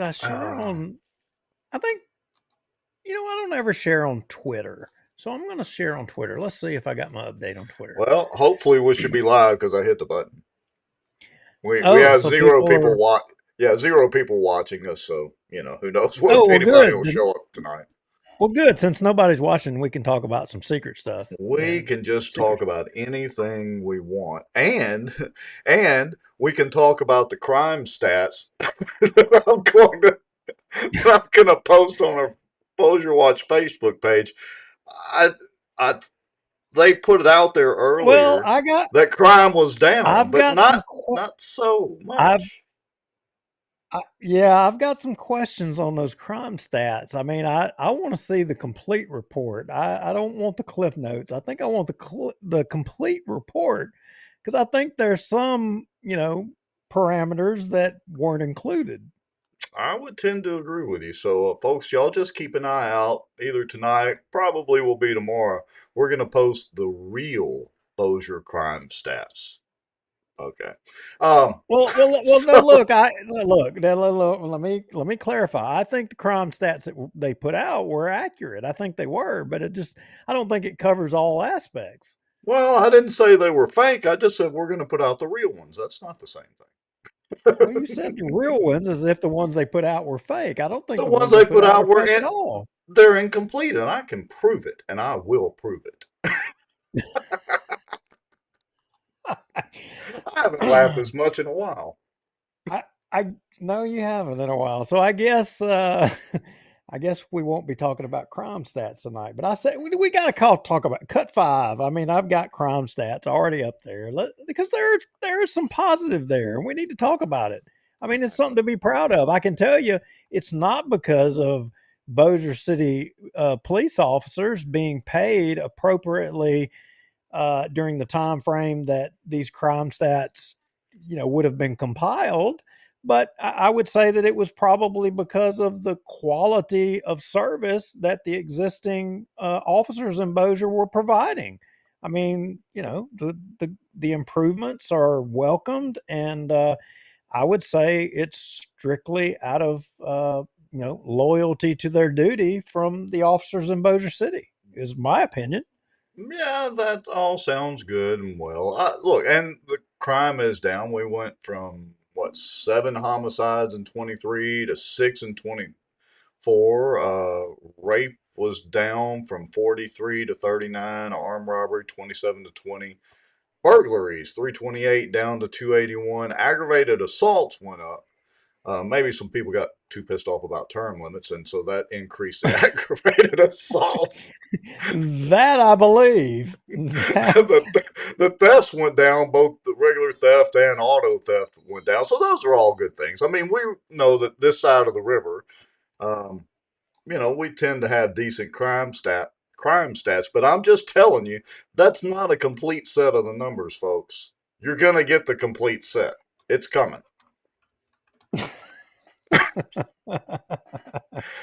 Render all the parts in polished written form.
I share on, I think, I don't ever share on Twitter. So I'm going to share on Twitter. Let's see if I got my update on Twitter. Well, hopefully we should be live because I hit the button. We Oh, have so zero people people are, zero people watching us, so who knows what oh, if well, anybody will good. show up tonight. Well, good. Since nobody's watching, we can talk about some secret stuff We and can just secret. talk about anything we want, and and we can talk about the crime stats that I'm going to post on our Bossier Watch Facebook page. I I they put it out there Well, earlier that crime was down, I've but got some, not so I've, much. yeah, I've got some questions on those crime stats. I mean, I want to see the complete report. I don't want the cliff notes. I think I want the complete report because I think there's some, parameters that weren't included. I would tend to agree with you. So, folks, y'all just keep an eye out. Either tonight, probably will be tomorrow. We're going to post the real Bossier crime stats. Okay. Well. No, So, look, look. Let me clarify. I think the crime stats that they put out were accurate. I think they were, but I don't think it covers all aspects. well, I didn't say they were fake. I just said we're going to put out the real ones. That's not the same Well, you thing. said the real ones as if the ones they put out were fake. I don't think The the ones ones they they put put out out were were fake at all. they're incomplete, and I can prove it, and I will prove it. I haven't laughed as much in a while. I no, you haven't in a while. So I guess I guess we won't be talking about crime stats tonight. But I said we got to talk about cut five. I mean, I've got crime stats already up there because there's some positive there, and we need to talk about it. I mean, it's something to be proud of. I can tell you, it's not because of Bossier City police officers being paid appropriately during the time frame that these crime stats, would have been compiled. But I would say that it was probably because of the quality of service that the existing officers in Bossier were providing. I mean, the improvements are welcomed, and I would say it's strictly out of loyalty to their duty from the officers in Bossier City. Is my opinion. Yeah, that all sounds good and well. Look, and the crime is down. We went from what 7 homicides in 23 to 6 in 24. Rape was down from 43 to 39. Armed robbery 27 to 20. Burglaries 328 down to 281. Aggravated assaults went up. Maybe some people got too pissed off about term limits, and so that increased the aggravated assaults. That I believe. That, The thefts went down, both the regular theft and auto theft went down. So those are all good things. I mean, we know that this side of the river, um, we tend to have decent crime stats, but I'm just telling you, that's not a complete set of the numbers, folks. You're gonna get the complete set. It's coming.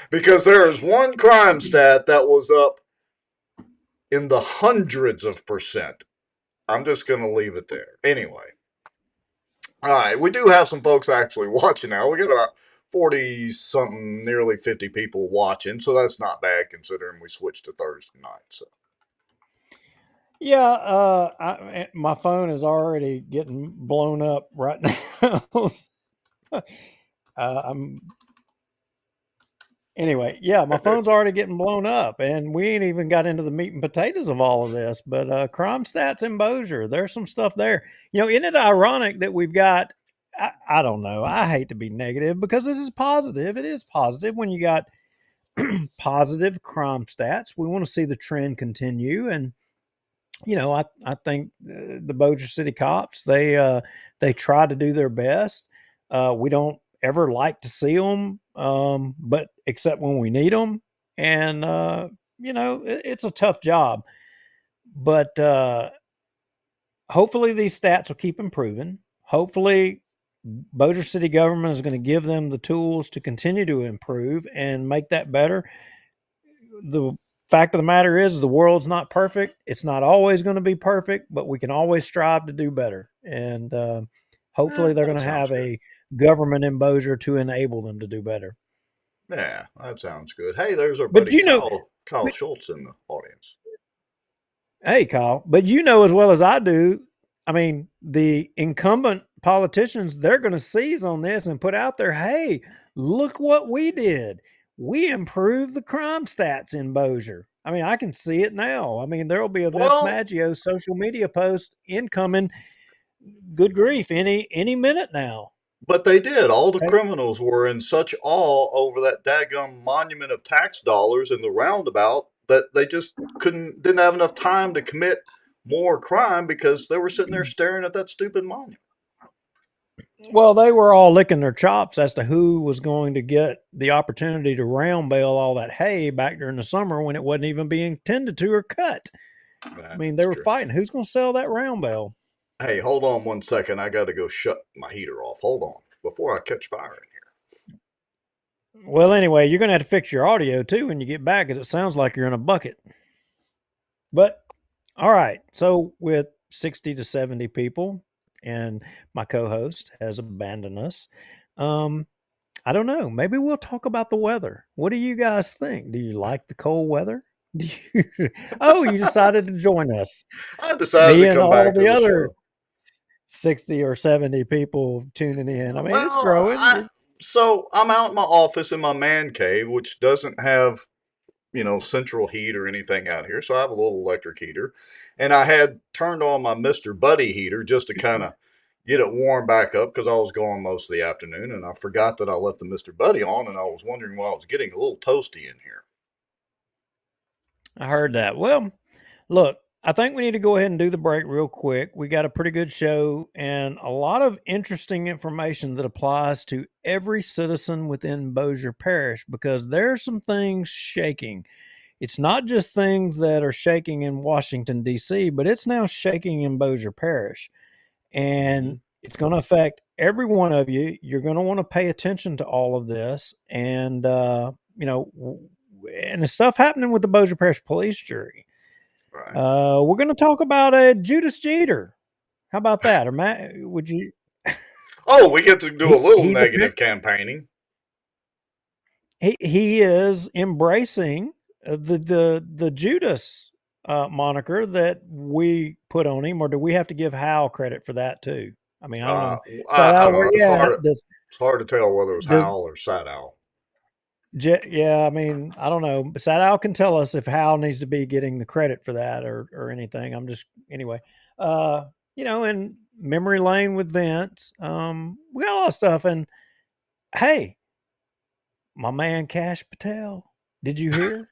Because there is one crime stat that was up in the hundreds of percent. I'm just going to leave it there. Anyway, all right, we do have some folks actually watching now. We got about 40 something, nearly 50 people watching, so that's not bad considering we switched to Thursday night. So, yeah, my phone is already getting blown up right now. I'm anyway. Yeah, my phone's already getting blown up, and we ain't even got into the meat and potatoes of all of this. But crime stats in Bossier, there's some stuff there. Isn't it ironic that we've got? I don't know. I hate to be negative because this is positive. It is positive when you got positive crime stats. We want to see the trend continue, and I think the Bossier City cops they try to do their best. We don't ever like to see them, but except when we need them, and it's a tough job. But hopefully these stats will keep improving. Hopefully Bossier City government is going to give them the tools to continue to improve and make that better. The fact of the matter is the world's not perfect. It's not always going to be perfect, but we can always strive to do better. And hopefully they're going that to sounds have good. government in Bossier to enable them to do better. Yeah, that sounds good. Hey, there's our But buddy Kyle but, Schultz in the audience. hey, Kyle, but you know as well as I do, I mean, the incumbent politicians, they're going to seize on this and put out there, hey, look what we did. We improved the crime stats in Bossier. I mean, I can see it now. I mean, there will be a Vince Well, Maggio social media post incoming. Good grief, any minute now. but they did. All the Okay. criminals were in such awe over that daggum monument of tax dollars in the roundabout that they just didn't have enough time to commit more crime because they were sitting there staring at that stupid monument. Well, they were all licking their chops as to who was going to get the opportunity to round bale all that hay back during the summer when it wasn't even being tended to or cut. I mean, they That's were true. fighting. Who's going to sell that round bale? Hey, hold on 1 second. I got to go shut my heater off. Hold on before I catch fire in here. Well, anyway, you're going to have to fix your audio too when you get back because it sounds like you're in a bucket. But all right. So, with 60 to 70 people, and my co host has abandoned us, um, I don't know. Maybe we'll talk about the weather. What do you guys think? Do you like the cold weather? Do you... Oh, you decided to join us. I decided Me to and come all back to the the other show. 60 or 70 people tuning in. I mean, it's Well, growing. so I'm out in my office in my man cave, which doesn't have central heat or anything out here. So I have a little electric heater. And I had turned on my Mr. Buddy heater just to kind of get it warm back up because I was gone most of the afternoon. And I forgot that I left the Mr. Buddy on. And I was wondering why I was getting a little toasty in here. I heard that. Well, look, I think we need to go ahead and do the break real quick. We got a pretty good show and a lot of interesting information that applies to every citizen within Bossier Parish because there's some things shaking. It's not just things that are shaking in Washington, D.C., but it's now shaking in Bossier Parish. And Mm-hmm. it's going to affect every one of you. You're going to want to pay attention to all of this. And, and the stuff happening with the Bossier Parish Police Jury. Right. We're going to talk about Judas Jeter. How about that? Or Matt, would you? Oh, we get to do a little He's a negative campaigning. he is embracing the Judas moniker that we put on him, or do we have to give Hal credit for that too? I mean, I don't Uh, know. I Sadal, don't where know. you at? It's hard to tell whether it was Does Hal or Sat Owl. yeah, I mean, I don't know. Sadal can tell us if Hal needs to be getting the credit for that or anything. I'm just anyway. Uh, in memory lane with Vince, we got a lot of stuff. And hey, my man Cash Patel, did you hear?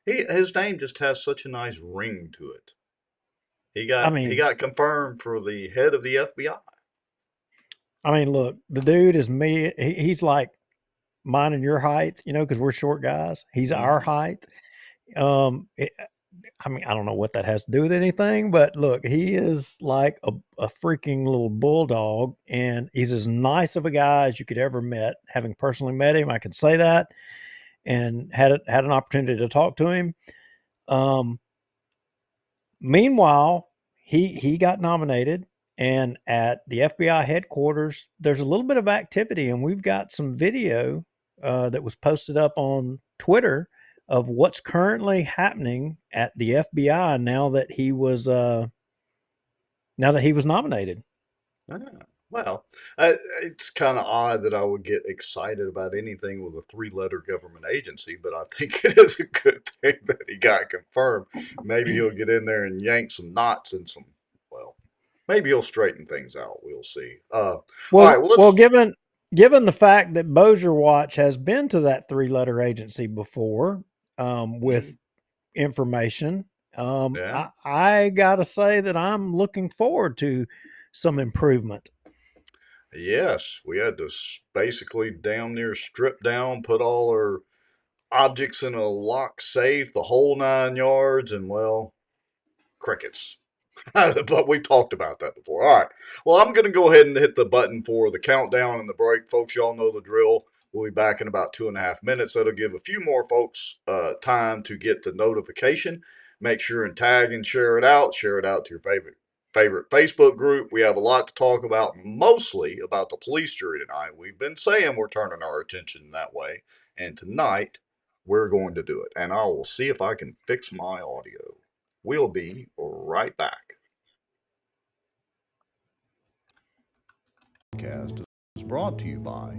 His name just has such a nice ring to it. He I got he mean, got confirmed for the head of the FBI. look, the dude is me. He's like mine and your height, because we're short guys. He's our Mm-hmm. height. It, I mean, I don't know what that has to do with anything, but look, he is like a freaking little bulldog, and he's as nice of a guy as you could ever met. Having personally met him, I can say that, and had an opportunity to talk to him. Um, Meanwhile, he got nominated, and at the FBI headquarters, there's a little bit of activity, and we've got some video that was posted up on Twitter of what's currently happening at the FBI now that he was nominated. Ah, well, it's kind of odd that I would get excited about anything with a three-letter government agency, but I think it is a good thing that he got confirmed. Maybe he'll get in there and yank some knots and well, maybe he'll straighten things out. We'll see. All right, Well, well, well, let's. given the fact that Bossier Watch has been to that three-letter agency before with Mm, information. yeah. I gotta say that I'm looking forward to some improvement. Yes, we had to basically damn near strip down, put all our objects in a lock safe, the whole 9 yards, and well, crickets. But we talked about that before. All right. Well, I'm going to go ahead and hit the button for the countdown and the break. Folks, y'all know the drill. We'll be back in about 2.5 minutes. That'll give a few more folks time to get the notification. Make sure and tag and share it out. Share it out to your favorite favorite Facebook group. We have a lot to talk about, mostly about the police jury tonight. We've been saying we're turning our attention that way, and tonight we're going to do it. And I will see if I can fix my audio. We'll be right back. Podcast is brought to you by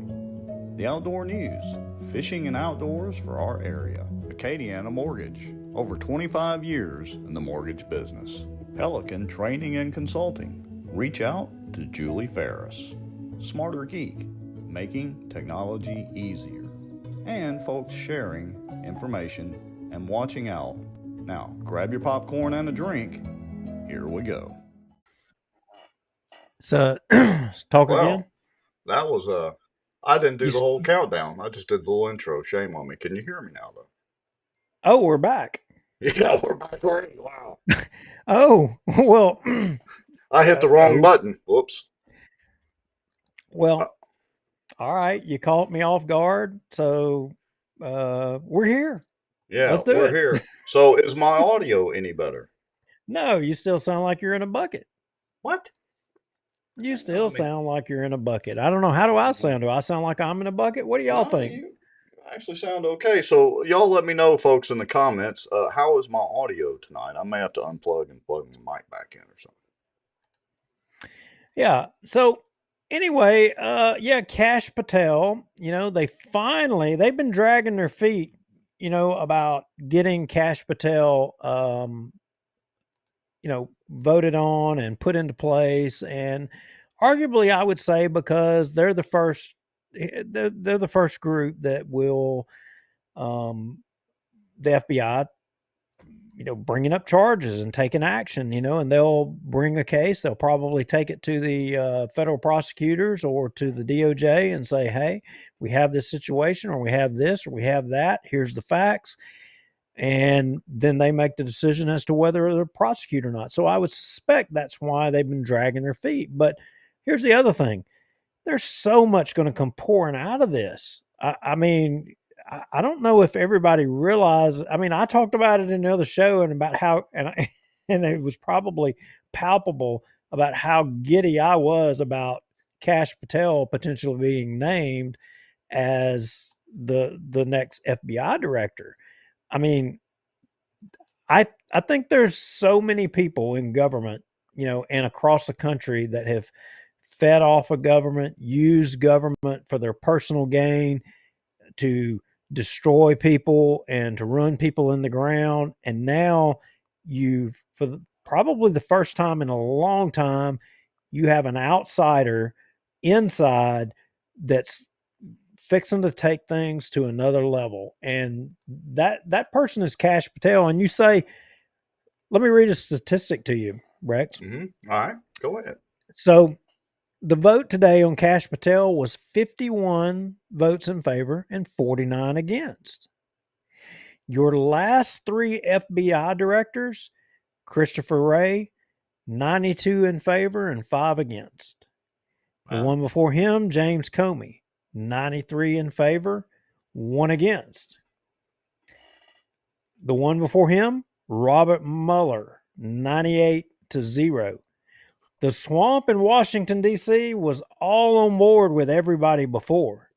the Outdoor News, fishing and outdoors for our area. Acadiana Mortgage, over 25 years in the mortgage business. Pelican Training and Consulting. Reach out to Julie Ferris. Smarter Geek, making technology easier. And folks sharing information and watching out. Now, grab your popcorn and a drink. Here we go. So, talk again. That was I didn't do the whole countdown. I just did the little intro. Shame on me. Can you hear me now, though? Oh, we're back. Yeah, we're back already. Wow. Oh, well. I hit the wrong button. Whoops. Well, all right. You caught me off guard. So we're here. Yeah, let's do we're it. Here. So is my audio any better? No, you still sound like you're in a bucket. What? You still sound like you're in a bucket. I don't know. How do I sound? Do I sound like I'm in a bucket? What do y'all think? You actually sound okay. So y'all let me know, folks, in the comments. How is my audio tonight? I may have to unplug and plug the mic back in or something. Yeah. So anyway, Kash Patel, they've been dragging their feet, about getting Kash Patel, voted on and put into place. And arguably, I would say because they're the first group that will, the FBI, bringing up charges and taking action, and they'll bring a case. They'll probably take it to the federal prosecutors or to the DOJ and say, hey, we have this situation, or we have this, or we have that. Here's the facts. And then they make the decision as to whether they're prosecute or not. So I would suspect that's why they've been dragging their feet. But here's the other thing. There's so much going to come pouring out of this. I mean, I don't know if everybody realizes. I mean, I talked about it in another show and about how, and it was probably palpable about how giddy I was about Kash Patel potentially being named as the next FBI director. I mean, I think there's so many people in government, and across the country that have fed off of government, used government for their personal gain, to destroy people and to run people in the ground. And now probably the first time in a long time, you have an outsider inside that's fixing to take things to another level. And that person is Kash Patel. And you say, let me read a statistic to you, Rex. Mm-hmm. All right, go ahead. So the vote today on Kash Patel was 51 votes in favor and 49 against. Your last three FBI directors, Christopher Wray, 92 in favor and 5 against. The one before him, James Comey, 93 in favor, 1 against. The one before him, Robert Mueller, 98-0. The swamp in Washington, D.C. was all on board with everybody before,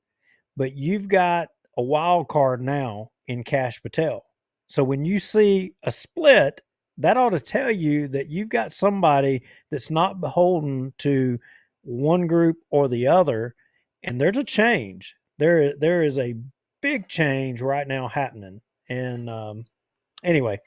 but you've got a wild card now in Kash Patel. So when you see a split, that ought to tell you that you've got somebody that's not beholden to one group or the other, and there's a change. There is a big change right now happening. And anyway,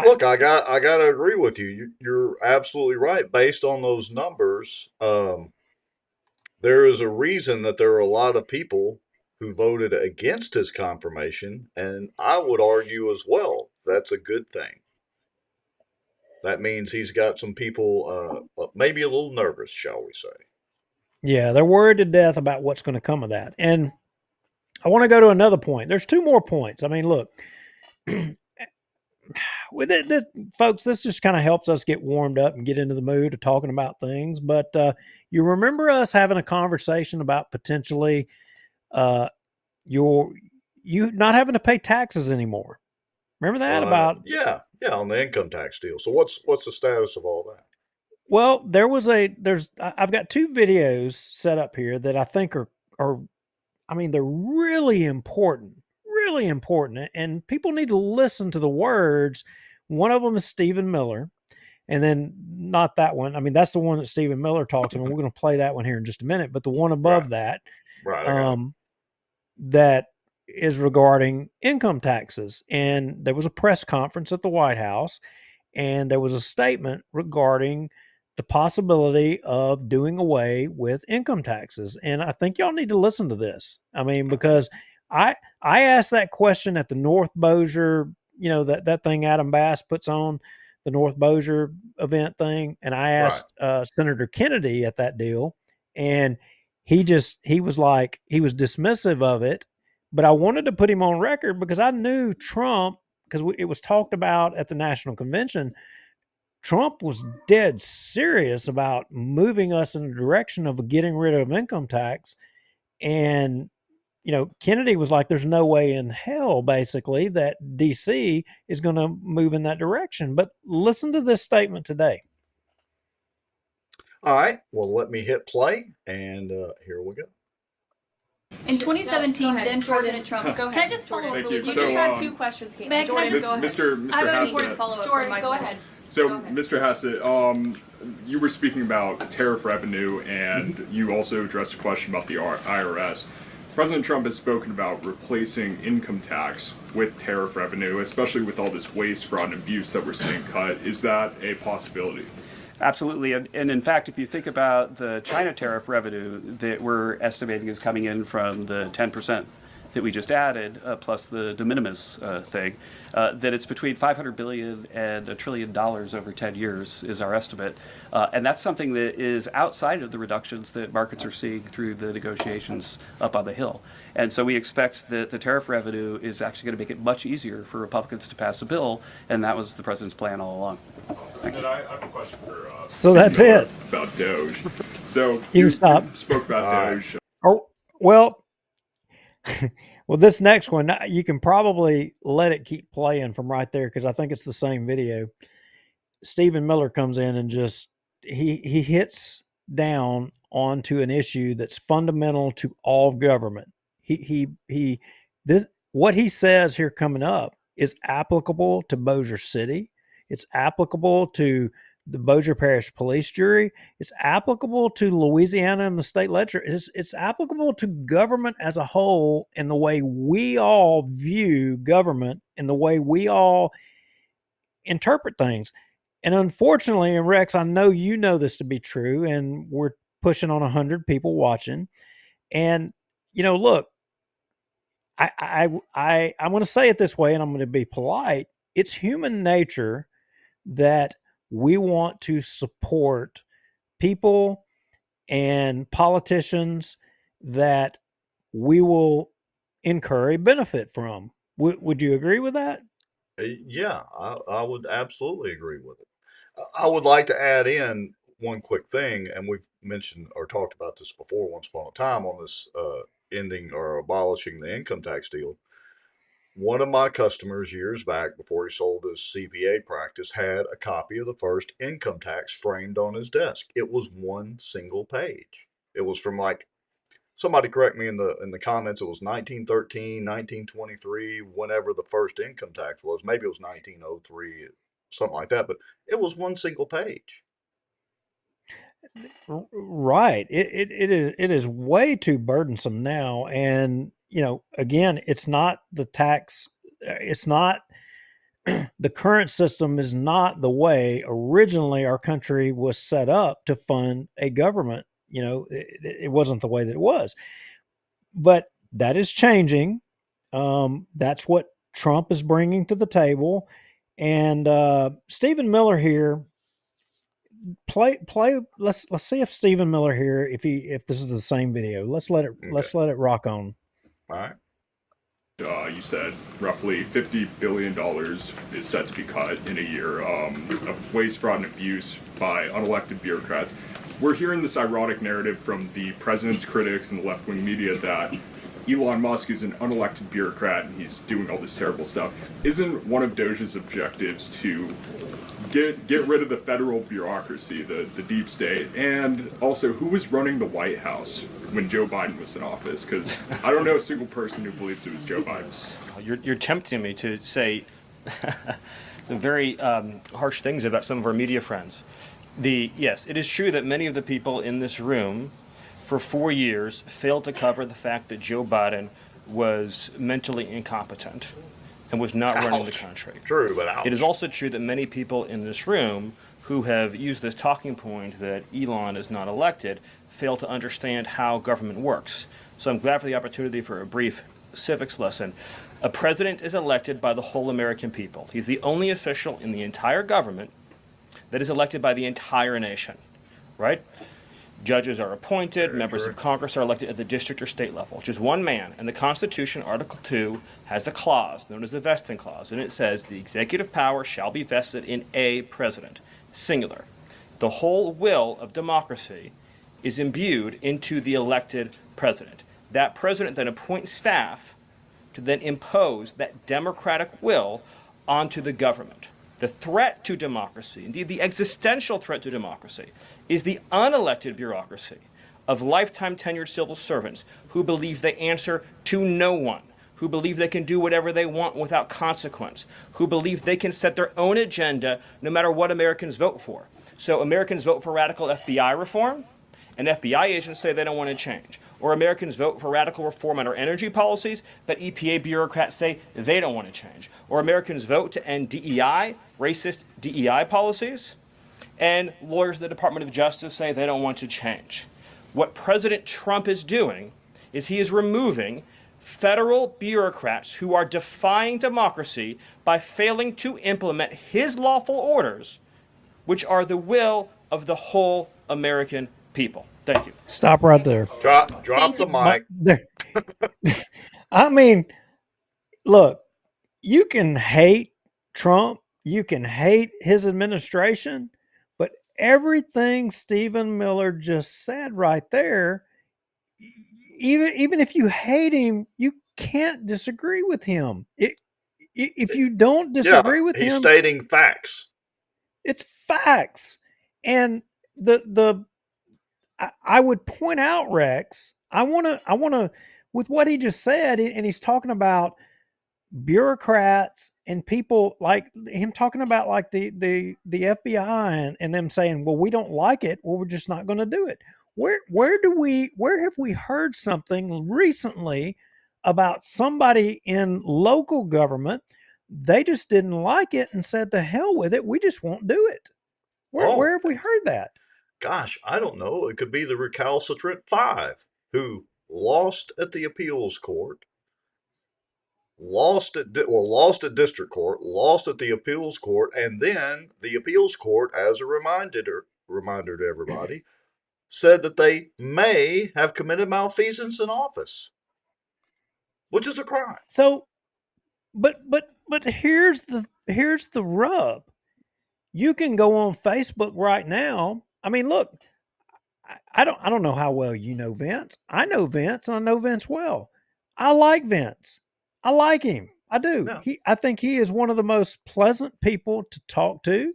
look, I got to agree with you. You're absolutely right. Based on those numbers, there is a reason that there are a lot of people who voted against his confirmation, and I would argue as well that's a good thing. That means he's got some people maybe a little nervous, shall we say. Yeah, they're worried to death about what's going to come of that. And I want to go to another point. There's 2 more points. I mean, look, with this, folks, this just kind of helps us get warmed up and get into the mood of talking about things. But you remember us having a conversation about potentially you not having to pay taxes anymore. Remember that? Yeah, on the income tax deal. So what's the status of all that? Well, I've got two videos set up here that I think are I mean, they're really important, and people need to listen to the words. One of them is Stephen Miller, and then not that one. I mean, that's the one that Stephen Miller talks about. We're going to play that one here in just a minute, but the one Right. above that, Right. I got it. um, that is regarding income taxes. And there was a press conference at the White House, and there was a statement regarding the possibility of doing away with income taxes. And I think y'all need to listen to this. I mean, because I asked that question at the North Bossier, that thing Adam Bass puts on, the North Bossier event thing, and I Right. asked Senator Kennedy at that deal, and he was like, he was dismissive of it, but I wanted to put him on record because I knew Trump, because it was talked about at the national convention. Trump was dead serious about moving us in the direction of getting rid of income tax. And, Kennedy was like, there's no way in hell, basically, that DC is going to move in that direction. But listen to this statement today. All right. Well, let me hit play, and here we go. In 2017, No, then President Trump. Go ahead. Can I just follow up Thank really you. quick? So, just had two questions, Kate. Meg, Jordan, go ahead. Mr. I have an important follow-up. Jordan, go ahead. So, Mr. Hassett, you were speaking about tariff revenue, and you also addressed a question about the IRS. President Trump has spoken about replacing income tax with tariff revenue, especially with all this waste, fraud, and abuse that we're seeing cut. Is that a possibility? Absolutely. And in fact, if you think about the China tariff revenue that we're estimating is coming in from the 10% that we just added, plus the de minimis thing, that it's between $500 billion and $1 trillion over 10 years is our estimate. And that's something that is outside of the reductions that markets are seeing through the negotiations up on the Hill. And so we expect that the tariff revenue is actually going to make it much easier for Republicans to pass a bill, and that was the president's plan all along. And then I have a question for So that's it. about Doge. So You stop. spoke about Doge. Oh, well, well, this next one, you can probably let it keep playing from right there because I think it's the same video. Stephen Miller comes in and just he hits down onto an issue that's fundamental to all government. This what he says here coming up is applicable to Bossier City. It's applicable to the Bossier Parish Police Jury. It's applicable to Louisiana and the state legislature. It's applicable to government as a whole in the way we all view government, in the way we all interpret things. And unfortunately, and Rex, I know you know this to be true, and we're pushing on 100 people watching. And look, I want to say it this way, and I'm going to be polite. It's human nature that we want to support people and politicians that we will incur a benefit from. Would you agree with that? Yeah, I would absolutely agree with it. I would like to add in one quick thing, and we've mentioned or talked about this before once upon a time on this ending or abolishing the income tax deal. One of my customers years back, before he sold his CPA practice, had a copy of the first income tax framed on his desk. It was one single page. It was from, like, somebody correct me in the comments, it was 1913, 1923, whenever the first income tax was. Maybe it was 1903, something like that, but it was one single page. Right. It is way too burdensome now. And, again, it's not the tax, it's not the current system is not the way originally our country was set up to fund a government. It wasn't the way that it was. But that is changing. That's what Trump is bringing to the table. And Stephen Miller here, play. Let's see if Stephen Miller here, if this is the same video. Let's let it rock on. All right. You said roughly $50 billion is set to be cut in a year of waste, fraud, and abuse by unelected bureaucrats. We're hearing this ironic narrative from the president's critics and the left-wing media that Elon Musk is an unelected bureaucrat and he's doing all this terrible stuff. Isn't one of Doge's objectives to get rid of the federal bureaucracy, the deep state, and also who was running the White House when Joe Biden was in office? Because I don't know a single person who believes it was Joe Biden. You're tempting me to say some very harsh things about some of our media friends. Yes, it is true that many of the people in this room for 4 years failed to cover the fact that Joe Biden was mentally incompetent and was not running the country. True, but ouch. It is also true that many people in this room who have used this talking point that Elon is not elected fail to understand how government works. So I'm glad for the opportunity for a brief civics lesson. A president is elected by the whole American people. He's the only official in the entire government that is elected by the entire nation, right? Judges are appointed, members of Congress are elected at the district or state level, just one man. And the Constitution, Article 2, has a clause known as the vesting clause, and it says the executive power shall be vested in a president, singular. The whole will of democracy is imbued into the elected president. That president then appoints staff to then impose that democratic will onto the government. The threat to democracy, indeed the existential threat to democracy, is the unelected bureaucracy of lifetime tenured civil servants who believe they answer to no one, who believe they can do whatever they want without consequence, who believe they can set their own agenda no matter what Americans vote for. So Americans vote for radical FBI reform, and FBI agents say they don't want to change. Or Americans vote for radical reform on our energy policies, but EPA bureaucrats say they don't want to change. Or Americans vote to end DEI, racist DEI policies, and lawyers of the Department of Justice say they don't want to change. What President Trump is doing is he is removing federal bureaucrats who are defying democracy by failing to implement his lawful orders, which are the will of the whole American people. Thank you. Stop right there. Drop the mic. I mean, look, you can hate Trump, you can hate his administration, but everything Stephen Miller just said right there, even if you hate him, you can't disagree with him. If you don't disagree with he's him, stating facts. it's facts. And I would point out, Rex, I want to, with what he just said, and he's talking about bureaucrats and people like him talking about like the FBI and them saying, well, we don't like it. Well, we're just not going to do it. Where have we heard something recently about somebody in local government? They just didn't like it and said, to hell with it. We just won't do it. Where have we heard that? Gosh, I don't know. It could be the recalcitrant five who lost at the appeals court, lost at district court, lost at the appeals court, and then the appeals court, as a reminder to everybody, said that they may have committed malfeasance in office, which is a crime. So, but here's the rub. You can go on Facebook right now. I mean, look, I don't know how well you know Vince. I know Vince, and I know Vince well. I like Vince. I like him. I do. Yeah. I think he is one of the most pleasant people to talk to.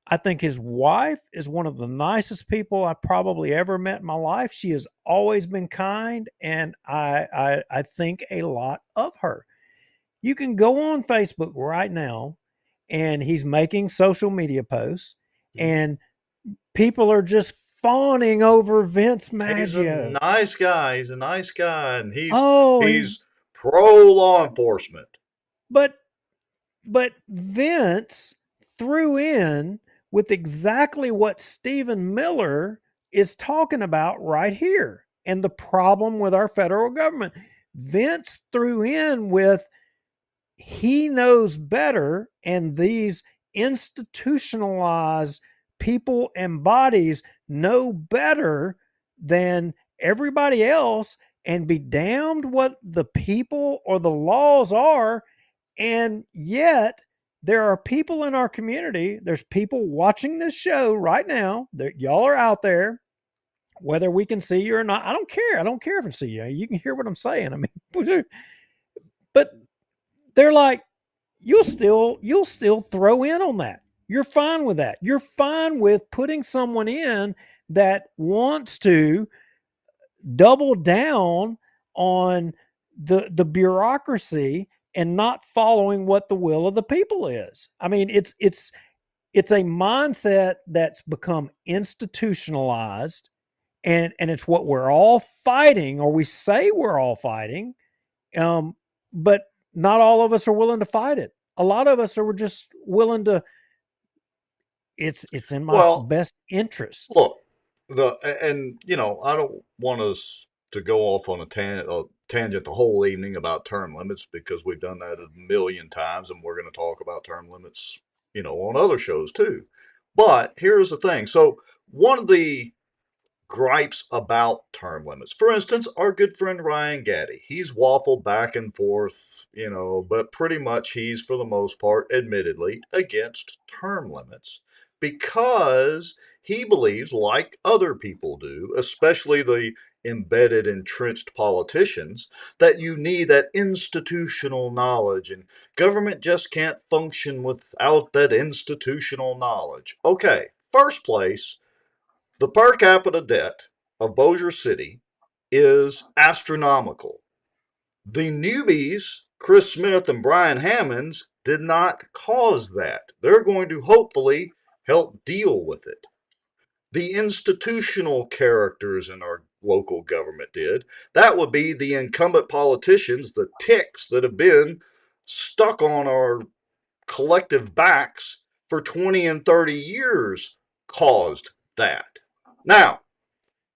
I think his wife is one of the nicest people I probably ever met in my life. She has always been kind, and I think a lot of her. You can go on Facebook right now, and he's making social media posts, and people are just fawning over Vince Maggio. He's a nice guy. He's a nice guy, and he's he's pro law enforcement. But Vince threw in with exactly what Stephen Miller is talking about right here, and the problem with our federal government. Vince threw in with he knows better, and these institutionalized people and bodies know better than everybody else, and be damned what the people or the laws are. And yet there are people in our community, there's people watching this show right now, that y'all are out there whether we can see you or not. I don't care. I don't care if I see you. You can hear what I'm saying. I mean, but they're like, you'll still throw in on that. You're fine with that. You're fine with putting someone in that wants to double down on the bureaucracy and not following what the will of the people is. I mean, it's a mindset that's become institutionalized, and it's what we're all fighting, or we say we're all fighting, but not all of us are willing to fight it. A lot of us are just willing to. It's in my Well, best interest. look, and I don't want us to go off on a tangent the whole evening about term limits, because we've done that a million times, and we're going to talk about term limits, on other shows too. But here's the thing. So one of the gripes about term limits, for instance, our good friend Ryan Gaddy, he's waffled back and forth, but pretty much he's, for the most part, admittedly against term limits, because he believes, like other people do, especially the embedded, entrenched politicians, that you need that institutional knowledge, and government just can't function without that institutional knowledge. Okay, first place, the per capita debt of Bossier City is astronomical. The newbies, Chris Smith and Brian Hammonds, did not cause that. They're going to hopefully help deal with it. The institutional characters in our local government did. That would be the incumbent politicians, the ticks that have been stuck on our collective backs for 20 and 30 years, caused that. Now,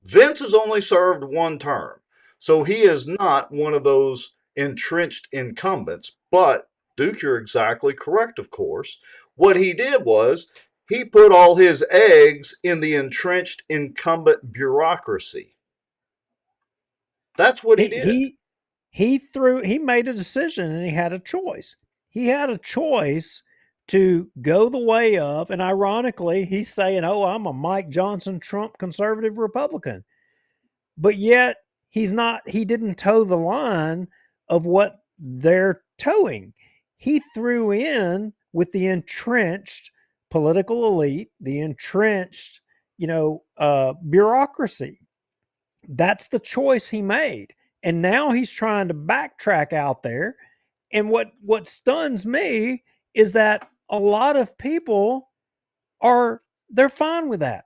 Vince has only served one term, so he is not one of those entrenched incumbents. But, Duke, you're exactly correct, of course. What he did was he put all his eggs in the entrenched incumbent bureaucracy. That's what he did. He made a decision, and he had a choice. He had a choice to go the way of, and ironically, he's saying, "Oh, I'm a Mike Johnson, Trump, conservative Republican," but yet he's not. He didn't toe the line of what they're towing. He threw in with the entrenched political elite, the entrenched, bureaucracy. That's the choice he made. And now he's trying to backtrack out there. And what stuns me is that a lot of people they're fine with that.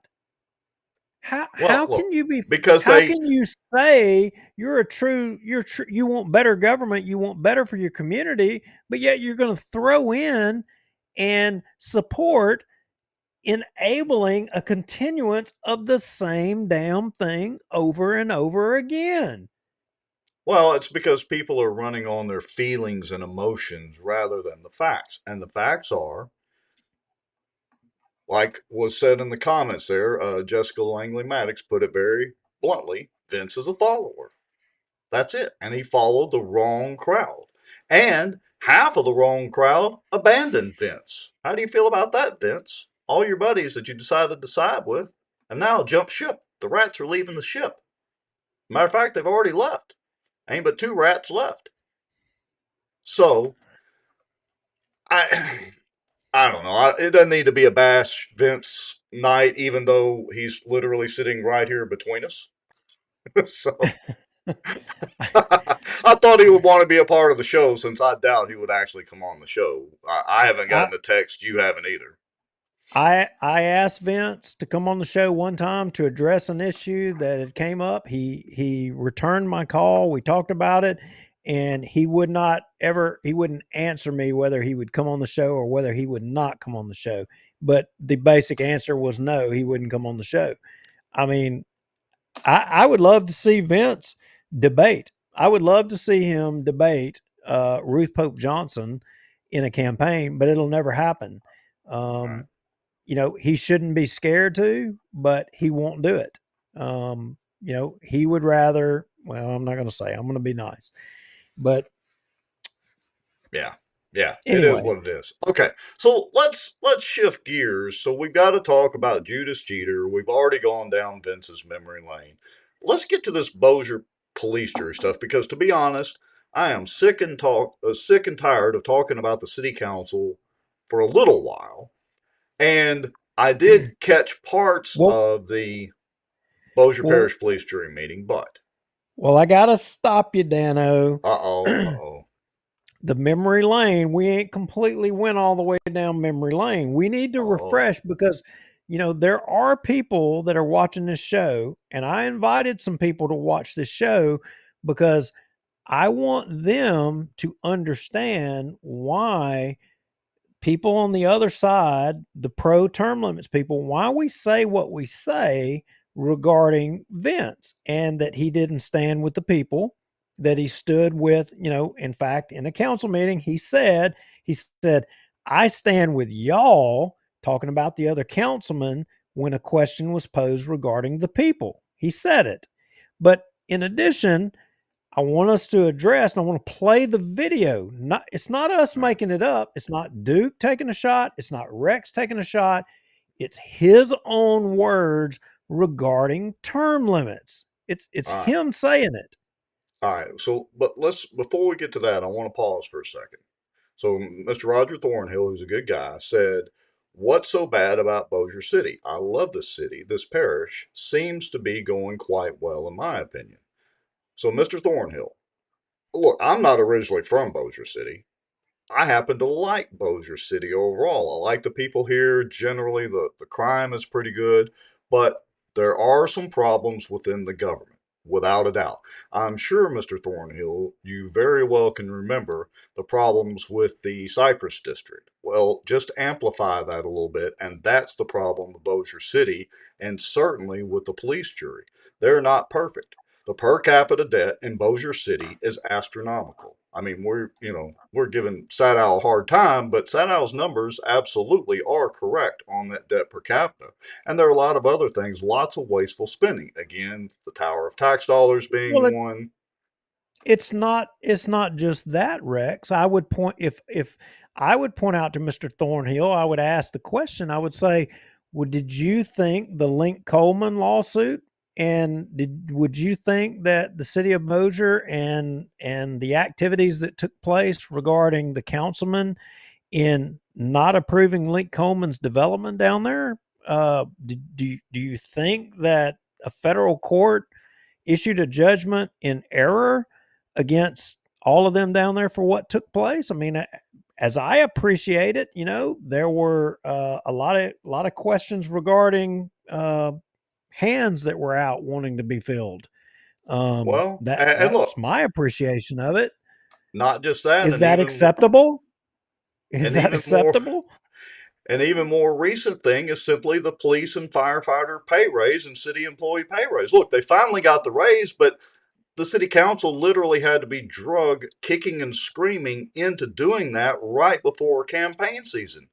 How Look, can you be because how can you say you want better government, you want better for your community, but yet you're going to throw in and support enabling a continuance of the same damn thing over and over again? it's because people are running on their feelings and emotions rather than the facts. And the facts are, like was said in the comments there, Jessica Langley Maddox put it very bluntly, Vince is a follower. That's it. And he followed the wrong crowd. And half of the wrong crowd abandoned Vince. How do you feel about that, Vince? All your buddies that you decided to side with have now jumped ship. The rats are leaving the ship. Matter of fact, they've already left. Ain't but 2 rats left. So, I I don't know. It doesn't need to be a bash Vince night, even though he's literally sitting right here between us. So I thought he would want to be a part of the show, since I doubt he would actually come on the show. I haven't I, gotten a text. You haven't either. I asked Vince to come on the show one time to address an issue that had came up. He returned my call. We talked about it, and he wouldn't answer me whether he would come on the show or whether he would not come on the show. But the basic answer was no, he wouldn't come on the show. I mean, I would love to see Vince debate. I would love to see him debate Ruth Pope Johnson in a campaign, but it'll never happen. Right. He shouldn't be scared to, but he won't do it. He would rather, well, I'm not going to say, I'm going to be nice, but Yeah. Yeah, it is Anyway, what it is. Okay, so let's shift gears. So we've got to talk about Judas Jeter. We've already gone down Vince's memory lane. Let's get to this Bossier police jury stuff because, to be honest, I am sick and tired of talking about the city council for a little while. And I did catch parts well, of the Bossier well, Parish Police jury meeting, but well, I gotta stop you, Dano. uh oh. The memory lane, we ain't completely went all the way down memory lane. We need to Oh, refresh because, there are people that are watching this show, and I invited some people to watch this show because I want them to understand why people on the other side, the pro term limits people, why we say what we say regarding Vince and that he didn't stand with the people, that he stood with, in fact, in a council meeting, he said, I stand with y'all, talking about the other councilman when a question was posed regarding the people. He said it. But in addition, I want us to address, and I want to play the video. It's not us all right. making it up. It's not Duke taking a shot. It's not Rex taking a shot. It's his own words regarding term limits. It's All right. him saying it. All right. So, but before we get to that, I want to pause for a second. So, Mr. Roger Thornhill, who's a good guy, said, "What's so bad about Bossier City? I love this city. This parish seems to be going quite well, in my opinion." So, Mr. Thornhill, look, I'm not originally from Bossier City. I happen to like Bossier City overall. I like the people here. Generally, the crime is pretty good, but there are some problems within the government, without a doubt. I'm sure, Mr. Thornhill, you very well can remember the problems with the Cypress district. Well, just amplify that a little bit, and that's the problem with Bossier City, and certainly with the police jury. They're not perfect. The per capita debt in Bossier City is astronomical. I mean, we're giving Sadow a hard time, but Sadow's numbers absolutely are correct on that debt per capita. And there are a lot of other things, lots of wasteful spending. Again, the Tower of Tax Dollars Well, being one. it's not just that, Rex. I would point if I would point out to Mr. Thornhill, I would ask the question. I would say, "Well, did you think the Link Coleman lawsuit, and would you think that the city of Mosier and the activities that took place regarding the councilman in not approving Link Coleman's development down there, do you think that a federal court issued a judgment in error against all of them down there for what took place?" I mean, as I appreciate it, there were a lot of questions regarding hands that were out wanting to be filled. Well, and That's look, my appreciation of it. not just that, Is that acceptable? Is and that even more acceptable? an even more recent thing is simply the police and firefighter pay raise and city employee pay raise. Look, they finally got the raise, but the city council literally had to be drugged kicking and screaming into doing that right before campaign season.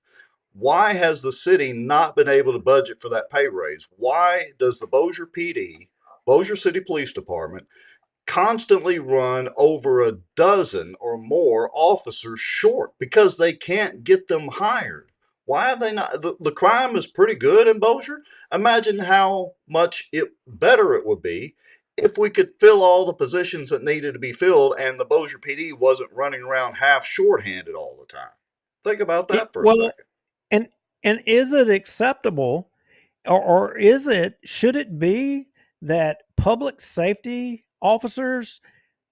Why has the city not been able to budget for that pay raise? Why does the Bossier PD, Bossier City Police Department, constantly run over a dozen or more officers short because they can't get them hired? Why have they not? The crime is pretty good in Bossier. Imagine how much better it would be if we could fill all the positions that needed to be filled and the Bossier PD wasn't running around half shorthanded all the time. Think about that for a Well, second. and is it acceptable, or should it be that public safety officers,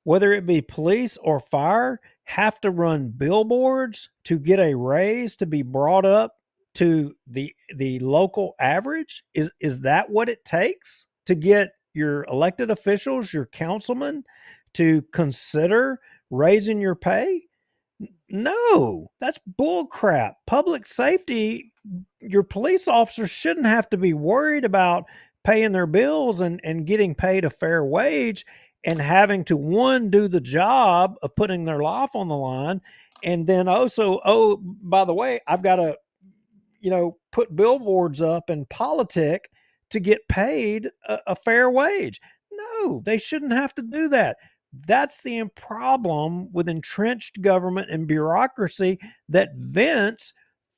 whether it be police or fire, have to run billboards to get a raise to be brought up to the local average? Is that what it takes to get your elected officials, your councilmen, to consider raising your pay? No, that's bull crap. Public safety, your police officers shouldn't have to be worried about paying their bills and getting paid a fair wage and having to, one, do the job of putting their life on the line. And then also, oh, by the way, I've got to, put billboards up and politic to get paid a fair wage. No, they shouldn't have to do that. That's the problem with entrenched government and bureaucracy that Vince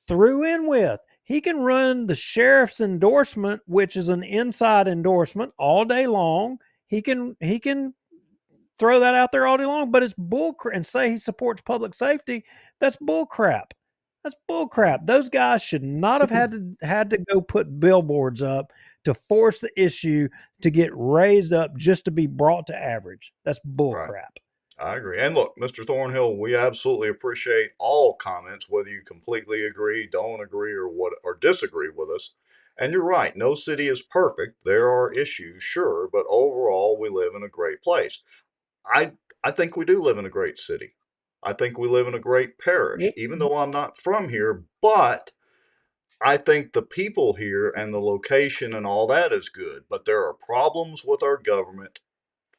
threw in with. He can run the sheriff's endorsement, which is an inside endorsement, all day long. He can throw that out there all day long, but it's bull crap. And say he supports public safety. That's bull crap. That's bull crap. Those guys should not have had to go put billboards up to force the issue to get raised up just to be brought to average. That's bull Right. crap. I agree. And look, Mr. Thornhill, we absolutely appreciate all comments, whether you completely agree, don't agree, or disagree with us. And you're right, no city is perfect. There are issues, sure, but overall we live in a great place. I I think we do live in a great city. I think we live in a great parish, even though I'm not from here, but I think the people here and the location and all that is good. But there are problems with our government,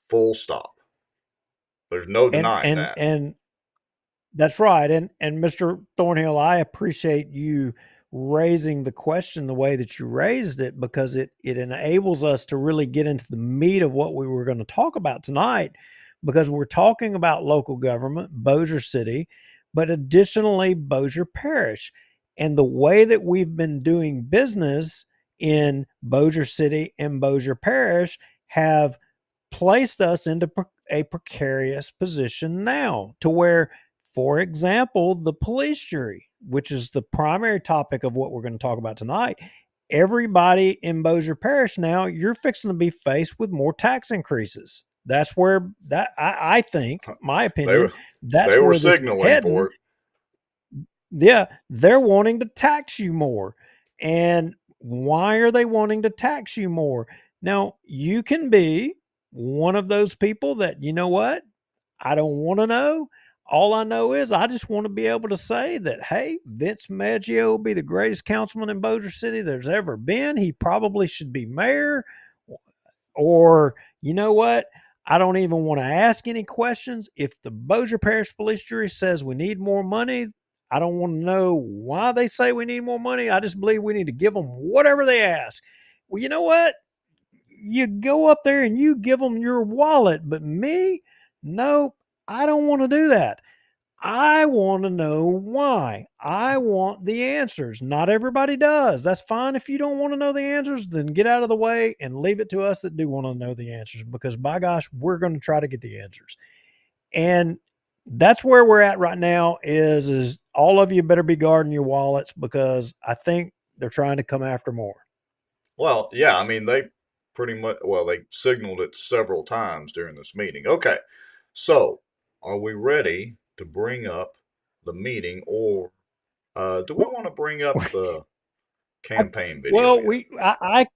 full stop. There's no And denying and that. and That's right. And Mr. Thornhill, I appreciate you raising the question the way that you raised it, because it enables us to really get into the meat of what we were going to talk about tonight, because we're talking about local government, Bossier City, but additionally Bossier Parish. And the way that we've been doing business in Bossier City and Bossier Parish have placed us into a precarious position now, to where, for example, the police jury, which is the primary topic of what we're going to talk about tonight, everybody in Bossier Parish now, you're fixing to be faced with more tax increases. That's where I think, my They opinion, were that's they were where this is signaling for heading. it. Yeah, they're wanting to tax you more. And why are they wanting to tax you more? Now, you can be one of those people that, you know what? I don't want to know. All I know is I just want to be able to say that, hey, Vince Maggio will be the greatest councilman in Bossier City there's ever been. He probably should be mayor. Or, you know what? I don't even want to ask any questions. If the Bossier Parish Police Jury says we need more money, I don't want to know why they say we need more money. I just believe we need to give them whatever they ask. Well, you know what? You go up there and you give them your wallet. But me, no, I don't want to do that. I want to know why. I want the answers. Not everybody does. That's fine. If you don't want to know the answers, then get out of the way and leave it to us that do want to know the answers, because by gosh, we're going to try to get the answers. And that's where we're at right now is all of you better be guarding your wallets, because I think they're trying to come after more. Well, yeah, I mean, they pretty much, well, they signaled it several times during this meeting. Okay, so are we ready to bring up the meeting, or do we want to bring up the campaign video Well, yet?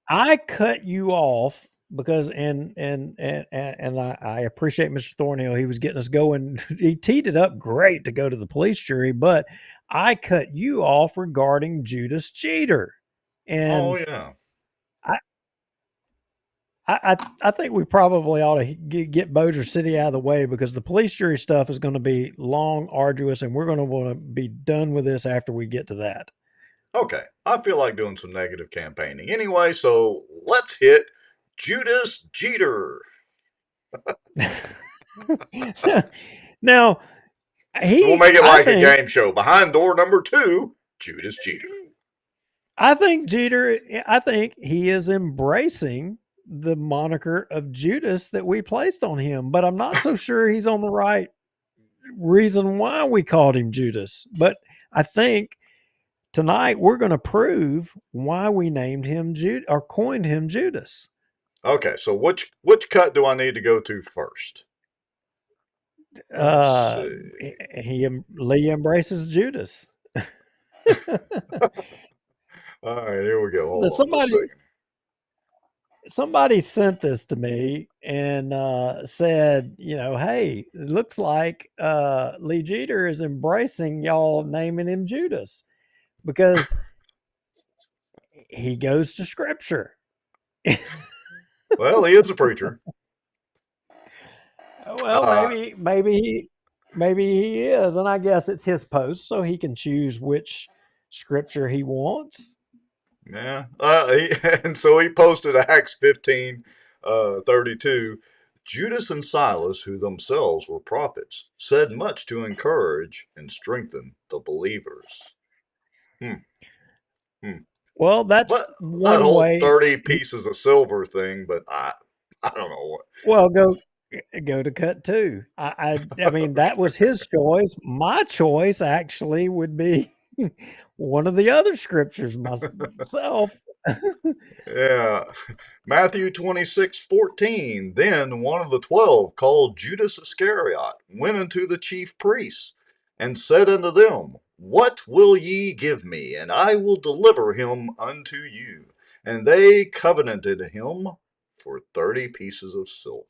I cut you off because and I appreciate Mr. Thornhill. He was getting us going. He teed it up great to go to the police jury, but I cut you off regarding Judas Jeter, Oh, and yeah. I I think we probably ought to get Bossier City out of the way, because the police jury stuff is going to be long, arduous, and we're going to want to be done with this after we get to that. Okay, I feel like doing some negative campaigning. Anyway, so let's hit Judas Jeter. Now, We'll make it I like a think, game show. Behind door number 2, Judas Jeter. I think Jeter, I think he is embracing the moniker of Judas that we placed on him, but I'm not so sure he's on the right reason why we called him Judas. But I think tonight we're going to prove why we named him Judas or coined him Judas. Okay, so which cut do I need to go to first? Let's see. Lee embraces Judas. All right, here we go. Hold on just a somebody second. somebody sent this to me and said, hey, it looks like Lee Jeter is embracing y'all naming him Judas, because he goes to scripture. Well, he is a preacher. Well, maybe he is, and I guess it's his post, so he can choose which scripture he wants. Yeah. And so he posted Acts 15, 32. Judas and Silas, who themselves were prophets, said much to encourage and strengthen the believers. Hmm. Hmm. Well, that's But that one whole way. 30 pieces of silver thing, but I don't know Well, go to cut two. I mean, that was his choice. My choice actually would be one of the other scriptures myself. Yeah. Matthew 26:14. Then one of the 12, called Judas Iscariot, went unto the chief priests, and said unto them, What will ye give me, and I will deliver him unto you? And they covenanted him for 30 pieces of silver.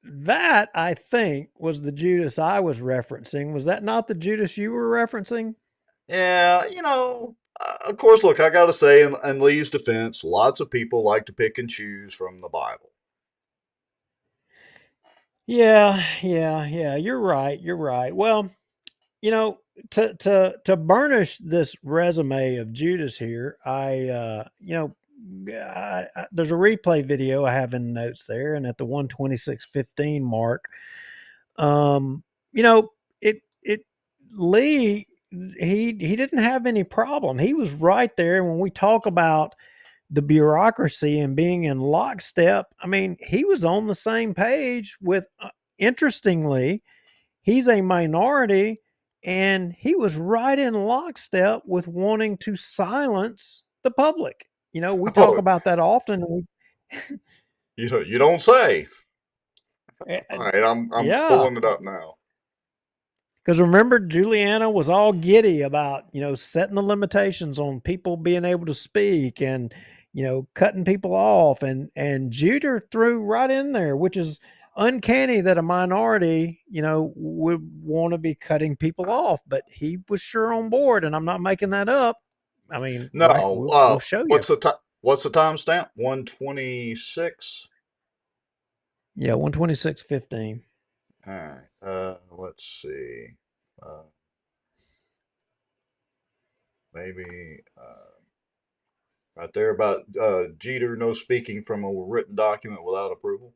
That, I think, was the Judas I was referencing. Was that not the Judas you were referencing? Yeah, of course, look, I got to say, in Lee's defense, lots of people like to pick and choose from the Bible. Yeah. You're right. You're right. Well, you know, to burnish this resume of Judas here, there's a replay video I have in the notes there, and at the 126:15 mark, um, you know, it Lee he didn't have any problem. He was right there when we talk about the bureaucracy and being in lockstep. I mean, he was on the same page with. Interestingly, he's a minority, and he was right in lockstep with wanting to silence the public. We talk Oh, about that often. And you don't say. All we, right, I'm yeah, pulling it up now. because remember, Juliana was all giddy about setting the limitations on people being able to speak and cutting people off, and Judah threw right in there, which is uncanny that a minority would want to be cutting people off, but he was sure on board, and I'm not making that up. I mean, right? No, We'll show you. what's the timestamp? 126. Yeah, 126:15. All right. Let's see. Uh, maybe right there about Jeter no speaking from a written document without approval.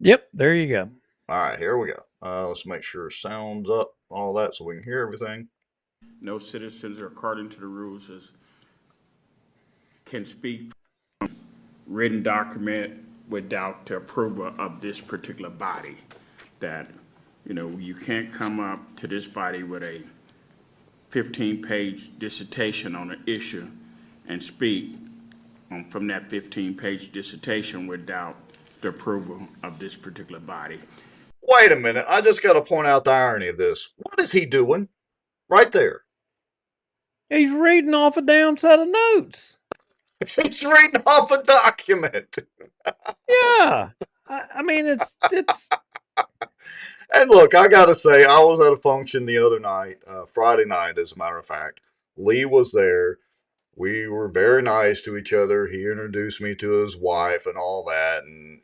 Yep, there you go. All right, here we go. Let's make sure sounds up, all that, so we can hear everything. No citizens, according to the rules, can speak written document without the approval of this particular body. That, you can't come up to this body with a 15-page dissertation on an issue and speak from that 15-page dissertation without the approval of this particular body. Wait a minute. I just got to point out the irony of this. What is he doing right there? He's reading off a damn set of notes. He's reading off a document. Yeah. I mean, it's And look, I got to say, I was at a function the other night, Friday night, as a matter of fact. Lee was there. We were very nice to each other. He introduced me to his wife and all that, and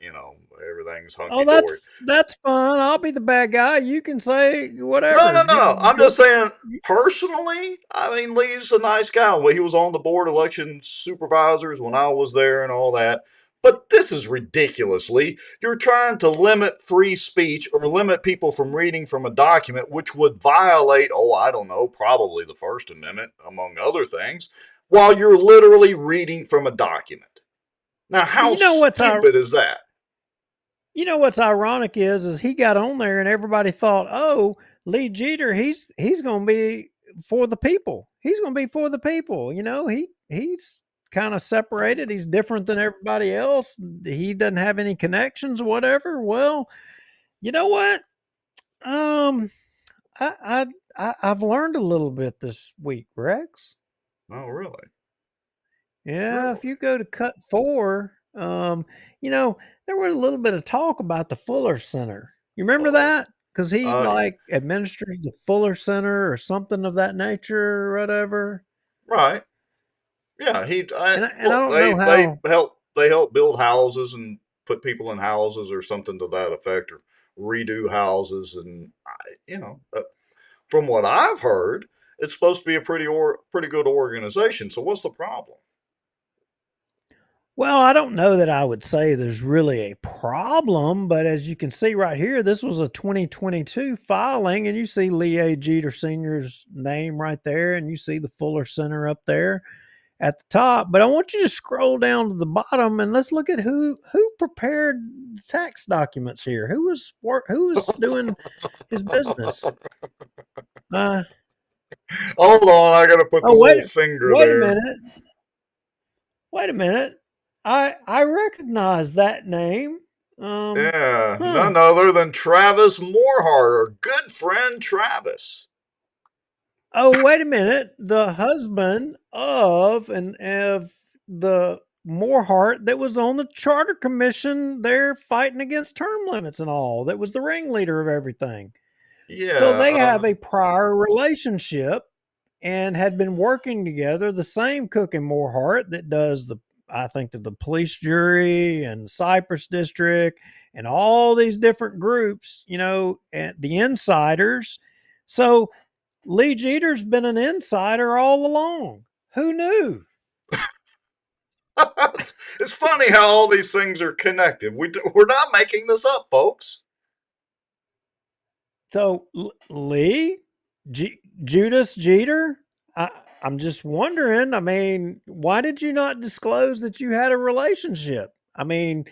everything's hunky dory. that's fine. I'll be the bad guy. You can say No, whatever. no, no, no. I'm Go. just saying, personally, I mean, Lee's a nice guy. Well, he was on the board of election supervisors when I was there and all that. But this is ridiculous, Lee. You're trying to limit free speech or limit people from reading from a document, which would violate, I don't know, probably the First Amendment, among other things, while you're literally reading from a document. Now, how You know what's stupid is that? what's ironic is he got on there and everybody thought, oh, Lee Jeter, he's going to be for the people. He's going to be for the people. He's kind of separated. He's different than everybody else. He doesn't have any connections or whatever. Well, you know what? I've learned a little bit this week, Rex. Oh, really? Yeah, Really? if you go to cut 4, there was a little bit of talk about the Fuller Center. You remember Uh-oh. that? Because he Uh, administers the Fuller Center or something of that nature or whatever. right. Yeah, And I look, don't know how. they help build houses and put people in houses or something to that effect, or redo houses, and from what I've heard, it's supposed to be a pretty good organization. So what's the problem? Well, I don't know that I would say there's really a problem, but as you can see right here, this was a 2022 filing, and you see Lee A. Jeter Sr.'s name right there, and you see the Fuller Center up there at the top. But I want you to scroll down to the bottom and let's look at who prepared the tax documents here. Who was doing his business? Hold on, I got to put the Oh little finger wait a there. minute. Wait a minute. I recognize that name. Yeah, Huh. none other than Travis Moorhart, our good friend Travis. Oh, wait a minute. The husband of the Moorhart that was on the Charter Commission there fighting against term limits and all. That was the ringleader of everything. So Yeah, they have a prior relationship and had been working together. The same Cook and Moorhart that does I think the police jury and Cypress District and all these different groups, and the insiders. So Lee Jeter's been an insider all along. Who knew? it's funny how all these things are connected. We're not making this up, folks. So Lee, Judas Jeter, I'm just wondering. I mean, why did you not disclose that you had a relationship? I mean,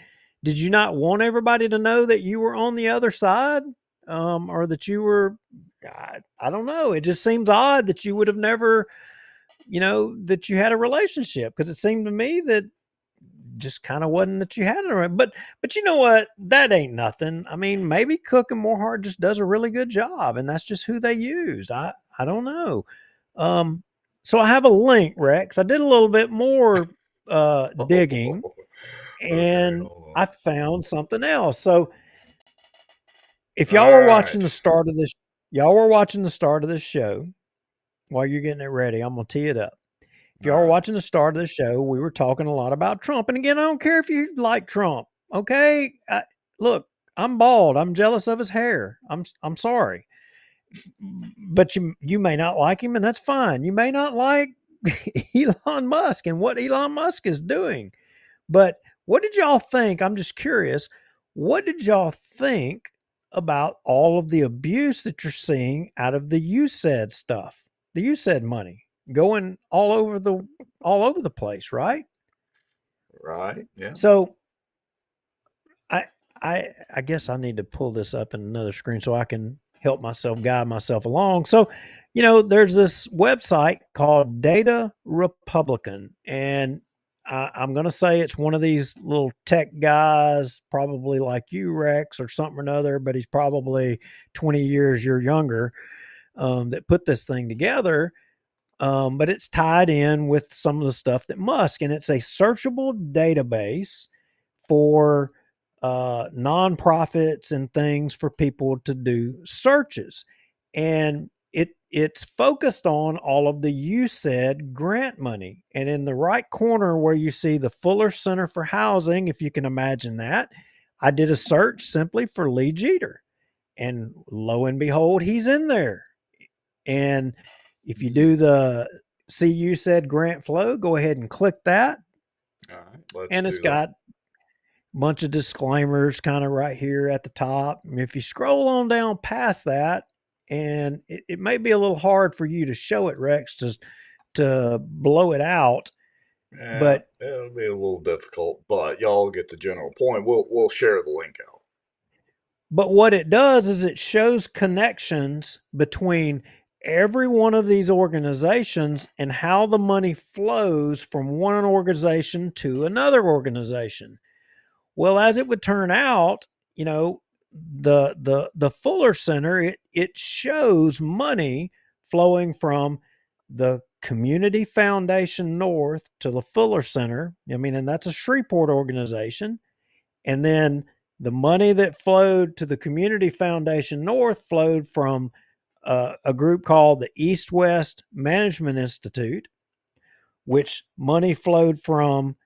did you not want everybody to know that you were on the other side, or that you were? I don't know. It just seems odd that you would have never, that you had a relationship, because it seemed to me that just kind of wasn't that you had it. But you know what? That ain't nothing. I mean, maybe Cook and Moorhart just does a really good job, and that's just who they use. I don't know. So I have a link, Rex. I did a little bit more digging, Okay, and hold I on. found something else. So if All y'all were right. watching the start of this, y'all were watching the start of this show while you're getting it ready. I'm gonna tee it up. If y'all All were right. watching the start of the show, we were talking a lot about Trump. And again, I don't care if you like Trump. Okay, look, I'm bald. I'm jealous of his hair. I'm sorry, but you may not like him, and that's fine. You may not like Elon Musk and what Elon Musk is doing. But what did y'all think? I'm just curious. What did y'all think about all of the abuse that you're seeing out of the USAID stuff, the USAID money going all over the place, right? Right. Yeah. So I I guess I need to pull this up in another screen so I can help myself guide myself along. So, there's this website called Data Republican, and I'm going to say it's one of these little tech guys, probably like you, Rex, or something or another, but he's probably 20 years younger, that put this thing together. But it's tied in with some of the stuff that Musk, and it's a searchable database for nonprofits and things for people to do searches. And it's focused on all of the USAID grant money. And in the right corner where you see the Fuller Center for Housing, if you can imagine that, I did a search simply for Lee Jeter. And lo and behold, he's in there. And if you do the see USAID grant flow, go ahead and click that. All right. Let's And it's do that. got bunch of disclaimers kind of right here at the top. And if you scroll on down past that, and it may be a little hard for you to show it, Rex, to blow it out, Yeah, but it'll be a little difficult, but y'all get the general point. We'll share the link out. what it does is it shows connections between every one of these organizations and how the money flows from one organization to another organization. Well, as it would turn out, the Fuller Center, it shows money flowing from the Community Foundation North to the Fuller Center. I mean, and that's a Shreveport organization. And then the money that flowed to the Community Foundation North flowed from a group called the East West Management Institute, which money flowed from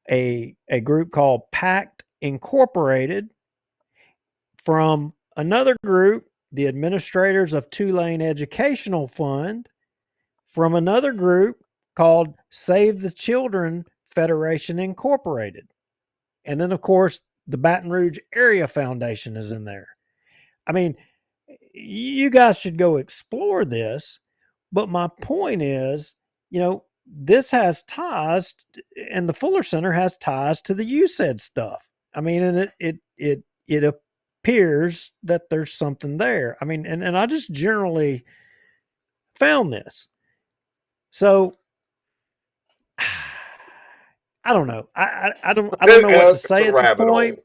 a group called Pact Incorporated, from another group, the Administrators of Tulane Educational Fund, from another group called Save the Children Federation Incorporated. And then, of course, the Baton Rouge Area Foundation is in there. I mean, you guys should go explore this. But my point is, this has ties, and the Fuller Center has ties to the USAID stuff. I mean, and it appears that there's something there. I mean, and I just generally found this. So I don't know. I don't know what to say at this point.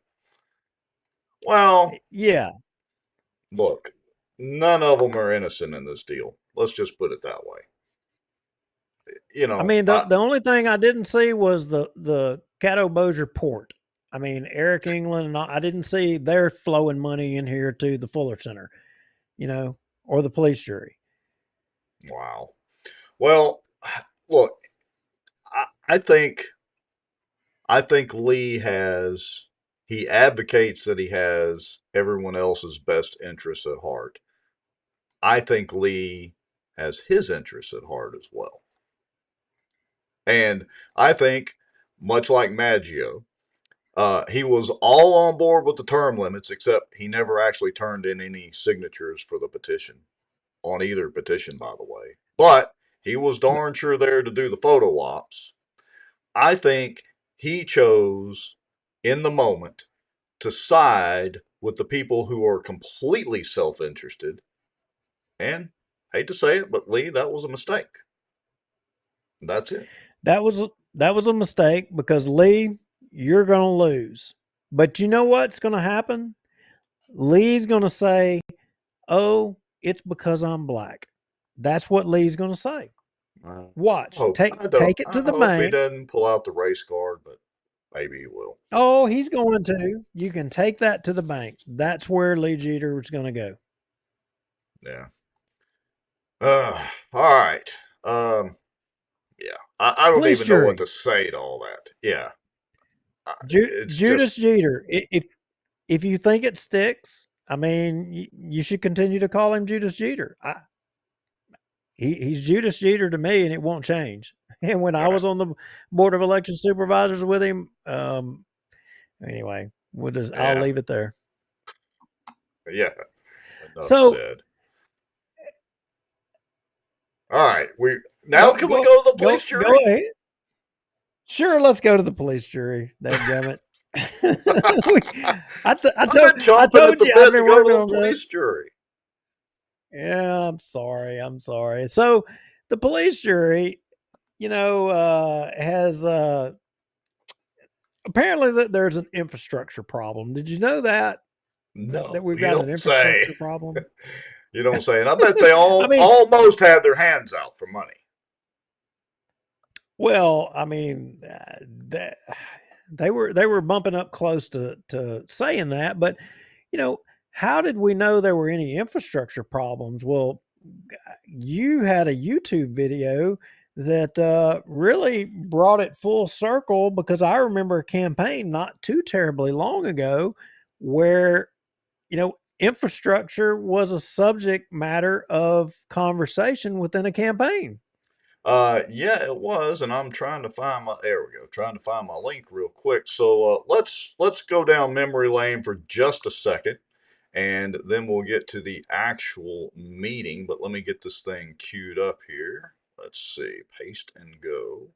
Well, yeah. Look, none of them are innocent in this deal. Let's just put it that way. I mean, the only thing I didn't see was the Caddo Bossier port. I mean, Eric England and I didn't see they're flowing money in here to the Fuller Center, or the police jury. Wow. Well, look, I think Lee he advocates that he has everyone else's best interests at heart. I think Lee has his interests at heart as well. And I think, much like Maggio, he was all on board with the term limits, except he never actually turned in any signatures for the petition, on either petition, by the way. But he was darn sure there to do the photo ops. I think he chose, in the moment, to side with the people who are completely self-interested. And, hate to say it, but Lee, that was a mistake. That's it. That was a mistake because, Lee, you're going to lose. But you know what's going to happen? Lee's going to say, oh, it's because I'm black. That's what Lee's going to say. Watch. Take it to the bank. I hope he doesn't pull out the race card, but maybe he will. Oh, he's going to. You can take that to the bank. That's where Lee Jeter is going to go. Yeah. All right. Yeah. I don't even know what to say to all that. Yeah. Judas Jeter. If you think it sticks, I mean, you should continue to call him Judas Jeter. He's Judas Jeter to me, and it won't change. And when I was on the Board of Election Supervisors with him, anyway, I'll leave it there. Yeah. Enough said. All right. Can we go to the police jury? Go ahead. Sure, let's go to the police jury. Dadgummit. I told you I've been working on the police jury. Yeah, I'm sorry. So the police jury, has apparently that there's an infrastructure problem. Did you know that? No, that we've got an infrastructure problem. You don't say. And I bet they almost had their hands out for money. Well, I mean, they were bumping up close to saying that, but how did we know there were any infrastructure problems? Well, you had a YouTube video that really brought it full circle, because I remember a campaign not too terribly long ago where, infrastructure was a subject matter of conversation within a campaign. Yeah, it was, and I'm trying to find my link real quick. So let's go down memory lane for just a second, and then we'll get to the actual meeting. But let me get this thing queued up here. Let's see, paste and go.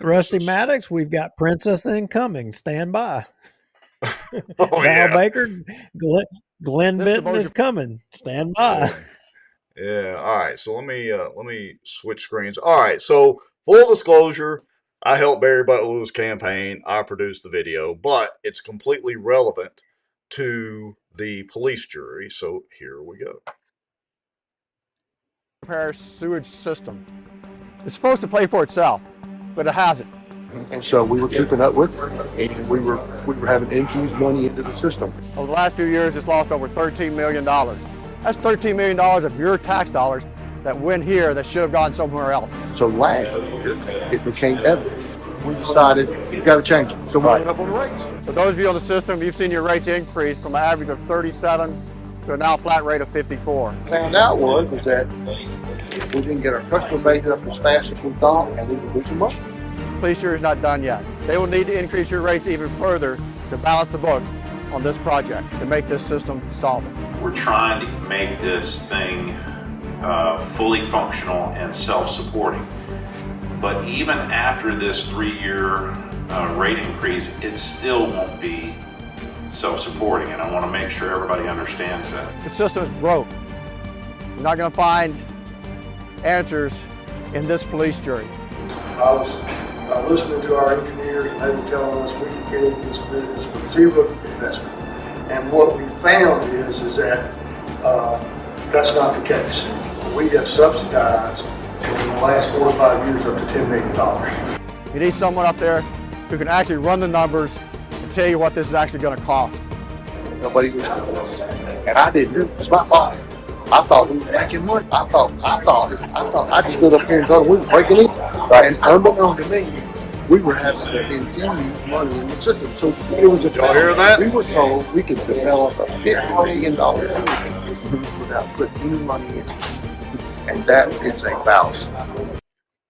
Rusty Maddox, we've got Princess incoming. Stand by. Val Baker, Glenn Benton is coming. Stand by. Yeah. All right. So let me switch screens. All right. So full disclosure, I helped Barry Butler's campaign. I produced the video, but it's completely relevant to the police jury. So here we go. Parish sewage system. It's supposed to pay for itself, but it hasn't. And so we were keeping up with it, and we were having infused money into the system. Over the last few years, it's lost over $13 million. That's $13 million of your tax dollars that went here that should have gone somewhere else. So last year, it became evident. We decided we've got to change it. So we went up on the rates. For those of you on the system, you've seen your rates increase from an average of 37 to a now flat rate of 54. Found out was that we didn't get our customer base up as fast as we thought, and we were losing money. police jury is not done yet. They will need to increase your rates even further to balance the books on this project, to make this system solvent. We're trying to make this thing fully functional and self-supporting. But even after this 3-year rate increase, it still won't be self-supporting, and I want to make sure everybody understands that. The system is broke. You're not going to find answers in this police jury. I was listening to our engineers, and they were telling us we could get into this business with zero investment. And what we found is that that's not the case. We have subsidized in the last 4 to 5 years up to $10 million. You need someone up there who can actually run the numbers and tell you what this is actually going to cost. Nobody was doing this, and I didn't do it. It's my fault. I thought we were making money. I thought I just stood up here and thought we were breaking it. And unbeknown to me, we were having to infuse money in the system. So it was Y'all hear that? We were told we could develop a $50 million system without putting any money in it. And that is a fallacy.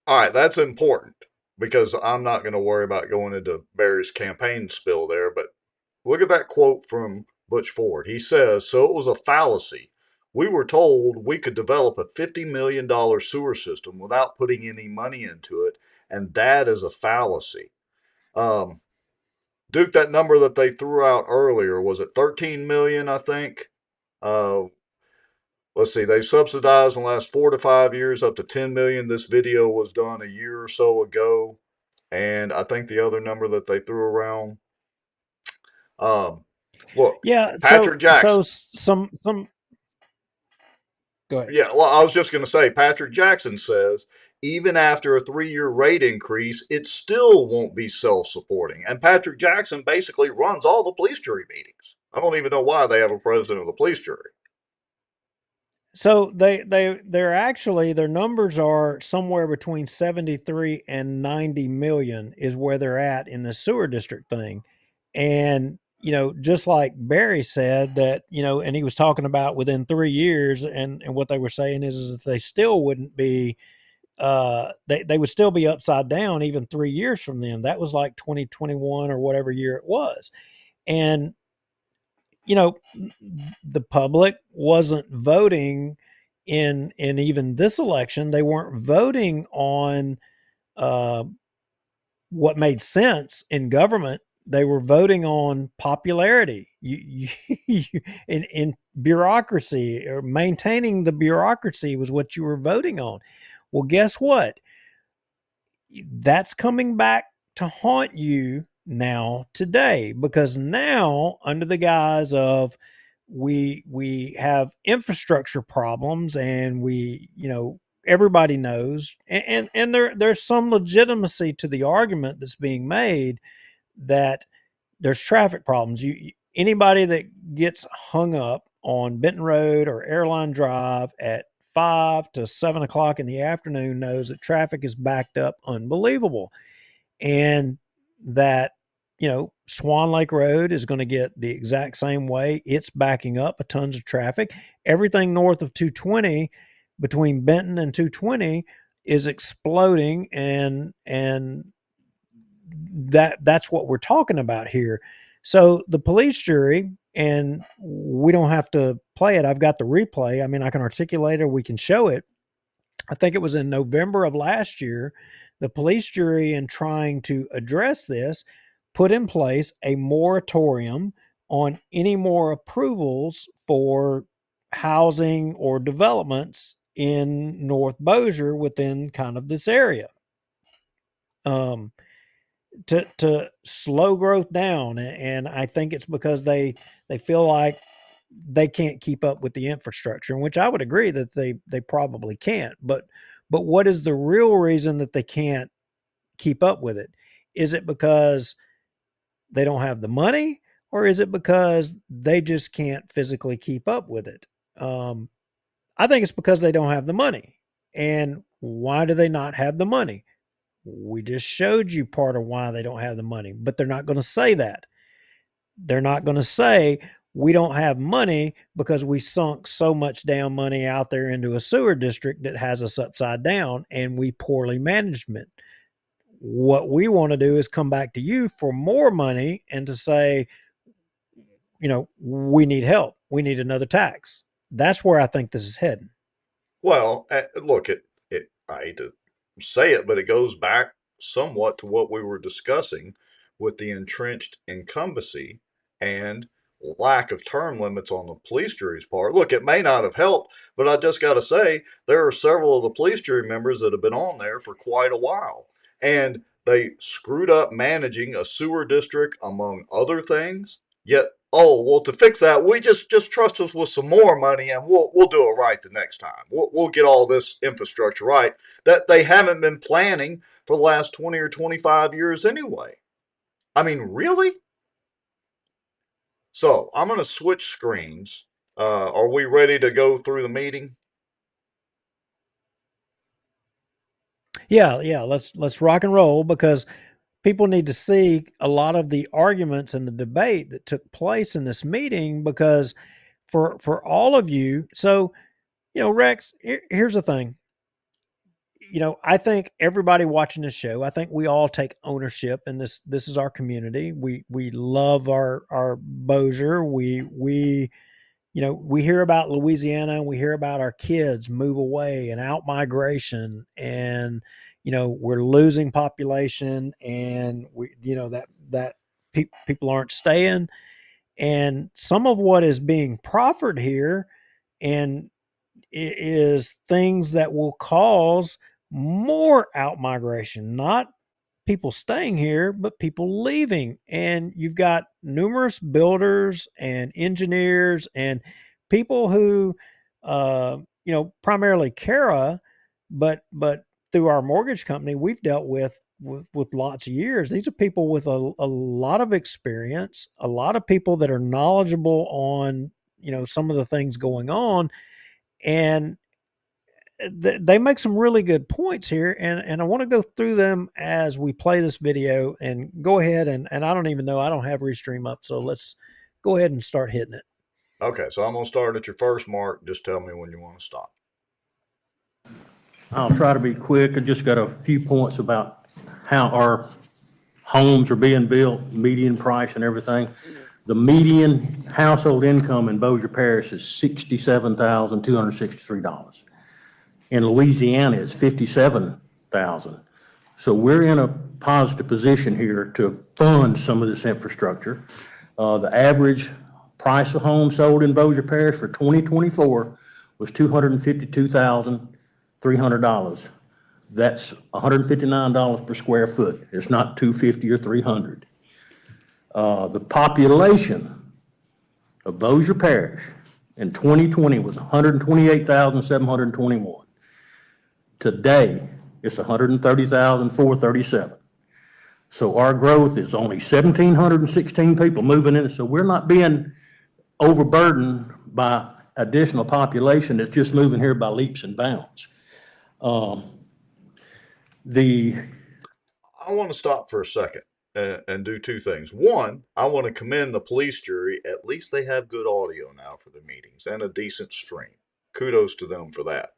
All right, that's important because I'm not going to worry about going into Barry's campaign spill there. But look at that quote from Butch Ford. He says, "So it was a fallacy. We were told we could develop a $50 million sewer system without putting any money into it, and that is a fallacy." Duke, that number that they threw out earlier, was it 13 million, I think? Let's see, they subsidized in the last 4 to 5 years up to 10 million. This video was done a year or so ago. And I think the other number that they threw around, look, Yeah. Patrick Jackson. So some. Go ahead. Yeah, well, I was just going to say, Patrick Jackson says, even after a 3-year rate increase, it still won't be self-supporting. And Patrick Jackson basically runs all the police jury meetings. I don't even know why they have a president of the police jury. So they're actually, their numbers are somewhere between 73 and 90 million is where they're at in the sewer district thing. And, you know, just like Barry said that, you know, and he was talking about within 3 years, and what they were saying is that they still wouldn't be, they would still be upside down even 3 years from then. That was like 2021 or whatever year it was. And, you know, the public wasn't voting in even this election. They weren't voting on what made sense in government. They were voting on popularity. In bureaucracy, or maintaining the bureaucracy was what you were voting on. Well, guess what? That's coming back to haunt you now today, because now, under the guise of we have infrastructure problems, and we, you know, everybody knows, and there's some legitimacy to the argument that's being made that there's traffic problems. Anybody that gets hung up on Benton Road or Airline Drive at 5 to 7 o'clock in the afternoon knows that traffic is backed up unbelievable, and that, you know, Swan Lake Road is going to get the exact same way. It's backing up a tons of traffic. Everything north of 220 between Benton and 220 is exploding, and that's what we're talking about here. So the police jury, and we don't have to play it. I've got the replay. I mean, I can articulate it, or we can show it. I think it was in November of last year, the police jury, in trying to address this, put in place a moratorium on any more approvals for housing or developments in North Bossier within kind of this area, to slow growth down. And I think it's because they feel like they can't keep up with the infrastructure, in which I would agree that they probably can't. But what is the real reason that they can't keep up with it? Is it because they don't have the money, or is it because they just can't physically keep up with it? I think it's because they don't have the money. And why do they not have the money? We just showed you part of why they don't have the money, but they're not going to say that. They're not going to say, we don't have money because we sunk so much damn money out there into a sewer district that has us upside down, and we poorly managed it. What we want to do is come back to you for more money and to say, we need help. We need another tax. That's where I think this is heading. Well, look, I hate to say it, but it goes back somewhat to what we were discussing with the entrenched incumbency and lack of term limits on the police jury's part. Look, it may not have helped, but I just got to say, there are several of the police jury members that have been on there for quite a while. And they screwed up managing a sewer district, among other things. Yet, to fix that, we just trust us with some more money, and we'll do it right the next time. We'll get all this infrastructure right that they haven't been planning for the last 20 or 25 years anyway. I mean, really? So I'm going to switch screens. Are we ready to go through the meeting? Yeah. Let's rock and roll, because people need to see a lot of the arguments and the debate that took place in this meeting, because for all of you. So, Rex, here's the thing. I think everybody watching this show, I think we all take ownership in this. This is our community. We love our Bossier. We hear about Louisiana, and we hear about our kids move away and out migration, and we're losing population, and people aren't staying, and some of what is being proffered here and is things that will cause more out migration, not people staying here, but people leaving. And you've got numerous builders and engineers and people who, primarily Cara, but through our mortgage company, we've dealt with lots of years. These are people with a lot of experience, a lot of people that are knowledgeable on, some of the things going on. And they make some really good points here, and I want to go through them as we play this video. And go ahead, and I don't even know, I don't have Restream up, so let's go ahead and start hitting it. Okay, so I'm going to start at your first mark. Just tell me when you want to stop. I'll try to be quick. I just got a few points about how our homes are being built, median price and everything. The median household income in Bossier Parish is $67,263. In Louisiana, it's $57,000. So we're in a positive position here to fund some of this infrastructure. The average price of home sold in Bossier Parish for 2024 was $252,300. That's $159 per square foot. It's not $250 or $300. The population of Bossier Parish in 2020 was 128,721. Today, it's 130,437. So our growth is only 1,716 people moving in. So we're not being overburdened by additional population that's just moving here by leaps and bounds. I want to stop for a second and do two things. One, I want to commend the police jury. At least they have good audio now for the meetings and a decent stream. Kudos to them for that.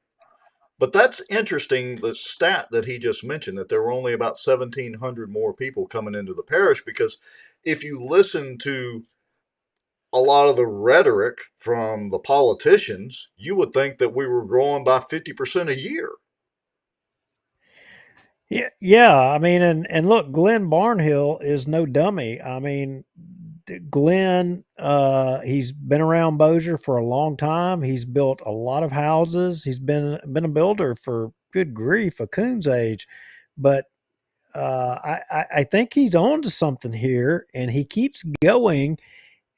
But that's interesting, the stat that he just mentioned, that there were only about 1,700 more people coming into the parish, because if you listen to a lot of the rhetoric from the politicians, you would think that we were growing by 50% a year. Yeah. I mean, and look, Glenn Barnhill is no dummy. I mean, Glenn, he's been around Bossier for a long time. He's built a lot of houses. He's been a builder for, good grief, a coon's age. But I think he's on to something here, and he keeps going,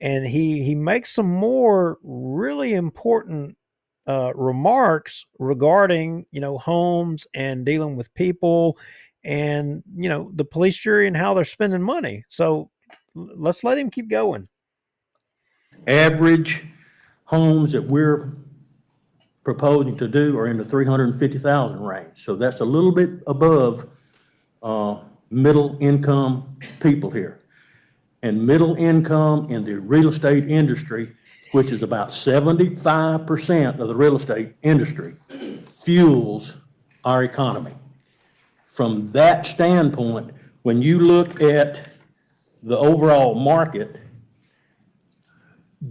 and he makes some more really important remarks regarding, homes and dealing with people, and, the police jury and how they're spending money. So let's let him keep going. Average homes that we're proposing to do are in the 350,000 range. So that's a little bit above middle income people here. And middle income in the real estate industry, which is about 75% of the real estate industry, fuels our economy. from that standpoint, when you look at the overall market,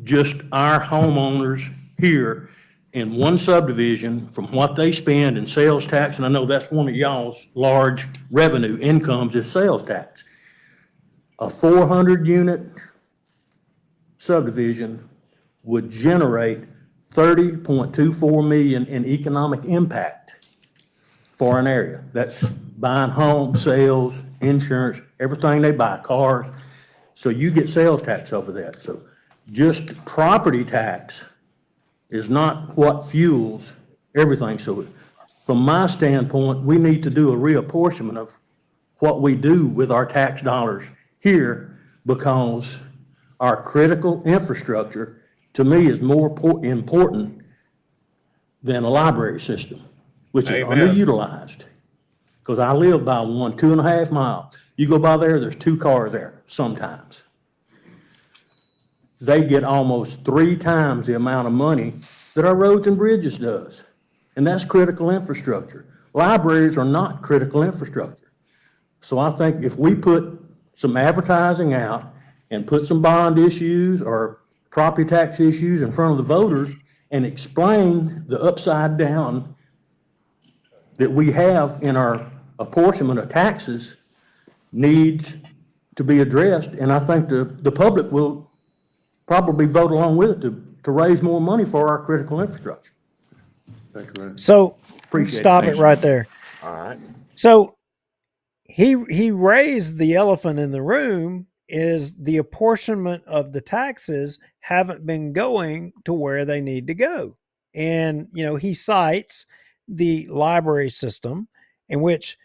just our homeowners here in one subdivision, from what they spend in sales tax, and I know that's one of y'all's large revenue incomes is sales tax. A 400-unit subdivision would generate $30.24 million in economic impact for an area. That's buying home, sales, insurance, everything they buy, cars. So you get sales tax over that. So just property tax is not what fuels everything. So from my standpoint, we need to do a reapportionment of what we do with our tax dollars here, because our critical infrastructure, to me, is more important than a library system, which is Amen. underutilized. Because I live by one, 2.5 miles. You go by there, there's 2 cars there sometimes. They get almost 3 times the amount of money that our roads and bridges does. And that's critical infrastructure. Libraries are not critical infrastructure. So I think if we put some advertising out and put some bond issues or property tax issues in front of the voters and explain the upside down that we have in our apportionment of taxes needs to be addressed. And I think the public will probably vote along with it to raise more money for our critical infrastructure. Thank you, man. So Appreciate it. stop it Thanks. right there. All right. So he raised the elephant in the room is the apportionment of the taxes haven't been going to where they need to go. And, he cites the library system in which,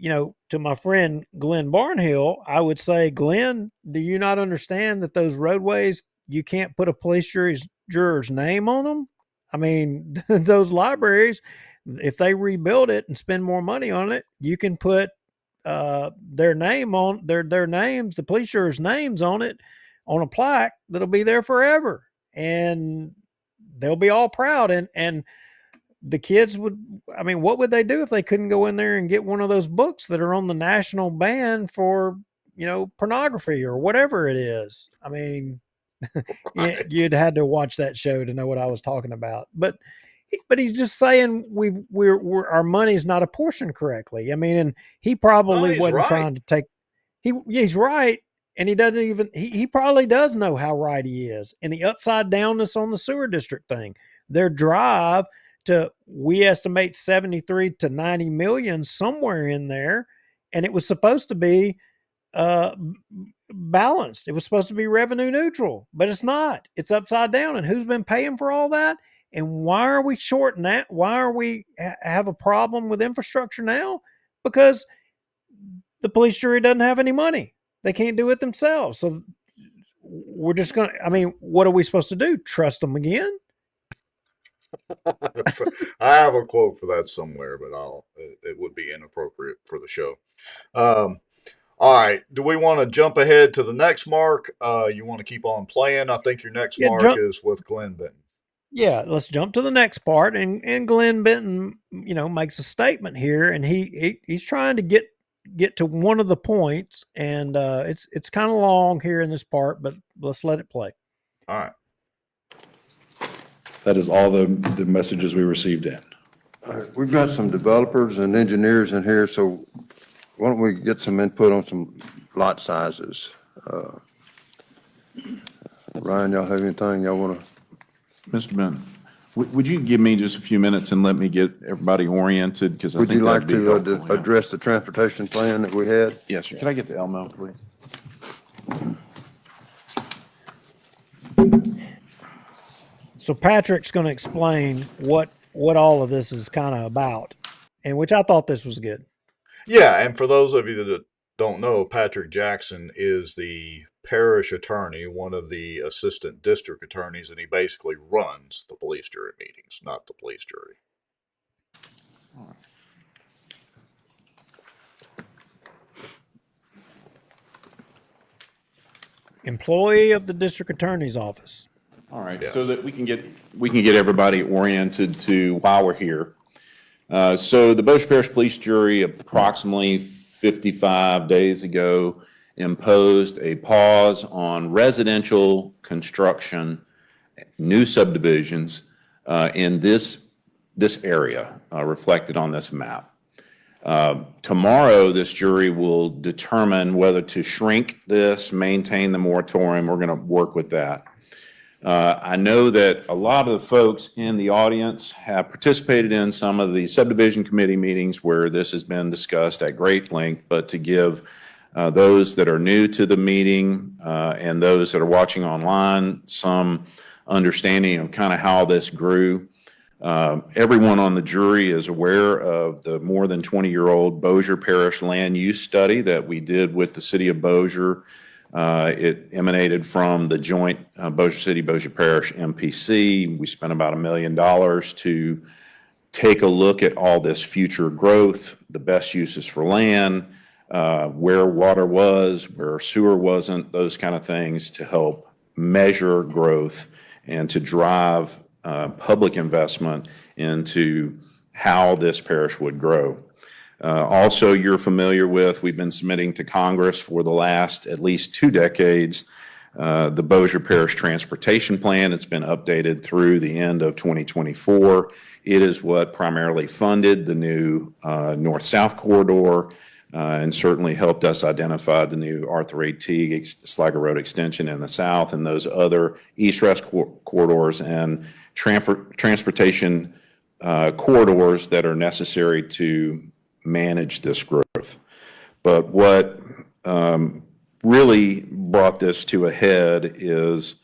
to my friend Glenn Barnhill, I would say, Glenn, do you not understand that those roadways, you can't put a police juror's name on them? I mean, those libraries, if they rebuild it and spend more money on it, you can put their name on their names, the police jurors' names on it, on a plaque that'll be there forever, and they'll be all proud. And the kids would, what would they do if they couldn't go in there and get one of those books that are on the national ban for, pornography or whatever it is? Right. You'd had to watch that show to know what I was talking about. But he's just saying we're our money's not apportioned correctly. And he probably he's wasn't right. trying to take. He's right, and he doesn't even. He probably does know how right he is. And the upside downness on the sewer district thing, their drive to, we estimate 73 to 90 million somewhere in there, and it was supposed to be balanced. It was supposed to be revenue neutral, but it's not. It's upside down. And who's been paying for all that? And why are we shorting that? Why are we have a problem with infrastructure now? Because the police jury doesn't have any money. They can't do it themselves. So we're just going to, what are we supposed to do? Trust them again? I have a quote for that somewhere, but it would be inappropriate for the show. All right. Do we want to jump ahead to the next mark? You want to keep on playing? I think your next mark is with Glenn Benton. Yeah, let's jump to the next part. And Glenn Benton, makes a statement here, and he's trying to get to one of the points, and it's kind of long here in this part, but let's let it play. All right. That is all the messages we received in. All right, we've got some developers and engineers in here, so why don't we get some input on some lot sizes? Ryan, y'all have anything y'all want to? Mr. Benton, would you give me just a few minutes and let me get everybody oriented? Because I Would think you like to helpful, address the transportation plan that we had? Yes, sir. Can I get the Elmo, please? So Patrick's going to explain what all of this is kind of about, and which I thought this was good. Yeah, and for those of you that don't know, Patrick Jackson is the parish attorney, one of the assistant district attorneys, and he basically runs the police jury meetings, not the police jury. Employee of the district attorney's office. All right, so that we can get everybody oriented to why we're here. So the Bossier Parish Police Jury approximately 55 days ago imposed a pause on residential construction, new subdivisions in this area reflected on this map. Tomorrow, this jury will determine whether to shrink this, maintain the moratorium. We're going to work with that. I know that a lot of the folks in the audience have participated in some of the subdivision committee meetings where this has been discussed at great length, but to give those that are new to the meeting and those that are watching online some understanding of kind of how this grew. Everyone on the jury is aware of the more than 20-year-old Bossier Parish land use study that we did with the city of Bossier. It emanated from the joint Bossier City, Bossier Parish MPC. We spent about $1 million to take a look at all this future growth, the best uses for land, where water was, where sewer wasn't, those kind of things to help measure growth and to drive public investment into how this parish would grow. Also, you're familiar with, we've been submitting to Congress for the last at least 2 decades, the Bossier Parish Transportation Plan. It's been updated through the end of 2024. It is what primarily funded the new north-south corridor and certainly helped us identify the new Arthur A. Teague Sligo Road extension in the south and those other east-west corridors and transportation corridors that are necessary to manage this growth. But what really brought this to a head is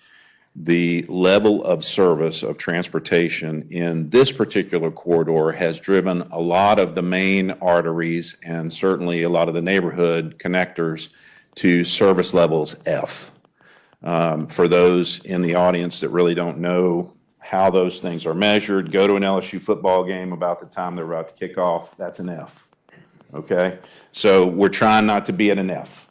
the level of service of transportation in this particular corridor has driven a lot of the main arteries and certainly a lot of the neighborhood connectors to service levels F. For those in the audience that really don't know how those things are measured, go to an LSU football game about the time they're about to kick off. That's an F. Okay? So we're trying not to be at an F.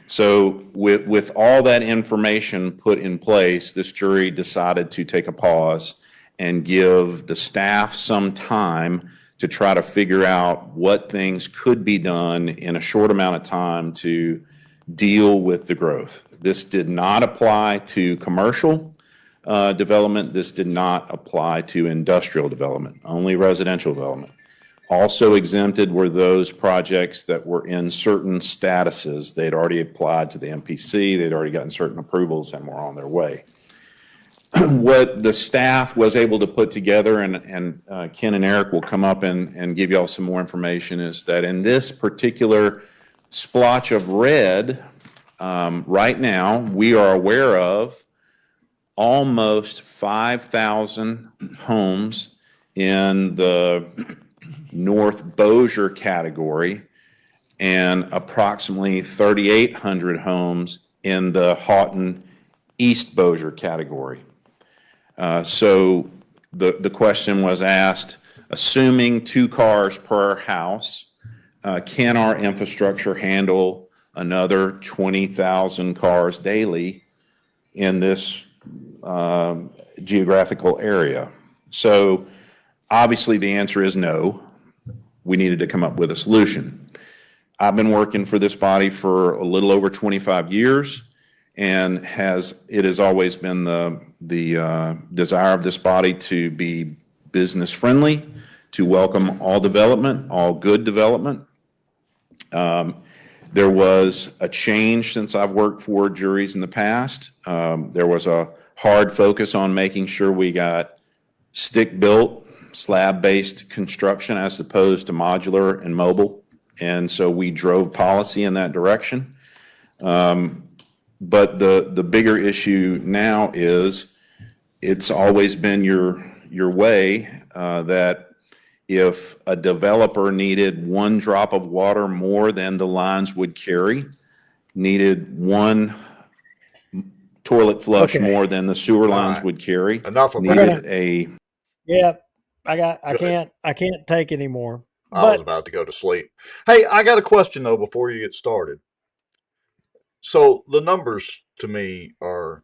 So with all that information put in place, this jury decided to take a pause and give the staff some time to try to figure out what things could be done in a short amount of time to deal with the growth. This did not apply to commercial development. This did not apply to industrial development, only residential development. Also exempted were those projects that were in certain statuses. They'd already applied to the MPC, they'd already gotten certain approvals and were on their way. What the staff was able to put together, and Ken and Eric will come up and give y'all some more information, is that in this particular splotch of red, right now, we are aware of almost 5,000 homes in the North Bossier category and approximately 3,800 homes in the Houghton East Bossier category. So the question was asked, assuming 2 cars per house, can our infrastructure handle another 20,000 cars daily in this geographical area? So obviously the answer is no. We needed to come up with a solution. I've been working for this body for a little over 25 years, and it has always been the desire of this body to be business friendly, to welcome all development, all good development. There was a change since I've worked for juries in the past. There was a hard focus on making sure we got stick-built, slab-based construction as opposed to modular and mobile. And so we drove policy in that direction. But the bigger issue now is it's always been your way that if a developer needed 1 drop of water more than the lines would carry, needed 1 toilet flush more than the sewer lines would carry, enough of needed that. Yep. I can't take anymore. I was about to go to sleep. Hey, I got a question though before you get started. So the numbers to me are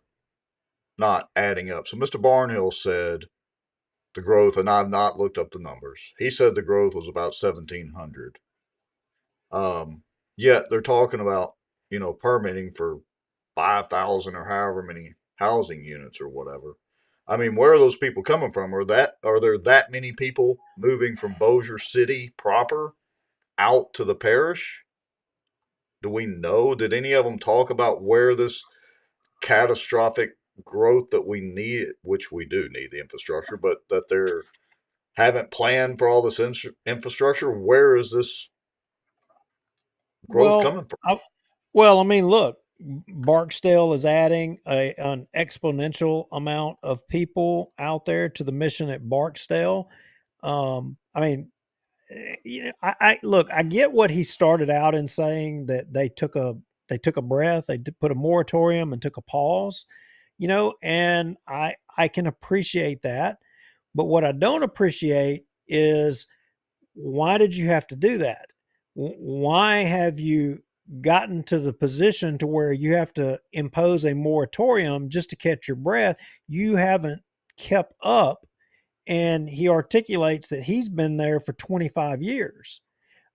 not adding up. So Mr. Barnhill said the growth, and I've not looked up the numbers. He said the growth was about 1,700. Yet they're talking about, permitting for 5,000 or however many housing units or whatever. I mean, where are those people coming from? Are there that many people moving from Bossier City proper out to the parish? Do we know? Did any of them talk about where this catastrophic growth that we need, which we do need the infrastructure, but that they're haven't planned for all this infrastructure? Where is this growth Well, coming from? I mean, look, Barksdale is adding an exponential amount of people out there to the mission at Barksdale. I mean, I look, I get what he started out in saying, that they took a breath, they put a moratorium and took a pause, and I can appreciate that. But what I don't appreciate is, why did you have to do that? Why have you gotten to the position to where you have to impose a moratorium just to catch your breath? You haven't kept up. And he articulates that he's been there for 25 years.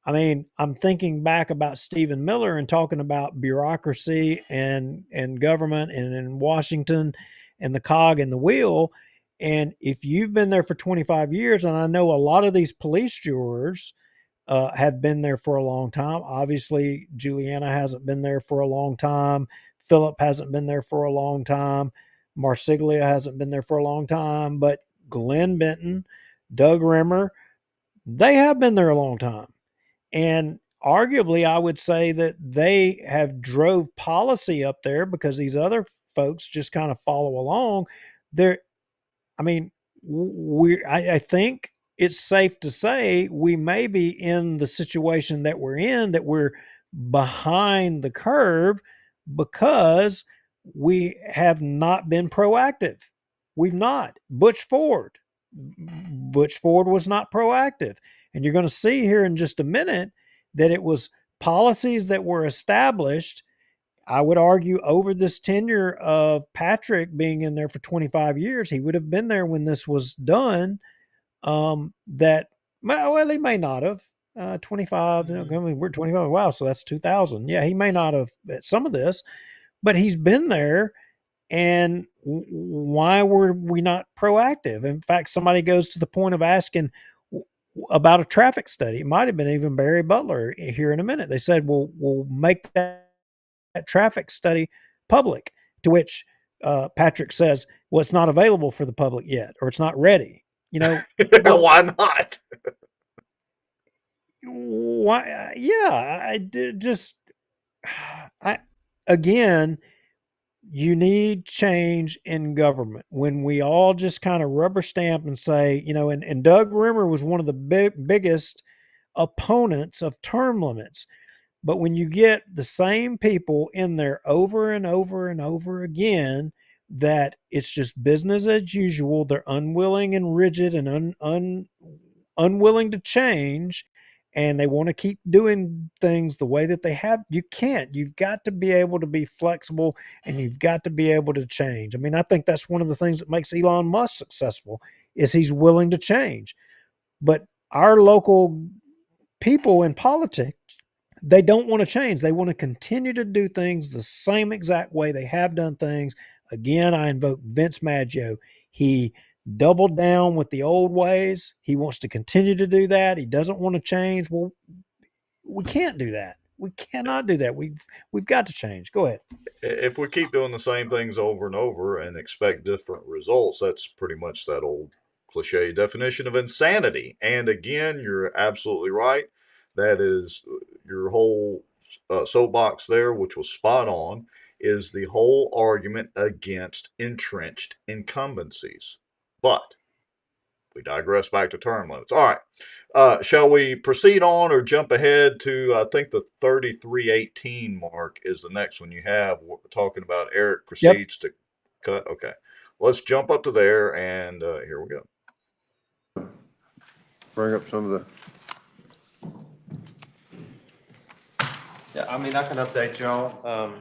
I mean, I'm thinking back about Stephen Miller and talking about bureaucracy and government and in Washington and the cog and the wheel. And if you've been there for 25 years, and I know a lot of these police jurors have been there for a long time. Obviously, Juliana hasn't been there for a long time. Philip hasn't been there for a long time. Marsiglia hasn't been there for a long time. But Glenn Benton, Doug Rimmer, they have been there a long time. And arguably, I would say that they have drove policy up there, because these other folks just kind of follow along. I mean, I think it's safe to say we may be in the situation that we're in, that we're behind the curve because we have not been proactive. We've not. Butch Ford was not proactive. And you're going to see here in just a minute that it was policies that were established, I would argue, over this tenure of Patrick being in there for 25 years. He would have been there when this was done. He may not have. 25, we're 25. Wow, so that's 2000. Yeah, he may not have at some of this, but he's been there. And why were we not proactive? In fact, somebody goes to the point of asking about a traffic study. It might have been even Barry Butler here in a minute. They said, well, we'll make that traffic study public, to which Patrick says, well, it's not available for the public yet, or it's not ready. Why not? Why? Again, you need change in government. When we all just kind of rubber stamp and say, and Doug Rimmer was one of the biggest opponents of term limits. But when you get the same people in there over and over and over again, that it's just business as usual, they're unwilling and rigid and unwilling to change, and they want to keep doing things the way that they have, you can't. You've got to be able to be flexible, and you've got to be able to change. I mean, I think that's one of the things that makes Elon Musk successful, is he's willing to change. But our local people in politics, they don't want to change. They want to continue to do things the same exact way they have done things. Again, I invoke Vince Maggio. He doubled down with the old ways. He wants to continue to do that. He doesn't want to change. Well, we can't do that. We cannot do that. We've got to change. Go ahead. If we keep doing the same things over and over and expect different results, that's pretty much that old cliche definition of insanity. And again, you're absolutely right. That is your whole soapbox there, which was spot on, is the whole argument against entrenched incumbencies. But we digress back to term limits. All right. Shall we proceed on or jump ahead to, I think the 3318 mark is the next one you have. We're talking about Eric proceeds to cut. Okay. Let's jump up to there, and here we go. Bring up some of the... Yeah, I mean, I can update y'all.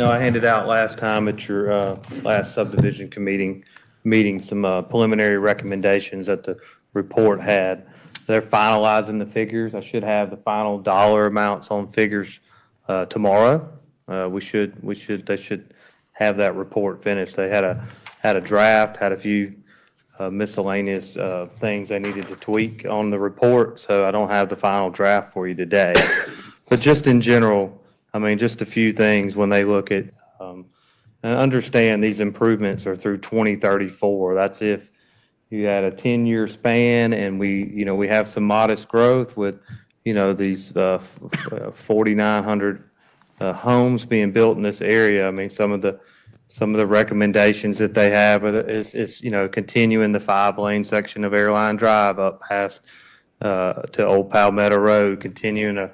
I handed out last time at your last subdivision committee meeting some preliminary recommendations that the report had. They're finalizing the figures. I should have the final dollar amounts on figures tomorrow. They should have that report finished. They had a draft, had a few miscellaneous things they needed to tweak on the report, so I don't have the final draft for you today. But just in general, I mean, just a few things when they look at, and understand these improvements are through 2034. That's if you had a 10-year span and we have some modest growth with, these 4,900 homes being built in this area. I mean, some of the recommendations that they have is continuing the 5-lane section of Airline Drive up past to Old Palmetto Road, continuing a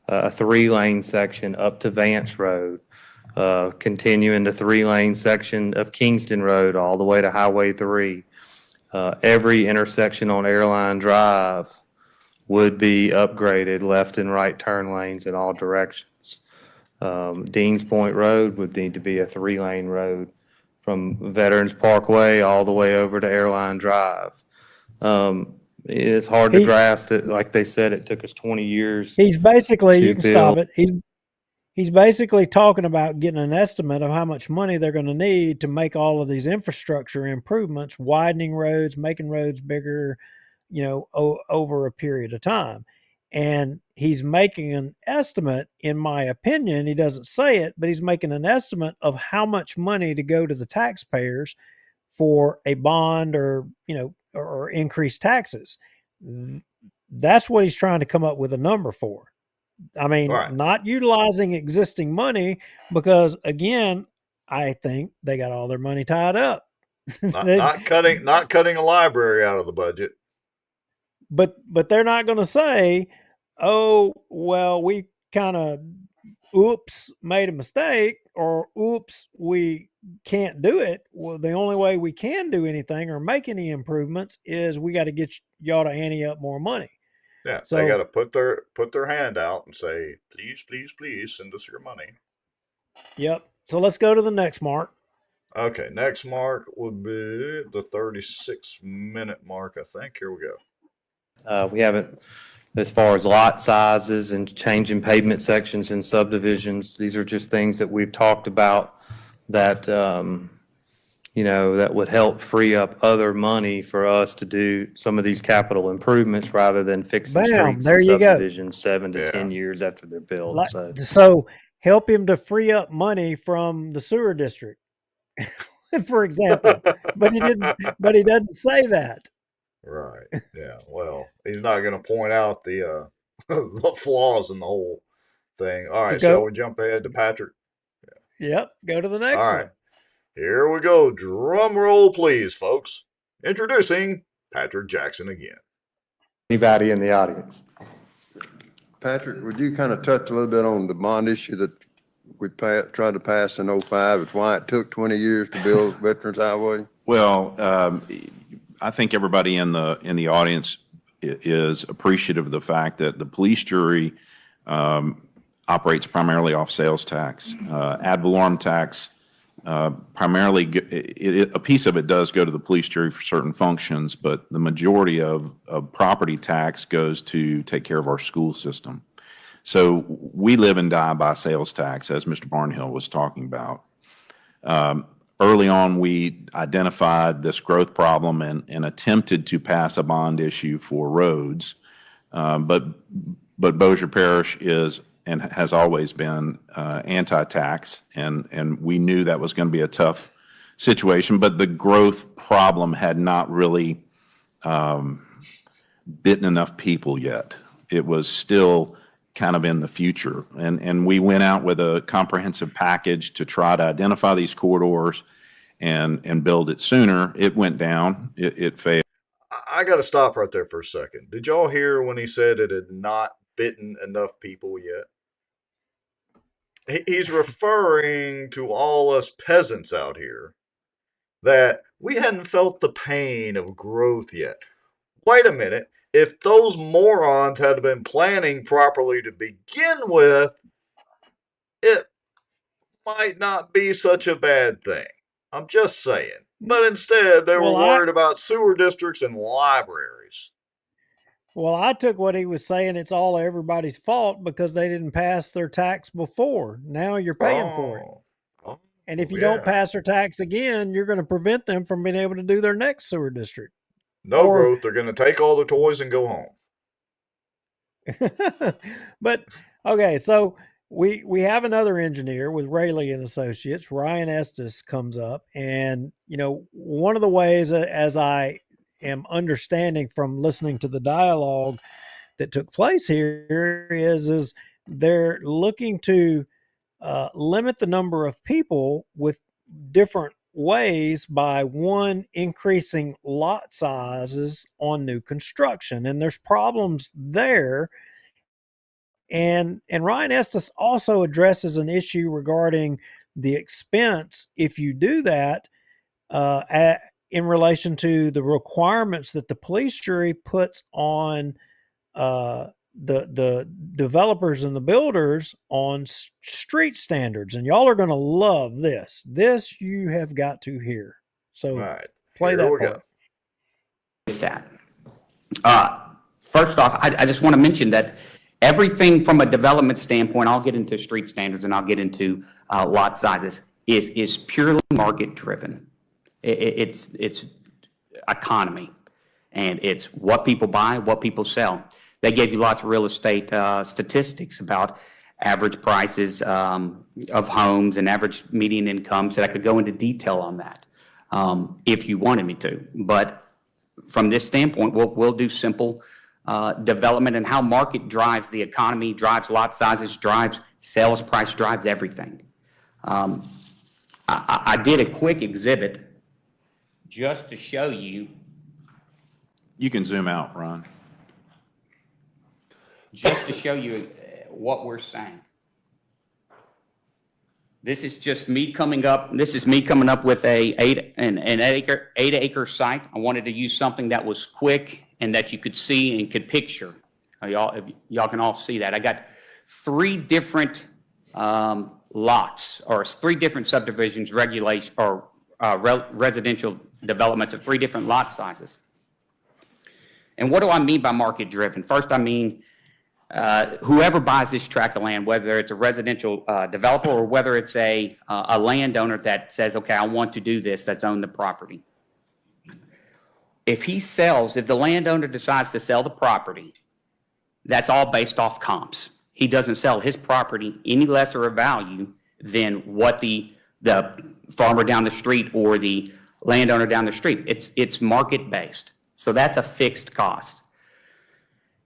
3-lane section up to Vance Road, continuing the 3-lane section of Kingston Road all the way to Highway 3. Every intersection on Airline Drive would be upgraded, left and right turn lanes in all directions. Deans Point Road would need to be a 3-lane road from Veterans Parkway all the way over to Airline Drive. It's hard to grasp that, like they said, it took us 20 years. He's basically, you can build. stop it. He's basically talking about getting an estimate of how much money they're going to need to make all of these infrastructure improvements, widening roads, making roads bigger, over a period of time. And he's making an estimate, in my opinion, he doesn't say it, but he's making an estimate of how much money to go to the taxpayers for a bond or increased taxes. That's what he's trying to come up with a number for. I mean, not utilizing existing money because, again, I think they got all their money tied up. Not cutting a library out of the budget. But they're not going to say, oh, well, we kind of, made a mistake, or we can't do it. Well, the only way we can do anything or make any improvements is we got to get y'all to ante up more money. Yeah, so they got to put their hand out and say, please, please, please send us your money. Yep. So let's go to the next mark. Okay, next mark would be the 36-minute mark, I think. Here we go. We haven't, as far as lot sizes and changing pavement sections in subdivisions, these are just things that we've talked about that, that would help free up other money for us to do some of these capital improvements rather than fixing streets there and you go. subdivisions 7 to 10 years after they're built. So help him to free up money from the sewer district, for example. But he doesn't say that. Right. Yeah. Well, he's not going to point out the the flaws in the whole thing. All right. So we jump ahead to Patrick. Yeah. Yep. Go to the next one. All right. Here we go. Drum roll, please, folks. Introducing Patrick Jackson again. Anybody in the audience? Patrick, would you kind of touch a little bit on the bond issue that we tried to pass in 2005? It's why it took 20 years to build Veterans Highway? Well, I think everybody in the audience is appreciative of the fact that the police jury operates primarily off sales tax. Ad valorem tax, primarily, a piece of it does go to the police jury for certain functions, but the majority of property tax goes to take care of our school system. So we live and die by sales tax, as Mr. Barnhill was talking about. Early on, we identified this growth problem and attempted to pass a bond issue for roads. But Bossier Parish is and has always been anti-tax, and we knew that was going to be a tough situation. But the growth problem had not really bitten enough people yet. It was still kind of in the future. And we went out with a comprehensive package to try to identify these corridors and build it sooner. It went down. It failed. I got to stop right there for a second. Did y'all hear when he said it had not bitten enough people yet? He's referring to all us peasants out here that we hadn't felt the pain of growth yet. Wait a minute. If those morons had been planning properly to begin with, it might not be such a bad thing. I'm just saying. But instead, they were Well, worried about sewer districts and libraries. Well, I took what he was saying. It's all everybody's fault because they didn't pass their tax before. Now you're paying for it. Oh, And if you don't yeah. pass their tax again, you're going to prevent them from being able to do their next sewer district. No Or- growth. They're going to take all the toys and go home. But okay, so we have another engineer with Rayleigh and Associates. Ryan Estes comes up, and one of the ways, as I am understanding from listening to the dialogue that took place here, is they're looking to limit the number of people with different ways by one, increasing lot sizes on new construction, and there's problems there. And Ryan Estes also addresses an issue regarding the expense if you do that in relation to the requirements that the police jury puts on the developers and the builders on street standards. And y'all are going to love this. This you have got to hear. So play that part. With that, first off, I just want to mention that everything from a development standpoint, I'll get into street standards and I'll get into lot sizes, is purely market driven. It's economy, and it's what people buy, what people sell. They gave you lots of real estate statistics about average prices of homes and average median incomes, that I could go into detail on that if you wanted me to. But from this standpoint, we'll do simple development and how market drives the economy, drives lot sizes, drives sales price, drives everything. I did a quick exhibit just to show you. You can zoom out, Ron. Just to show you what we're saying. This is just me coming up. This is me coming up with an 8 acre site. I wanted to use something that was quick and that you could see and could picture. Y'all can all see that. I got 3 different lots, or 3 different subdivisions, regulation, or residential developments of 3 different lot sizes. And what do I mean by market driven? First, I mean whoever buys this tract of land, whether it's a residential developer or whether it's a landowner that says, okay, I want to do this, that's owned the property. If the landowner decides to sell the property, that's all based off comps. He doesn't sell his property any lesser of value than what the farmer down the street or the landowner down the street. It's market based. So that's a fixed cost.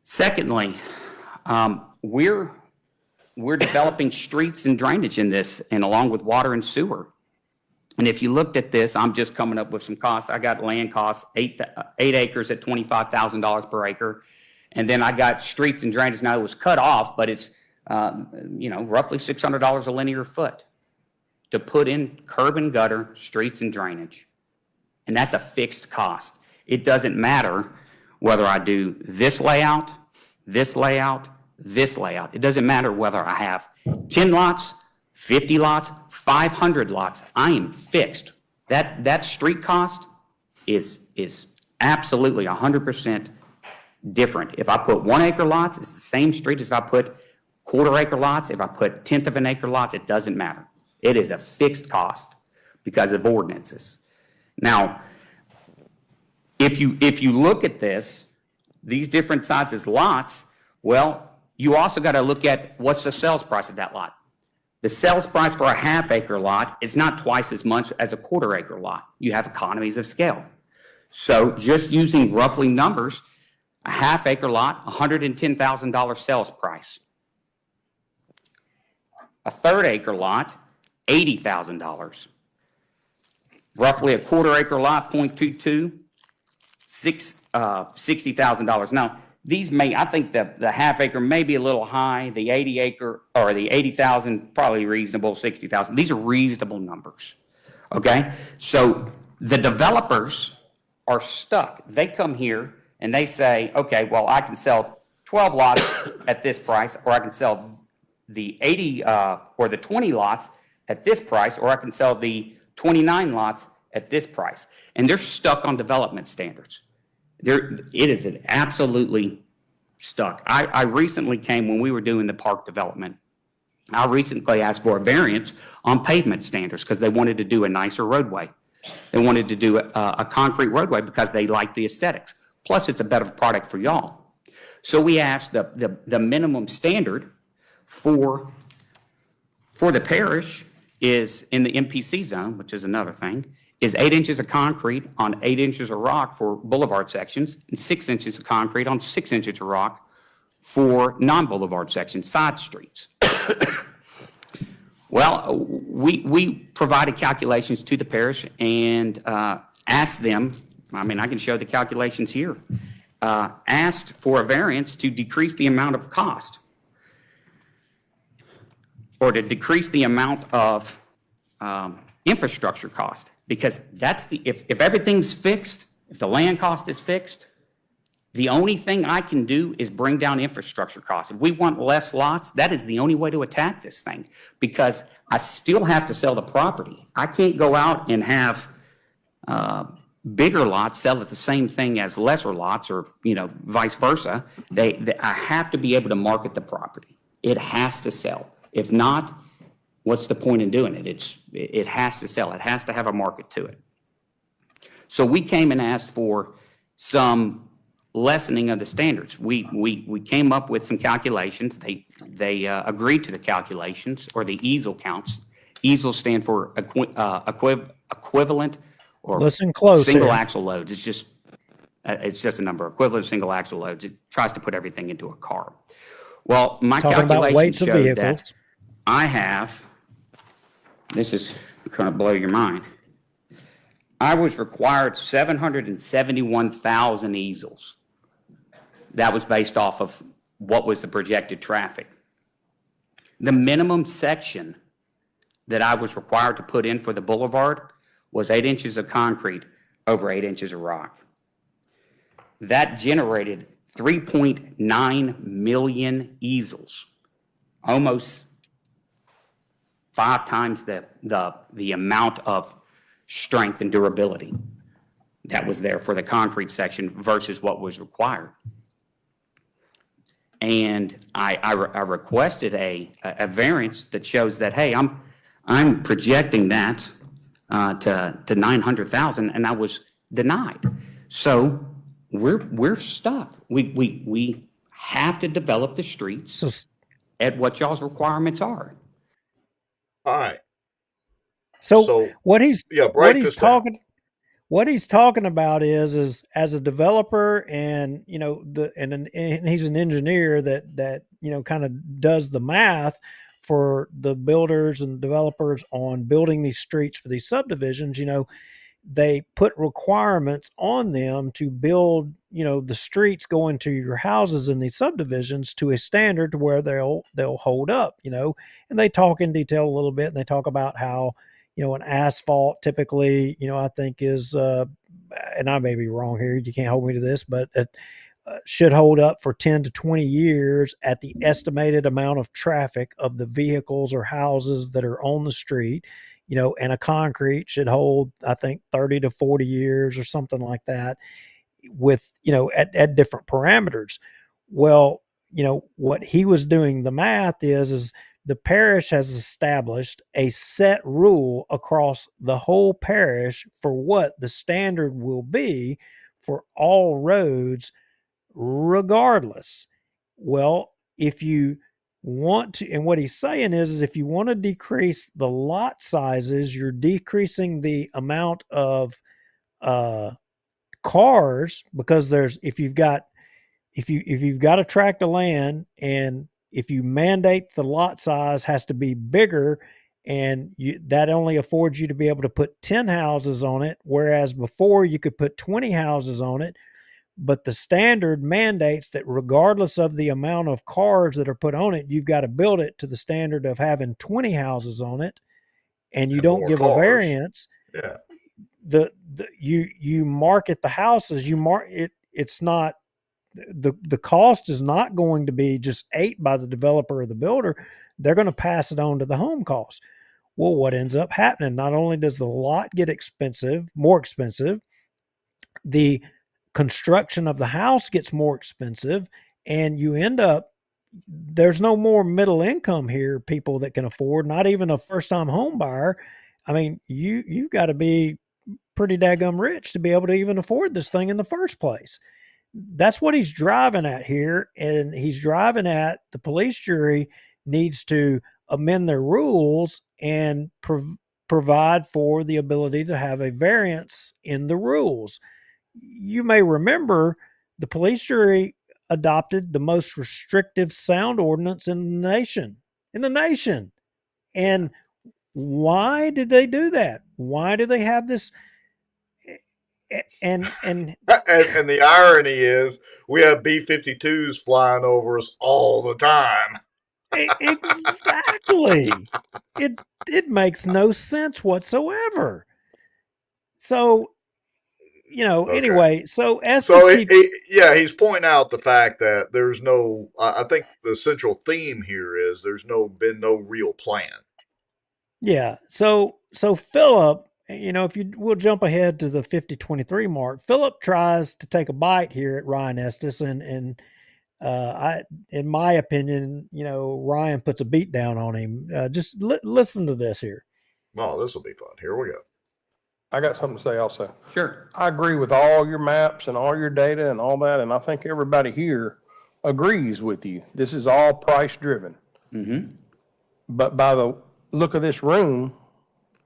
Secondly, we're developing streets and drainage in this, and along with water and sewer. And if you looked at this, I'm just coming up with some costs. I got land costs, 8 acres at $25,000 per acre. And then I got streets and drainage. Now it was cut off, but it's, roughly $600 a linear foot to put in curb and gutter, streets and drainage. And that's a fixed cost. It doesn't matter whether I do this layout, this layout, this layout. It doesn't matter whether I have 10 lots, 50 lots, 500 lots. I am fixed. That street cost is absolutely 100% different. If I put 1 acre lots, it's the same street as if I put 1/4 acre lots. If I put 1/10 of an acre lots, it doesn't matter. It is a fixed cost because of ordinances. Now, if you look at this, these different sizes lots, well, you also got to look at what's the sales price of that lot. The sales price for a 1/2 acre lot is not twice as much as a 1/4 acre lot. You have economies of scale. So just using roughly numbers, a 1/2 acre lot, $110,000 sales price. A 1/3 acre lot, $80,000. Roughly a 1/4 acre lot, 0.22, $60,000. Now, I think the 1/2 acre may be a little high. The 80 acre or the 80,000 probably reasonable. 60,000. These are reasonable numbers. Okay, so the developers are stuck. They come here and they say, okay, well, I can sell 12 lots at this price, or I can sell the 80 or the 20 lots at this price, or I can sell the 29 lots at this price. And they're stuck on development standards. It is absolutely stuck. I recently came, when we were doing the park development, I recently asked for a variance on pavement standards because they wanted to do a nicer roadway. They wanted to do a concrete roadway because they like the aesthetics. Plus, it's a better product for y'all. So we asked the minimum standard for the parish is in the MPC zone, which is another thing, is 8 inches of concrete on 8 inches of rock for boulevard sections and 6 inches of concrete on 6 inches of rock for non-boulevard sections, side streets. Well, we provided calculations to the parish and asked them, I mean, I can show the calculations here, asked for a variance to decrease the amount of cost or to decrease the amount of infrastructure cost, because that's if everything's fixed, if the land cost is fixed, the only thing I can do is bring down infrastructure costs. If we want less lots, that is the only way to attack this thing, because I still have to sell the property. I can't go out and have bigger lots sell at the same thing as lesser lots, or vice versa. I have to be able to market the property. It has to sell. If not, what's the point in doing it? It has to sell. It has to have a market to it. So we came and asked for some lessening of the standards. We came up with some calculations. They agreed to the calculations, or the easel counts. Easels stand for equivalent or listen close single here. axle loads. It's just a number. Equivalent single axle loads. It tries to put everything into a car. Well, my Talking about calculations weights of showed vehicles. that I have, this is going to blow your mind, I was required 771,000 easels. That was based off of what was the projected traffic. The minimum section that I was required to put in for the boulevard was 8 inches of concrete over 8 inches of rock. That generated 3.9 million easels, almost 5 times the amount of strength and durability that was there for the concrete section versus what was required. And I requested a variance that shows that, hey, I'm projecting that to 900,000, and I was denied. So we're stuck. We have to develop the streets at what y'all's requirements are. All right. So what he's down. What he's talking about is as a developer, and and he's an engineer that kind of does the math for the builders and developers on building these streets for these subdivisions. They put requirements on them to build the streets going to your houses in these subdivisions to a standard to where they'll hold up. And they talk in detail a little bit, and they talk about how an asphalt typically, I think is, and I may be wrong here, you can't hold me to this, but it should hold up for 10 to 20 years at the estimated amount of traffic of the vehicles or houses that are on the street, and a concrete should hold, I think, 30 to 40 years or something like that with, at different parameters. Well, what he was doing the math is the parish has established a set rule across the whole parish for what the standard will be for all roads, regardless. Well, if you want to, and what he's saying is if you want to decrease the lot sizes, you're decreasing the amount of cars, because if you've got a tract of land, and if you mandate the lot size has to be bigger, and that only affords you to be able to put 10 houses on it, whereas before you could put 20 houses on it, but the standard mandates that regardless of the amount of cars that are put on it, you've got to build it to the standard of having 20 houses on it, and you don't give a variance. Yeah. You market the houses, it's not, the cost is not going to be just ate by the developer or the builder. They're going to pass it on to the home cost. Well, what ends up happening? Not only does the lot get more expensive, the construction of the house gets more expensive, and you end up, there's no more middle income here, people that can afford, not even a first-time home buyer. I mean, you've got to be pretty daggum rich to be able to even afford this thing in the first place. That's what he's driving at here, and he's driving at the police jury needs to amend their rules and provide for the ability to have a variance in the rules. You may remember the police jury adopted the most restrictive sound ordinance in the nation. And why did they do that? Why do they have this? And the irony is we have B-52s flying over us all the time. Exactly. It makes no sense whatsoever. So, Okay. anyway, so he's pointing out the fact that there's no, I think the central theme here is there's been no real plan. Yeah. So Philip, we'll jump ahead to the 50-23 mark. Philip tries to take a bite here at Ryan Estes, and in my opinion, Ryan puts a beat down on him. Just listen to this here. Oh, this will be fun. Here we go. I got something to say also. Sure. I agree with all your maps and all your data and all that, and I think everybody here agrees with you. This is all price driven. Mm-hmm. But by the look of this room,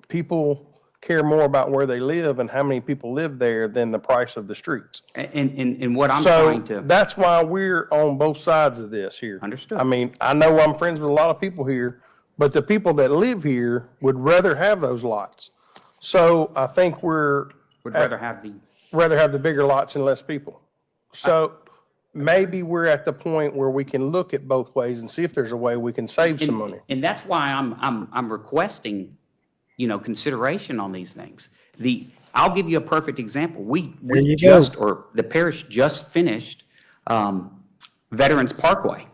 people care more about where they live and how many people live there than the price of the streets. And what I'm trying to... That's why we're on both sides of this here. Understood. I mean, I know I'm friends with a lot of people here, but the people that live here would rather have those lots. So I think would rather have the bigger lots and less people. So maybe we're at the point where we can look at both ways and see if there's a way we can save some money. And that's why I'm requesting, consideration on these things. I'll give you a perfect example. The parish just finished Veterans Parkway.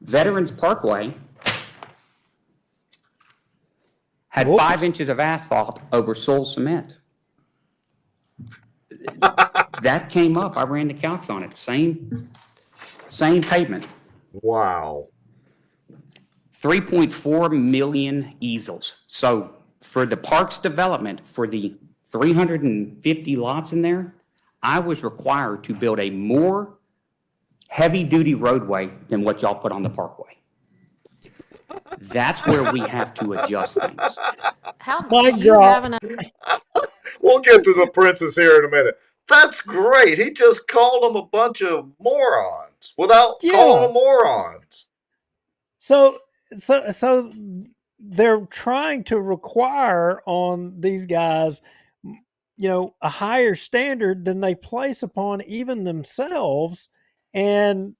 Veterans Parkway had 5 inches of asphalt over soil cement. That came up. I ran the calcs on it. Same pavement. Wow. 3.4 million easels. So for the parks development, for the 350 lots in there, I was required to build a more heavy-duty roadway than what y'all put on the parkway. That's where we have to adjust things. How do you have an... We'll get to the princess here in a minute. That's great. He just called them a bunch of morons without calling them morons. So they're trying to require on these guys, a higher standard than they place upon even themselves. And,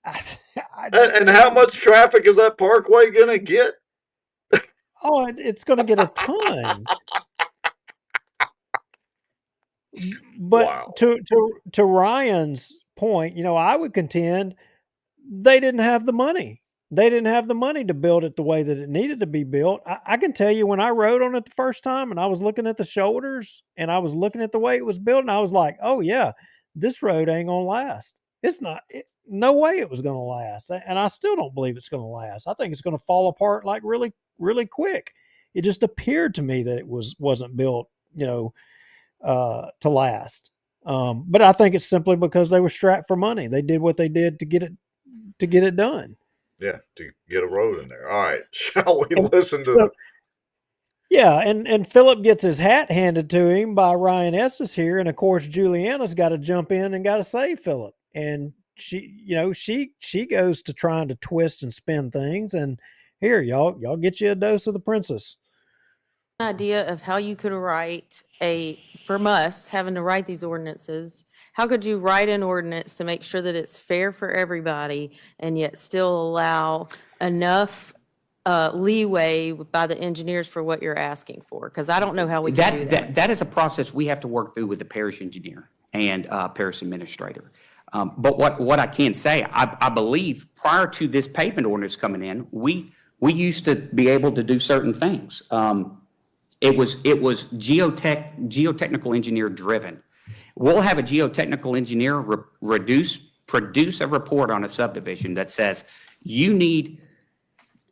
and how much traffic is that parkway going to get? Oh, it's going to get a ton. But wow. to Ryan's point, I would contend they didn't have the money. They didn't have the money to build it the way that it needed to be built. I can tell you when I rode on it the first time and I was looking at the shoulders and I was looking at the way it was built and I was like, oh yeah, this road ain't going to last. It's not, no way it was going to last. And I still don't believe it's going to last. I think it's going to fall apart like really, really quick. It just appeared to me that it wasn't built, to last. But I think it's simply because they were strapped for money. They did what they did to get it done. Yeah, to get a road in there. All right, shall we listen to Yeah, and Philip gets his hat handed to him by Ryan Estes here, and of course Juliana's got to jump in and got to save Philip. And she goes to trying to twist and spin things, and here y'all get you a dose of the princess. Idea of how you could write from us having to write these ordinances, how could you write an ordinance to make sure that it's fair for everybody and yet still allow enough leeway by the engineers for what you're asking for? Because I don't know how we can do that. That is a process we have to work through with the parish engineer and parish administrator. But what I can say, I believe prior to this pavement ordinance coming in, we we used to be able to do certain things. It was geotechnical engineer driven. We'll have a geotechnical engineer produce a report on a subdivision that says you need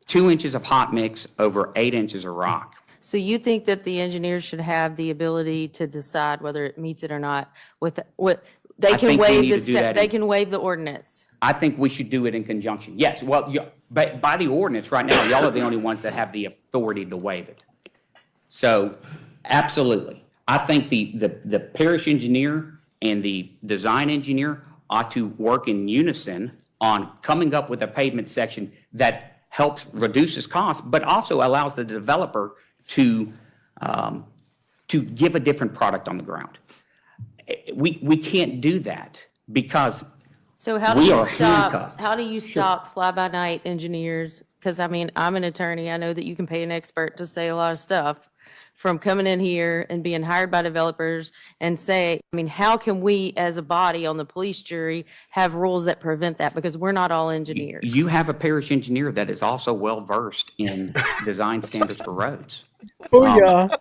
2 inches of hot mix over 8 inches of rock. So you think that the engineers should have the ability to decide whether it meets it or not with what they can waive they can waive the ordinance? I think we should do it in conjunction. Yes, well, but by the ordinance right now, y'all are the only ones that have the authority to waive it. So absolutely. I think the parish engineer and the design engineer ought to work in unison on coming up with a pavement section that helps reduces costs, but also allows the developer to give a different product on the ground. We can't do that because So how do you stop? How do you stop fly-by-night engineers? Because I mean, I'm an attorney. I know that you can pay an expert to say a lot of stuff, from coming in here and being hired by developers and say, I mean, how can we as a body on the police jury have rules that prevent that? Because we're not all engineers. You have a parish engineer that is also well-versed in design standards for roads.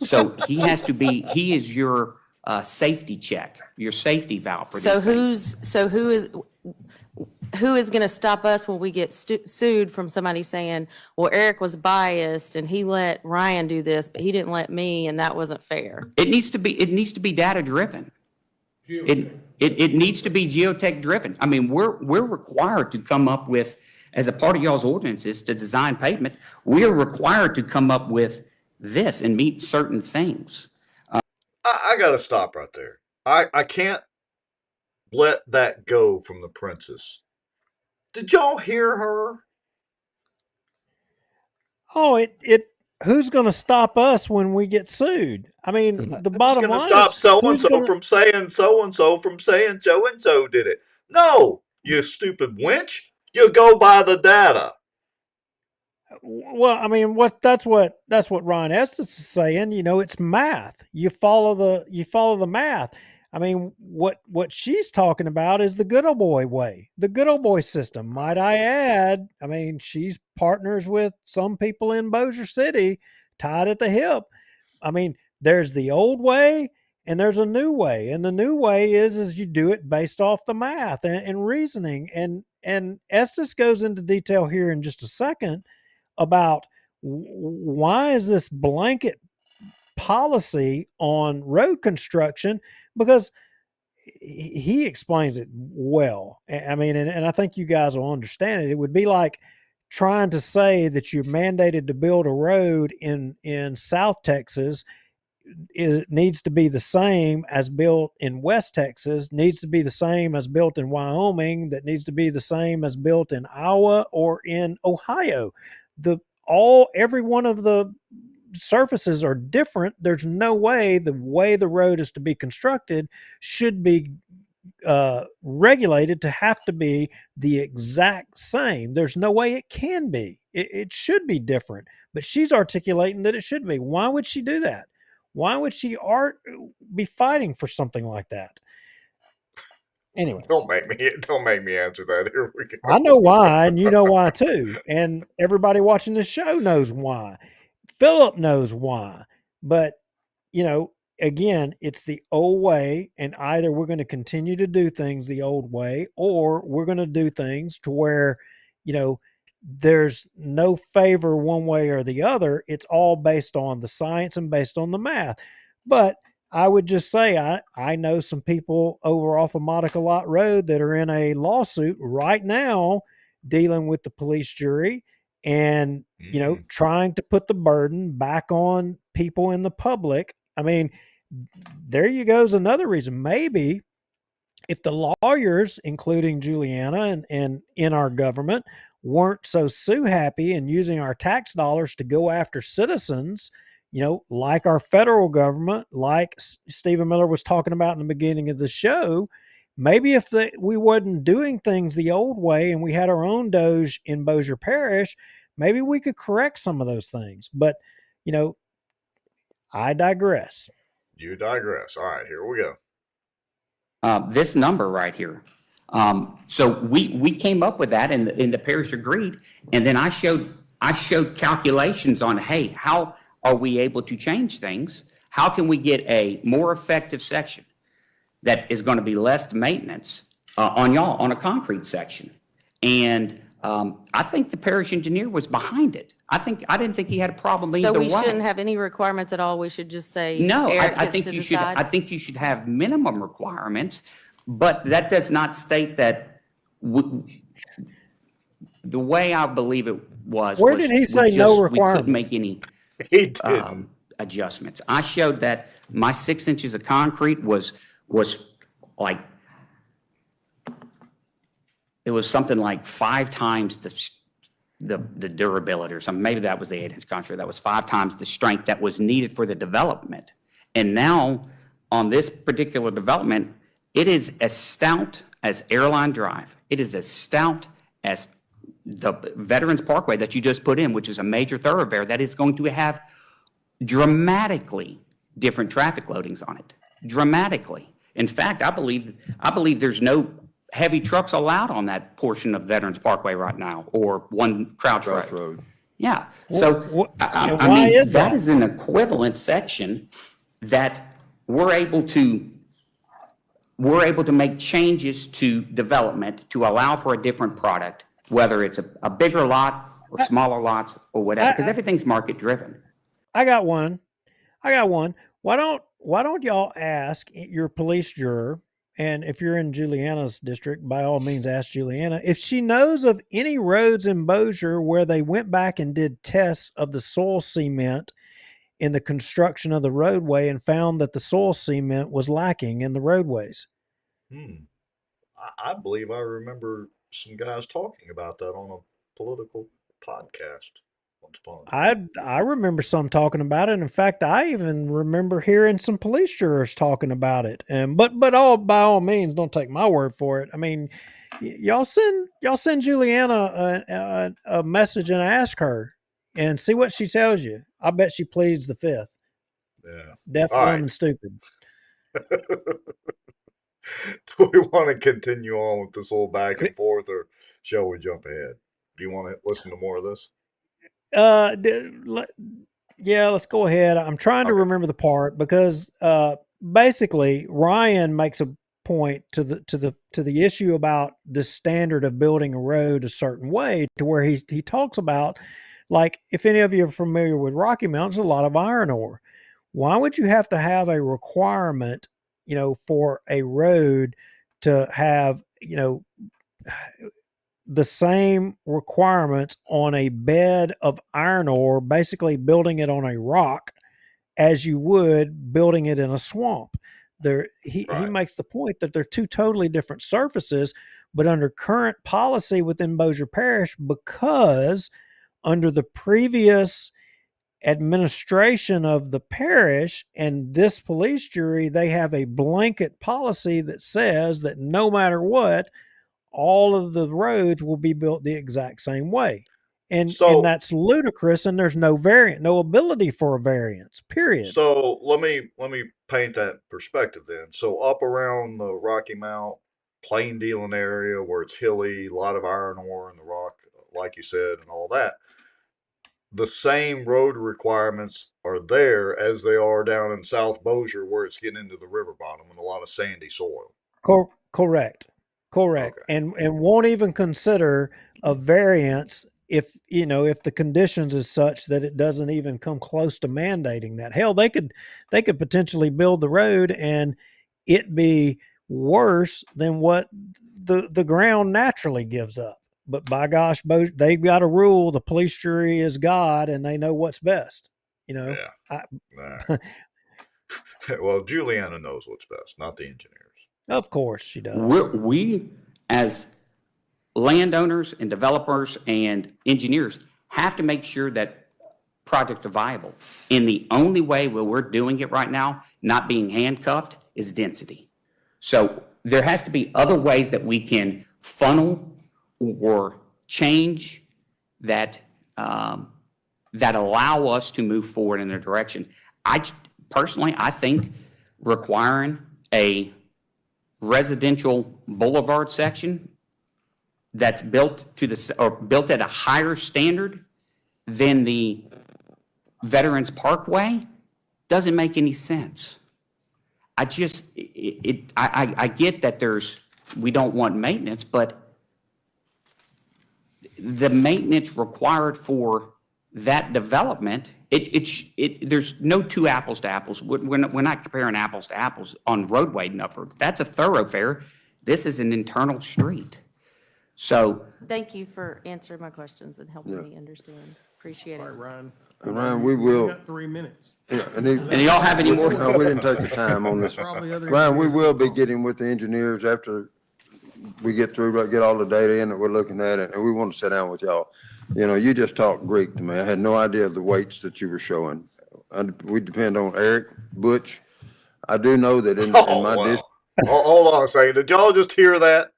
So he is your safety check, your safety valve for these things. Who is going to stop us when we get sued from somebody saying, well, Eric was biased and he let Ryan do this, but he didn't let me, and that wasn't fair? It needs to be data driven. It needs to be geotech driven. I mean, we're required to come up with, as a part of y'all's ordinances to design pavement, we are required to come up with this and meet certain things. I got to stop right there. I can't let that go from the princess. Did y'all hear her? Oh, who's going to stop us when we get sued? I mean, the bottom line is, stop so-and-so from saying so-and-so from saying so-and-so did it. No, you stupid wench. You go by the data. Well, I mean, that's what Ryan Estes is saying. You know, it's math. You follow the math. I mean, what she's talking about is the good old boy way, the good old boy system. Might I add? I mean, she's partners with some people in Bossier City, tied at the hip. I mean, there's the old way and there's a new way, and the new way is you do it based off the math and reasoning. And Estes goes into detail here in just a second about why is this blanket policy on road construction, because he explains it well. I mean, and I think you guys will understand it. It would be like trying to say that you're mandated to build a road in South Texas. It needs to be the same as built in West Texas, needs to be the same as built in Wyoming, that needs to be the same as built in Iowa or in Ohio. Every one of the surfaces are different. There's no way the road is to be constructed should be regulated to have to be the exact same. There's no way it can be. It should be different. But she's articulating that it should be. Why would she do that? Why would she be fighting for something like that? Anyway, don't make me answer that. Here we go. I know why, and you know why too, and everybody watching this show knows why. Philip knows why, but you know, again, it's the old way, and either we're going to continue to do things the old way, or we're going to do things to where, you know, there's no favor one way or the other. It's all based on the science and based on the math. But I would just say I know some people over off of Monica Lot Road that are in a lawsuit right now dealing with the police jury and, you know, trying to put the burden back on people in the public. I mean, there you goes another reason. Maybe if the lawyers, including Juliana and in our government, weren't so sue happy and using our tax dollars to go after citizens, you know, like our federal government, like Stephen Miller was talking about in the beginning of the show, maybe if we wasn't doing things the old way and we had our own Doge in Bossier Parish, maybe we could correct some of those things. But, you know, I digress. You digress. All right, here we go. This number right here. So we came up with that and the parish agreed. And then I showed I showed calculations on, hey, how are we able to change things? How can we get a more effective section that is going to be less maintenance on a concrete section? And I think the parish engineer was behind it. I didn't think he had a problem either way. So we shouldn't have any requirements at all. We should just say No, Eric I gets think to you should. decide? I think you should have minimum requirements, but that does not state that. The way I believe it was. Where did he say no We couldn't make requirements? any adjustments. I showed that my 6 inches of concrete was like, it was something like 5 times the durability or something. Maybe that was the 8-inch concrete. That was 5 times the strength that was needed for the development. And now on this particular development, it is as stout as Airline Drive. It is as stout as the Veterans Parkway that you just put in, which is a major thoroughfare that is going to have dramatically different traffic loadings on it. Dramatically. In fact, I believe there's no heavy trucks allowed on that portion of Veterans Parkway right now, or one Crouch Road. Yeah. So I mean, that is an equivalent section that we're able to make changes to development to allow for a different product, whether it's a bigger lot or smaller lots or whatever, because everything's market driven. I got one. Why don't y'all ask your police juror, and if you're in Juliana's district, by all means ask Juliana, if she knows of any roads in Bossier where they went back and did tests of the soil cement in the construction of the roadway and found that the soil cement was lacking in the roadways. I believe I remember some guys talking about that on a political podcast once upon a time. I remember some talking about it. In fact, I even remember hearing some police jurors talking about it. And but by all means, don't take my word for it. I mean, y'all send Juliana a message and ask her and see what she tells you. I bet she pleads the fifth. Yeah. Deaf, dumb, and stupid. Do we want to continue on with this little back and forth, or shall we jump ahead? Do you want to listen to more of this? Yeah, let's go ahead. I'm trying to remember the part because basically Ryan makes a point to the issue about the standard of building a road a certain way, to where he talks about, like, if any of you are familiar with Rocky Mountains, a lot of iron ore. Why would you have to have a requirement, for a road to have, the same requirements on a bed of iron ore, basically building it on a rock, as you would building it in a swamp? He makes the point that they're two totally different surfaces, but under current policy within Bossier Parish, because under the previous administration of the parish and this police jury, they have a blanket policy that says that no matter what, all of the roads will be built the exact same way. And that's ludicrous, and there's no ability for a variance, period. So let me paint that perspective then. So up around the Rocky Mount plain dealing area where it's hilly, a lot of iron ore in the rock, like you said, and all that, the same road requirements are there as they are down in South Bossier, where it's getting into the river bottom and a lot of sandy soil. Correct. Okay. And won't even consider a variance if the conditions is such that it doesn't even come close to mandating that. Hell, they could potentially build the road and it be worse than what the ground naturally gives up. But by gosh, they've got a rule. The police jury is God, and they know what's best. Yeah. Well, Juliana knows what's best, not the engineers. Of course she does. We, as landowners and developers and engineers, have to make sure that projects are viable. And the only way where we're doing it right now, not being handcuffed, is density. So there has to be other ways that we can funnel or change that that allow us to move forward in a direction. I think requiring a residential boulevard section that's built at a higher standard than the Veterans Parkway doesn't make any sense. I just, I get that we don't want maintenance, but the maintenance required for that development, there's no two apples to apples. We're not comparing apples to apples on roadway and upwards. That's a thoroughfare. This is an internal street. So. Thank you for answering my questions and helping me understand. Appreciate it. All right, Ryan. Ryan, we will. You got 3 minutes. Yeah, and y'all have any more? No, we didn't take the time on this one. Ryan, we will be getting with the engineers after we get through, get all the data in that we're looking at, and we want to sit down with y'all. You know, you just talked Greek to me. I had no idea of the weights that you were showing. We depend on Eric, Butch. I do know that in my district. Hold on a second. Did y'all just hear that?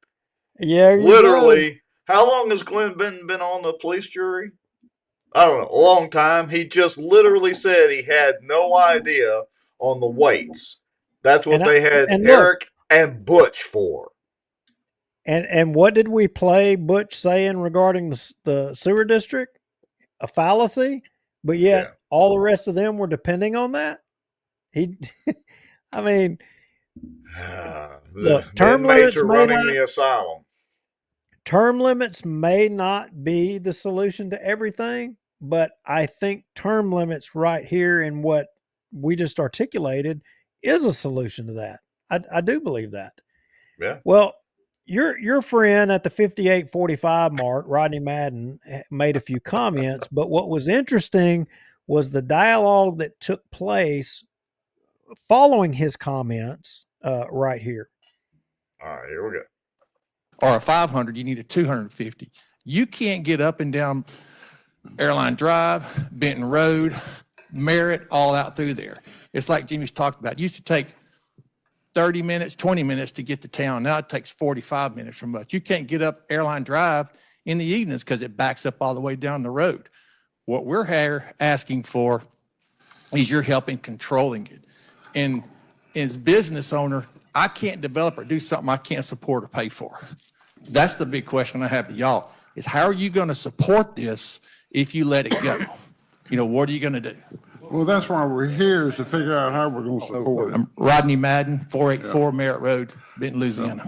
Yeah. Literally, how long has Glenn Benton been on the police jury? I don't know, a long time. He just literally said he had no idea on the weights. That's what they had Eric and Butch for. And what did we play Butch saying regarding the sewer district? A fallacy, but yet all the rest of them were depending on that. I mean, the term limits are running the asylum. Term limits may not be the solution to everything, but I think term limits right here in what we just articulated is a solution to that. I do believe that. Yeah. Well, your friend at the 58:45 mark, Rodney Madden, made a few comments, but what was interesting was the dialogue that took place following his comments right here. All right, here we go. Or a 500, you need a 250. You can't get up and down Airline Drive, Benton Road, Merritt, all out through there. It's like Jimmy's talked about. It used to take 30 minutes, 20 minutes to get to town. Now it takes 45 minutes from us. You can't get up Airline Drive in the evenings because it backs up all the way down the road. What we're here asking for is your help in controlling it. And as business owner, I can't develop or do something I can't support or pay for. That's the big question I have to y'all, is how are you going to support this if you let it go? You know, what are you going to do? Well, that's why we're here, is to figure out how we're going to support it. I'm Rodney Madden, 484 Merritt Road, Benton, Louisiana.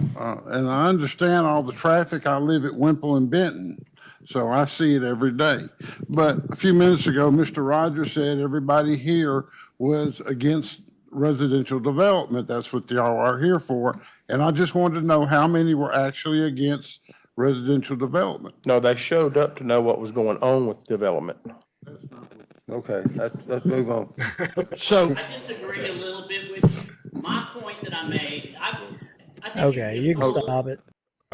And I understand all the traffic. I live at Wimple and Benton, so I see it every day. But a few minutes ago, Mr. Rogers said everybody here was against residential development. That's what y'all are here for. And I just wanted to know how many were actually against residential development. No, they showed up to know what was going on with development. Okay, let's move on. So I disagree a little bit with you. My point that I made, I think Okay, you can stop it.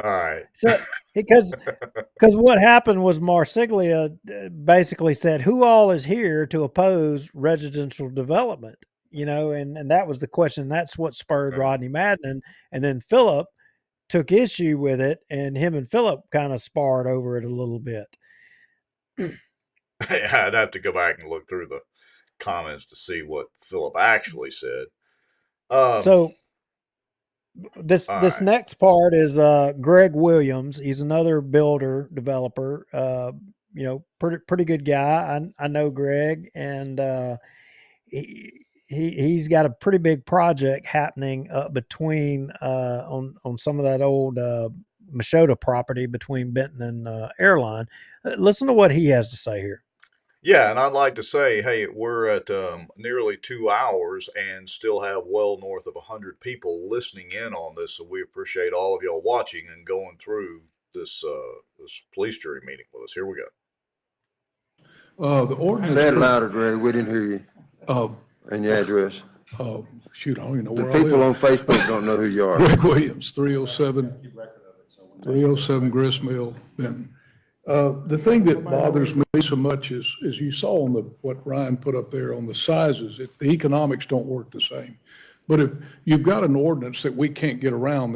All right. So, because what happened was Marsiglia basically said, who all is here to oppose residential development? You know, and that was the question. That's what spurred Rodney Madden. And then Philip took issue with it, and him and Philip kind of sparred over it a little bit. Yeah, I'd have to go back and look through the comments to see what Philip actually said. So this next part is Greg Williams. He's another builder developer. You know, pretty good guy. I know Greg, and he's got a pretty big project happening between on some of that old Machota property between Benton and Airline. Listen to what he has to say here. Yeah, and I'd like to say, hey, we're at nearly 2 hours and still have well north of 100 people listening in on this. So we appreciate all of y'all watching and going through this this police jury meeting with us. Here we go. The ordinance. Say it louder, Greg. We didn't hear you. And your address. Shoot, I don't even know The where I live. people on Facebook don't know who you are. Greg Williams, 307 Grist Mill, Benton. The thing that bothers me so much is you saw on what Ryan put up there on the sizes, the economics don't work the same. But if you've got an ordinance that we can't get around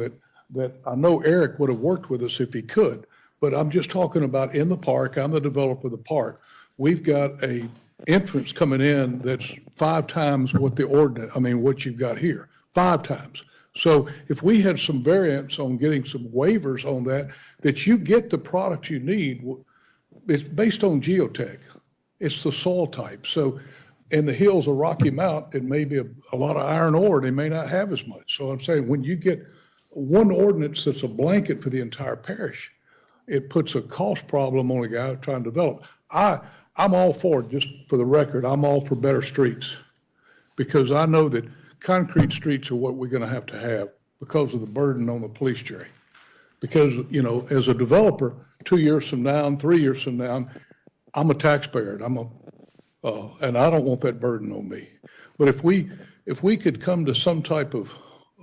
that I know Eric would have worked with us if he could, but I'm just talking about in the park, I'm the developer of the park. We've got a entrance coming in that's 5 times what what you've got here, 5 times. So if we had some variance on getting some waivers on that you get the product you need, it's based on geotech. It's the soil type. So in the hills of Rocky Mount, it may be a lot of iron ore. They may not have as much. So I'm saying when you get one ordinance that's a blanket for the entire parish, it puts a cost problem on a guy trying to develop. I'm all for it, just for the record, I'm all for better streets, because I know that concrete streets are what we're going to have because of the burden on the police jury. Because, you know, as a developer, 2 years from now, 3 years from now, I'm a taxpayer, and I don't want that burden on me. But if we could come to some type of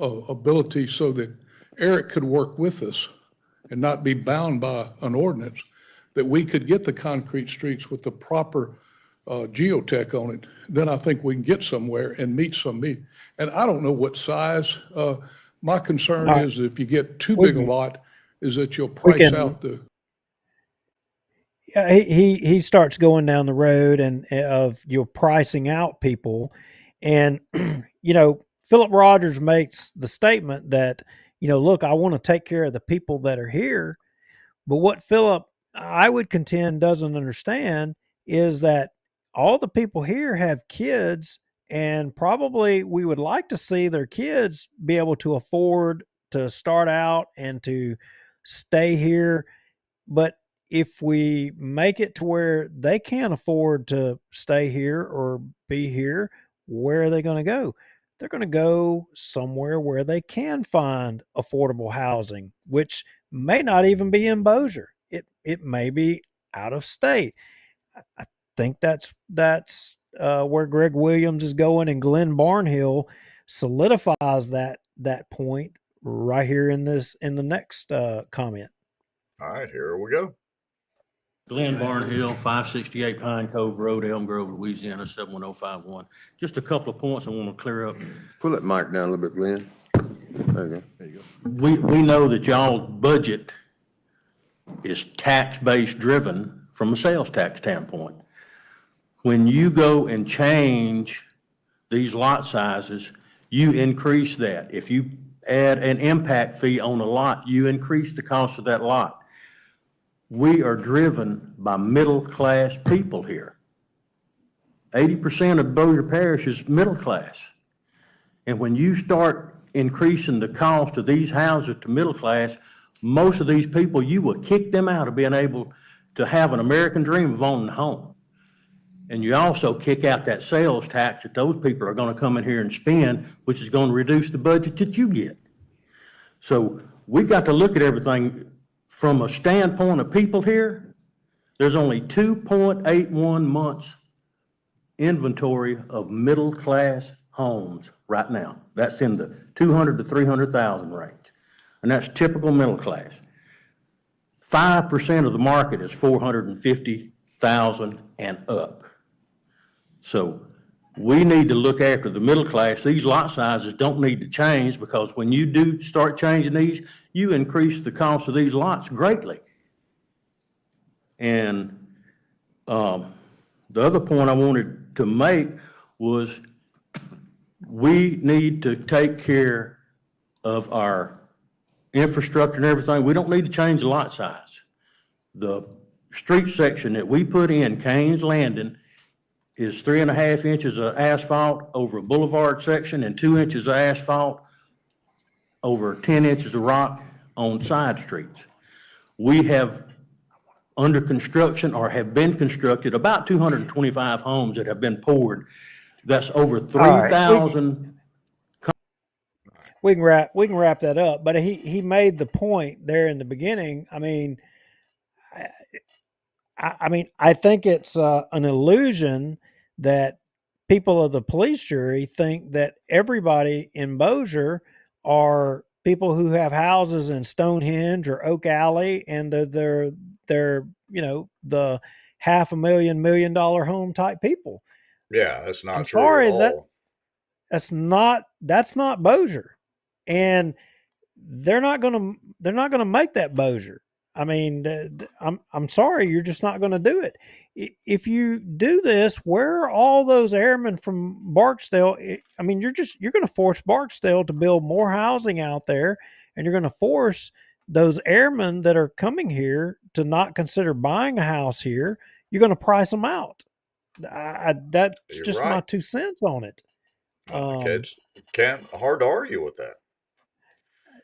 ability so that Eric could work with us and not be bound by an ordinance, that we could get the concrete streets with the proper geotech on it, then I think we can get somewhere and meet some need. And I don't know what size. My concern is if you get too big a lot, is that you'll price out the. Yeah, he starts going down the road and of you're pricing out people, and you know, Philip Rogers makes the statement that, you know, look, I want to take care of the people that are here, but what Philip, I would contend, doesn't understand is that all the people here have kids, and probably we would like to see their kids be able to afford to start out and to stay here. But if we make it to where they can't afford to stay here or be here, where are they going to go? They're going to go somewhere where they can find affordable housing, which may not even be in Bossier. It may be out of state. I think that's where Greg Williams is going, and Glenn Barnhill solidifies that point right here in the next comment. All right, here we go. Glenn Barnhill, 568 Pine Cove Road, Elm Grove, Louisiana, 71051. Just a couple of points I want to clear up. Pull that mic down a little bit, Glenn. There you go. There you go. We know that y'all's budget is tax-based driven from a sales tax standpoint. When you go and change these lot sizes, you increase that. If you add an impact fee on a lot, you increase the cost of that lot. We are driven by middle-class people here. 80% of Bossier Parish is middle class. And when you start increasing the cost of these houses to middle class, most of these people, you will kick them out of being able to have an American dream of owning a home. And you also kick out that sales tax that those people are going to come in here and spend, which is going to reduce the budget that you get. So we got to look at everything from a standpoint of people here. There's only 2.81 months inventory of middle-class homes right now. That's in the 200 to 300,000 range. And that's typical middle class. 5% of the market is 450,000 and up. So we need to look after the middle class. These lot sizes don't need to change, because when you do start changing these, you increase the cost of these lots greatly. And the other point I wanted to make was we need to take care of our infrastructure and everything. We don't need to change the lot size. The street section that we put in, Kane's Landing, is 3.5 inches of asphalt over a boulevard section and 2 inches of asphalt over 10 inches of rock on side streets. We have under construction, or have been constructed, about 225 homes that have been poured. That's over 3,000. We can wrap that up, but he made the point there in the beginning. I mean, I think it's an illusion that people of the police jury think that everybody in Bossier are people who have houses in Stonehenge or Oak Alley, and they're you know, the $500,000 $1 million home type people. Yeah, that's not I'm true sorry, at all. that's not Bossier, and they're not gonna make that Bossier. I mean, I'm sorry, you're just not going to do it. If you do this, where are all those airmen from Barksdale? I mean, you're going to force Barksdale to build more housing out there, and you're going to force those airmen that are coming here to not consider buying a house here. You're going to price them out. That's You're just my right. 2 cents on it. Can't hard to argue with that.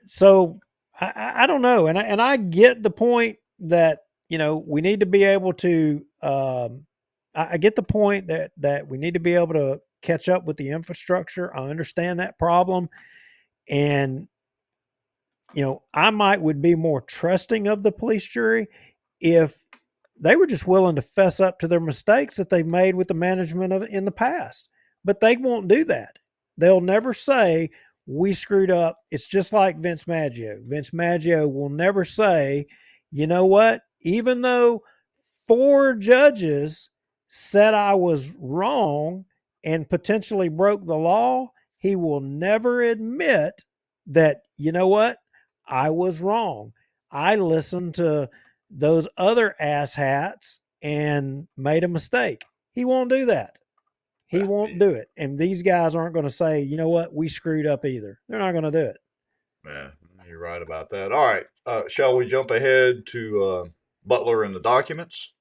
So I don't know, and I get the point that we need to be able to. I get the point that we need to be able to catch up with the infrastructure. I understand that problem, and I would be more trusting of the police jury if they were just willing to fess up to their mistakes that they've made with the management of in the past. But they won't do that. They'll never say we screwed up. It's just like Vince Maggio. Vince Maggio will never say, you know what? Even though 4 judges said I was wrong and potentially broke the law, he will never admit that, you know what? I was wrong. I listened to those other asshats and made a mistake. He won't do that. He won't do it. And these guys aren't going to say, you know what, we screwed up either. They're not going to do it. Yeah, you're right about that. All right. Shall we jump ahead to Butler and the documents?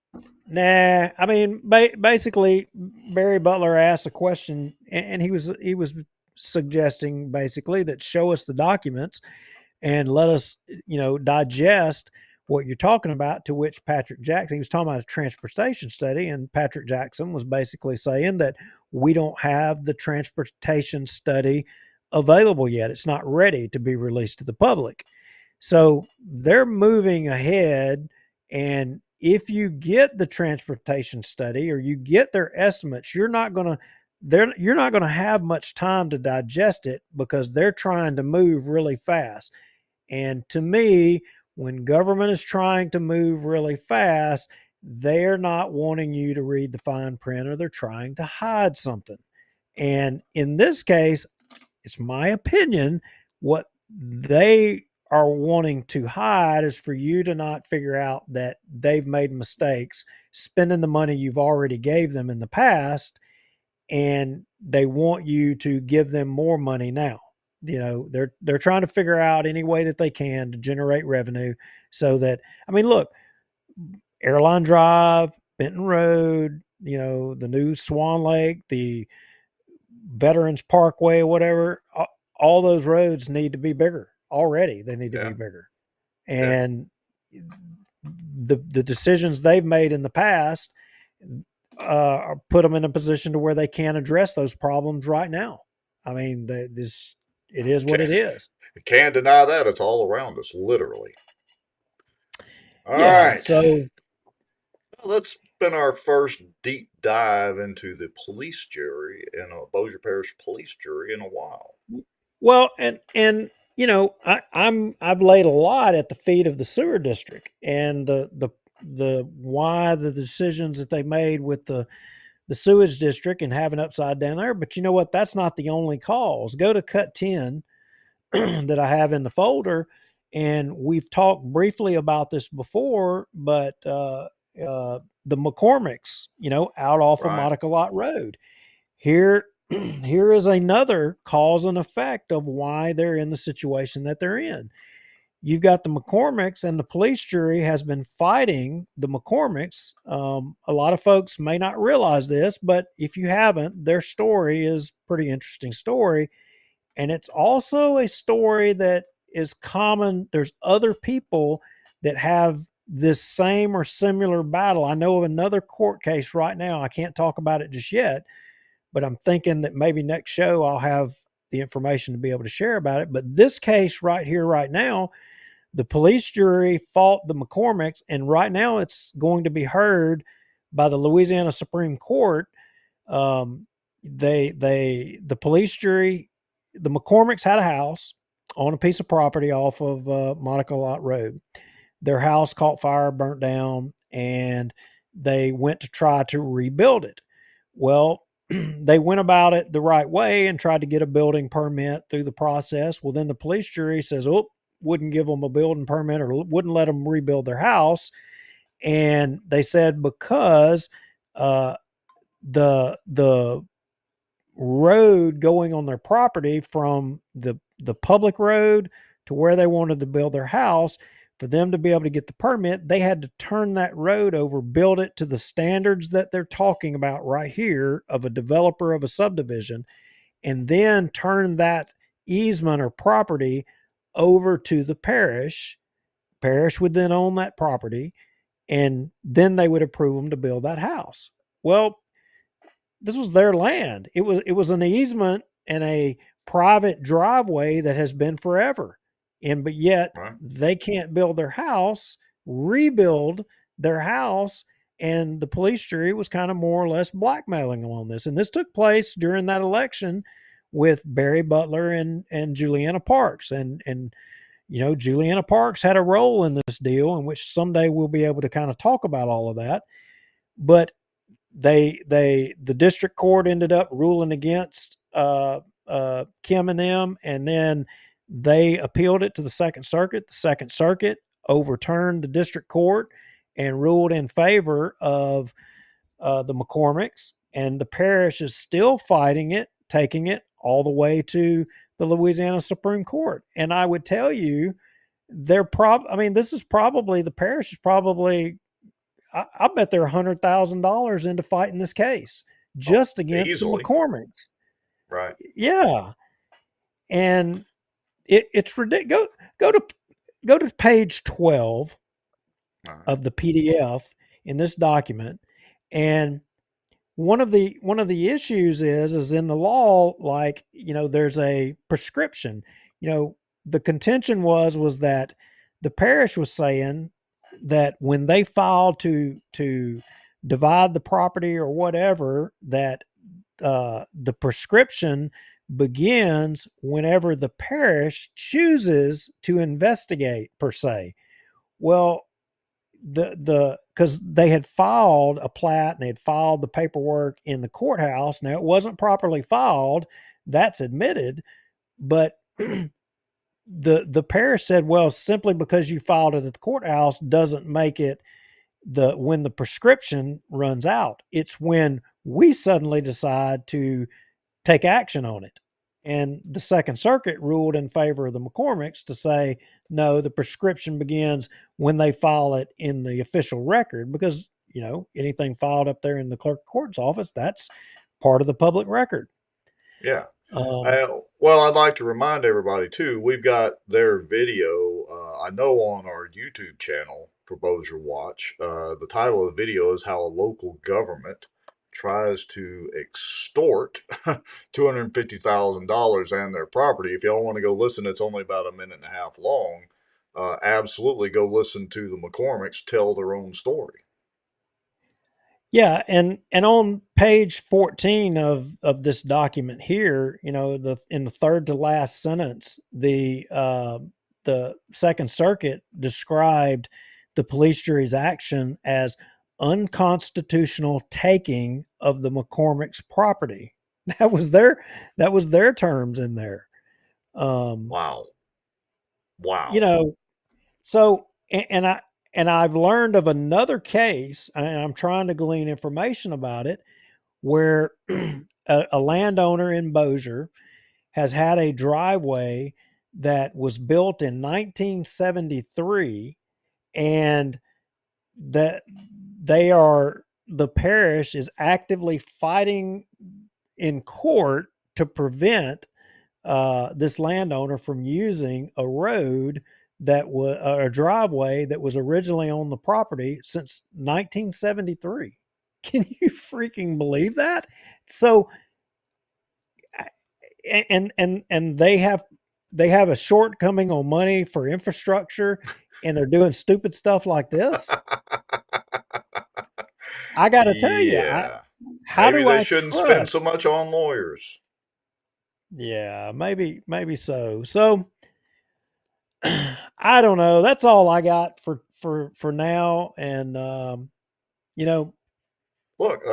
Nah, I mean, basically, Barry Butler asked a question, and he was suggesting basically that show us the documents and let us, digest what you're talking about. To which Patrick Jackson, he was talking about a transportation study, and Patrick Jackson was basically saying that we don't have the transportation study available yet. It's not ready to be released to the public. So they're moving ahead, and if you get the transportation study or you get their estimates, you're not going to have much time to digest it because they're trying to move really fast. And to me, when government is trying to move really fast, they're not wanting you to read the fine print, or they're trying to hide something. And in this case, it's my opinion, what they are wanting to hide is for you to not figure out that they've made mistakes spending the money you've already gave them in the past, and they want you to give them more money now. They're trying to figure out any way that they can to generate revenue so that, I mean, look, Airline Drive, Benton Road, the new Swan Lake, the Veterans Parkway, whatever, all those roads need to be bigger already. They need to be bigger. And the decisions they've made in the past put them in a position to where they can't address those problems right now. I mean, it is what it is. You can't deny that. It's all around us, literally. All right. So let's spend our first deep dive into the police jury and a Bossier Parish police jury in a while. Well, and I've laid a lot at the feet of the sewer district and the why the decisions that they made with the sewage district and having upside down there. But you know what? That's not the only cause. Go to cut 10 that I have in the folder, and we've talked briefly about this before, but the McCormick's, out off of Monica Lot Road. Here is another cause and effect of why they're in the situation that they're in. You've got the McCormick's, and the police jury has been fighting the McCormick's. A lot of folks may not realize this, but if you haven't, their story is a pretty interesting story. And it's also a story that is common. There's other people that have this same or similar battle. I know of another court case right now. I can't talk about it just yet, but I'm thinking that maybe next show I'll have the information to be able to share about it. But this case right here, right now, the police jury fought the McCormick's, and right now it's going to be heard by the Louisiana Supreme Court. The police jury, the McCormick's had a house on a piece of property off of Monica Lot Road. Their house caught fire, burnt down, and they went to try to rebuild it. Well, they went about it the right way and tried to get a building permit through the process. Well, then the police jury says, wouldn't give them a building permit or wouldn't let them rebuild their house. And they said because the road going on their property from the public road to where they wanted to build their house for them to be able to get the permit, they had to turn that road over, build it to the standards that they're talking about right here of a developer of a subdivision, and then turn that easement or property over to the parish. Parish would then own that property, and then they would approve them to build that house. Well, this was their land. It was an easement and a private driveway that has been forever. But yet they can't build their house, rebuild their house, and the police jury was kind of more or less blackmailing them on this. And this took place during that election with Barry Butler and Juliana Parks. And Juliana Parks had a role in this deal, in which someday we'll be able to kind of talk about all of that. But the district court ended up ruling against Kim and them, and then they appealed it to the Second Circuit. The Second Circuit overturned the district court and ruled in favor of the McCormicks, and the parish is still fighting it, taking it all the way to the Louisiana Supreme Court. And I would tell you, the parish is probably, I bet they're $100,000 into fighting this case just against easily. the McCormicks. Right. Yeah. And it's ridiculous. Go to page 12 of the PDF in this document. And one of the issues is in the law, like, there's a prescription. The contention was that the parish was saying that when they filed to divide the property or whatever, that the prescription begins whenever the parish chooses to investigate, per se. Well, because they had filed a plat and they had filed the paperwork in the courthouse. Now, it wasn't properly filed, that's admitted, but the parish said, well, simply because you filed it at the courthouse doesn't make it when the prescription runs out. It's when we suddenly decide to take action on it. And the Second Circuit ruled in favor of the McCormicks to say, no, the prescription begins when they file it in the official record, because, anything filed up there in the clerk of court's office, that's part of the public record. Yeah. Well, I'd like to remind everybody too, we've got their video, I know on our YouTube channel for Bossier Watch. The title of the video is How a Local Government Tries to Extort $250,000 and their property. If y'all want to go listen, it's only about a minute and a half long. Absolutely go listen to the McCormicks tell their own story. Yeah, and on page 14 of this document here, in the third to last sentence, the Second Circuit described the police jury's action as unconstitutional taking of the McCormick's property. That was their terms in there. Wow. So and I've learned of another case, and I'm trying to glean information about it, where a landowner in Bossier has had a driveway that was built in 1973, and that the parish is actively fighting in court to prevent this landowner from using a road that was a driveway that was originally on the property since 1973. Can you freaking believe that? So, and they have a shortcoming on money for infrastructure, and they're doing stupid stuff like this. I got to tell you, maybe they shouldn't spend so much on lawyers. Yeah, maybe so. So I don't know. That's all I got for now. And look,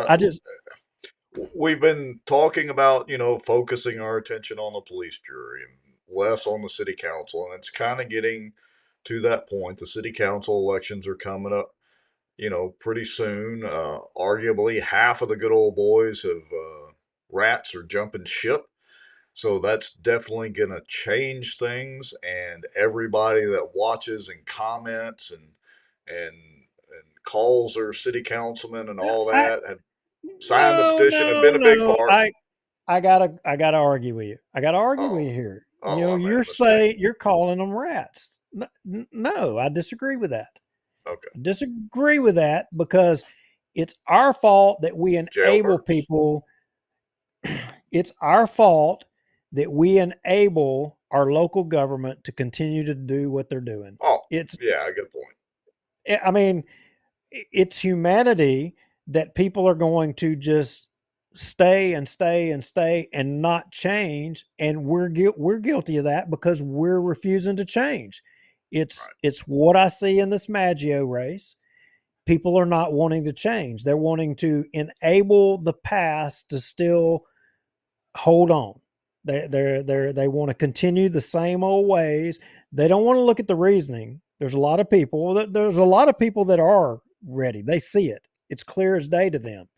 we've been talking about, focusing our attention on the police jury and less on the city council, and it's kind of getting to that point. The city council elections are coming up, pretty soon. Arguably half of the good old boys rats are jumping ship. So that's definitely going to change things, and everybody that watches and comments and calls their city councilman and all I that have signed the petition and been a big no. part. I gotta argue with you. I gotta argue with Oh, you here. I made a mistake. You're calling them rats. No, I disagree with that. Okay. I disagree with that because it's our fault that we enable Jailbirds. people. It's our fault that we enable our local government to continue to do what they're doing. Oh, It's, yeah, good point. I mean, it's humanity that people are going to just stay and stay and stay and not change, and we're guilty of that because we're refusing to change. It's what I see in this Maggio race. People are not wanting to change. They're wanting to enable the past to still hold on. They want to continue the same old ways. They don't want to look at the reasoning. There's a lot of people that are ready. They see it. It's clear as day to them.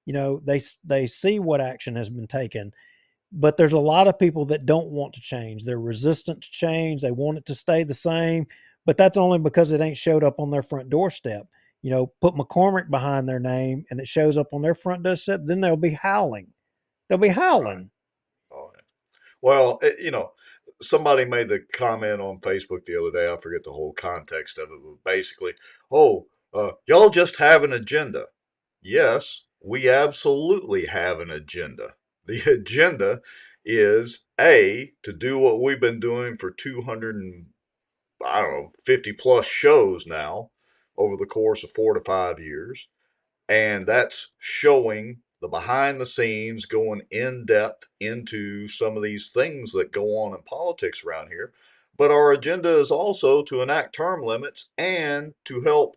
They see what action has been taken, but there's a lot of people that don't want to change. They're resistant to change. They want it to stay the same, but that's only because it ain't showed up on their front doorstep. Put McCormick behind their name and it shows up on their front doorstep, then they'll be howling. They'll be howling. Oh, yeah. Well, somebody made the comment on Facebook the other day. I forget the whole context of it, but basically, y'all just have an agenda. Yes, we absolutely have an agenda. The agenda is to do what we've been doing for 50 plus shows now over the course of 4 to 5 years. And that's showing the behind the scenes, going in depth into some of these things that go on in politics around here. But our agenda is also to enact term limits and to help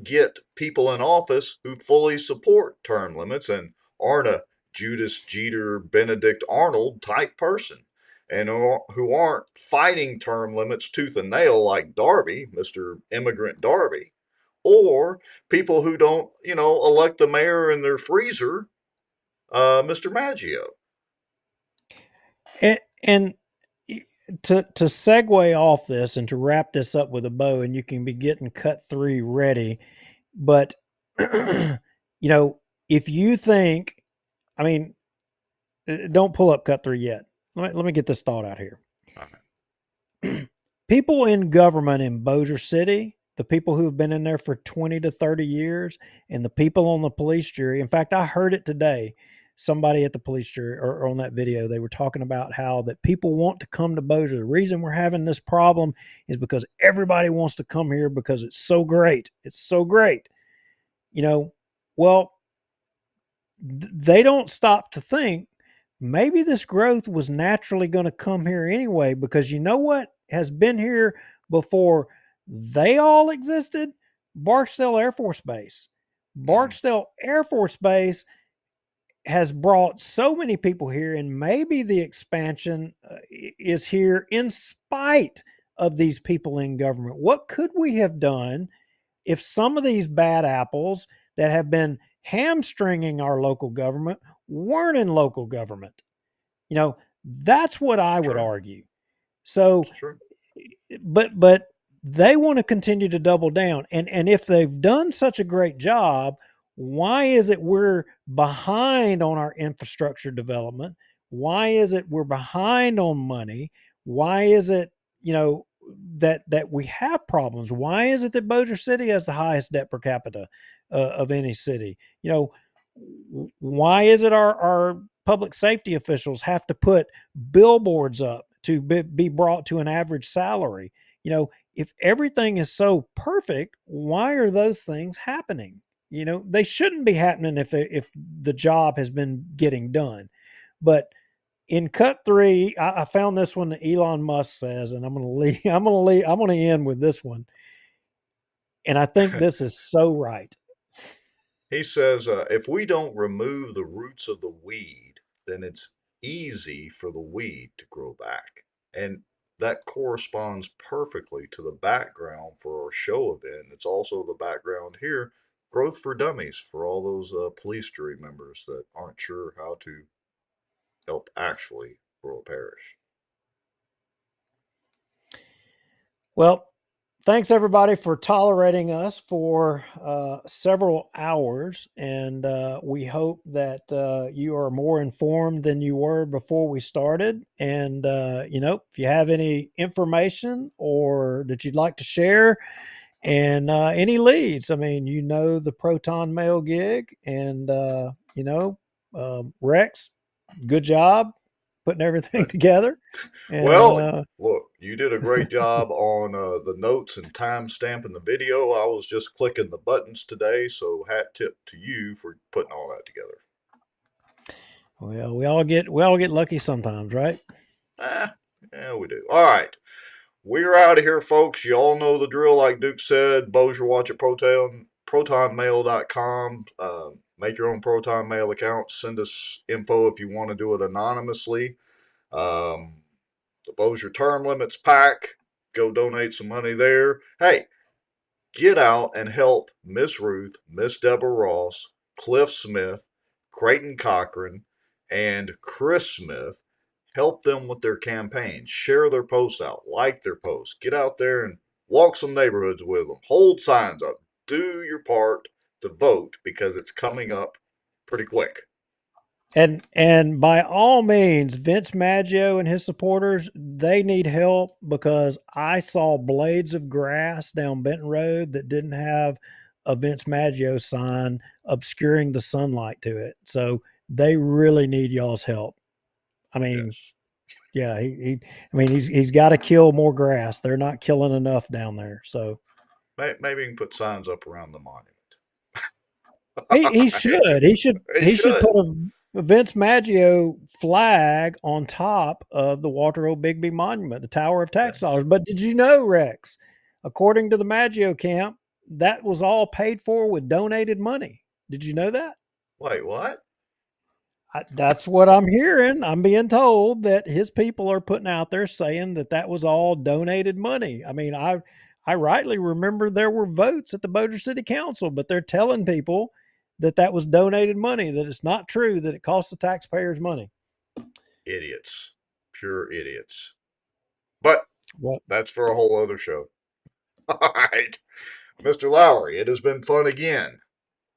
get people in office who fully support term limits and aren't a Judas Jeter, Benedict Arnold type person, and who aren't fighting term limits tooth and nail like Darby, Mr. Immigrant Darby, or people who don't, elect the mayor in their freezer, Mr. Maggio. And to segue off this and to wrap this up with a bow, and you can be getting cut 3 ready, but if you think, don't pull up cut 3 yet. Let me get this thought out here. People in government in Bossier City, the people who have been in there for 20 to 30 years, and the people on the police jury. In fact, I heard it today. Somebody at the police jury or on that video, they were talking about how that people want to come to Bossier. The reason we're having this problem is because everybody wants to come here because it's so great. It's so great. Well, they don't stop to think maybe this growth was naturally going to come here anyway, because you know what has been here before they all existed? Barksdale Air Force Base. Barksdale Air Force Base has brought so many people here, and maybe the expansion is here in spite of these people in government. What could we have done if some of these bad apples that have been hamstringing our local government weren't in local government? That's what I would argue. So, but they want to continue to double down. And if they've done such a great job, why is it we're behind on our infrastructure development? Why is it we're behind on money? Why is it, that we have problems? Why is it that Bossier City has the highest debt per capita of any city? Why is it our public safety officials have to put billboards up to be brought to an average salary? If everything is so perfect, why are those things happening? They shouldn't be happening if the job has been getting done. But in cut 3, I found this one that Elon Musk says, and I'm going to end with this one. And I think this is so right. He says, if we don't remove the roots of the weed, then it's easy for the weed to grow back. And that corresponds perfectly to the background for our show event. It's also the background here, Growth for Dummies, for all those police jury members that aren't sure how to help actually for a parish. Well, thanks everybody for tolerating us for several hours, and we hope that you are more informed than you were before we started. And if you have any information or that you'd like to share, and any leads, I mean, the Proton Mail gig, and Rex, good job putting everything together. And, Well, look, you did a great job on the notes and time stamping the video. I was just clicking the buttons today, so hat tip to you for putting all that together. Well, we all get lucky sometimes, right? Yeah, we do. All right. We're out of here, folks. You all know the drill, like Duke said. bossierwatch at protonmail.com. Make your own Proton Mail account. Send us info if you want to do it anonymously. The Bossier Term Limits Pack. Go donate some money there. Hey, get out and help Miss Ruth, Miss Deborah Ross, Cliff Smith, Creighton Cochran, and Chris Smith. Help them with their campaigns. Share their posts out. Like their posts. Get out there and walk some neighborhoods with them. Hold signs up. Do your part to vote, because it's coming up pretty quick. And by all means, Vince Maggio and his supporters, they need help, because I saw blades of grass down Benton Road that didn't have a Vince Maggio sign obscuring the sunlight to it. So they really need y'all's help. I mean, yeah, he's got to kill more grass. They're not killing enough down there. So maybe you can put signs up around the monument. he should put a Vince Maggio flag on top of the Walter O. Bigby Monument, the Tower of Tax Dollars. But did you know, Rex, according to the Maggio camp, that was all paid for with donated money? Did you know that? Wait, what? That's what I'm hearing. I'm being told that his people are putting out there saying that was all donated money. I mean, I rightly remember there were votes at the Bossier City Council, but they're telling people that was donated money, that it's not true, that it costs the taxpayers money. Idiots. Pure idiots. But that's for a whole other show. All right. Mr. Lowry, it has been fun again.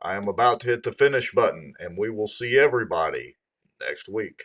I am about to hit the finish button, and we will see everybody next week.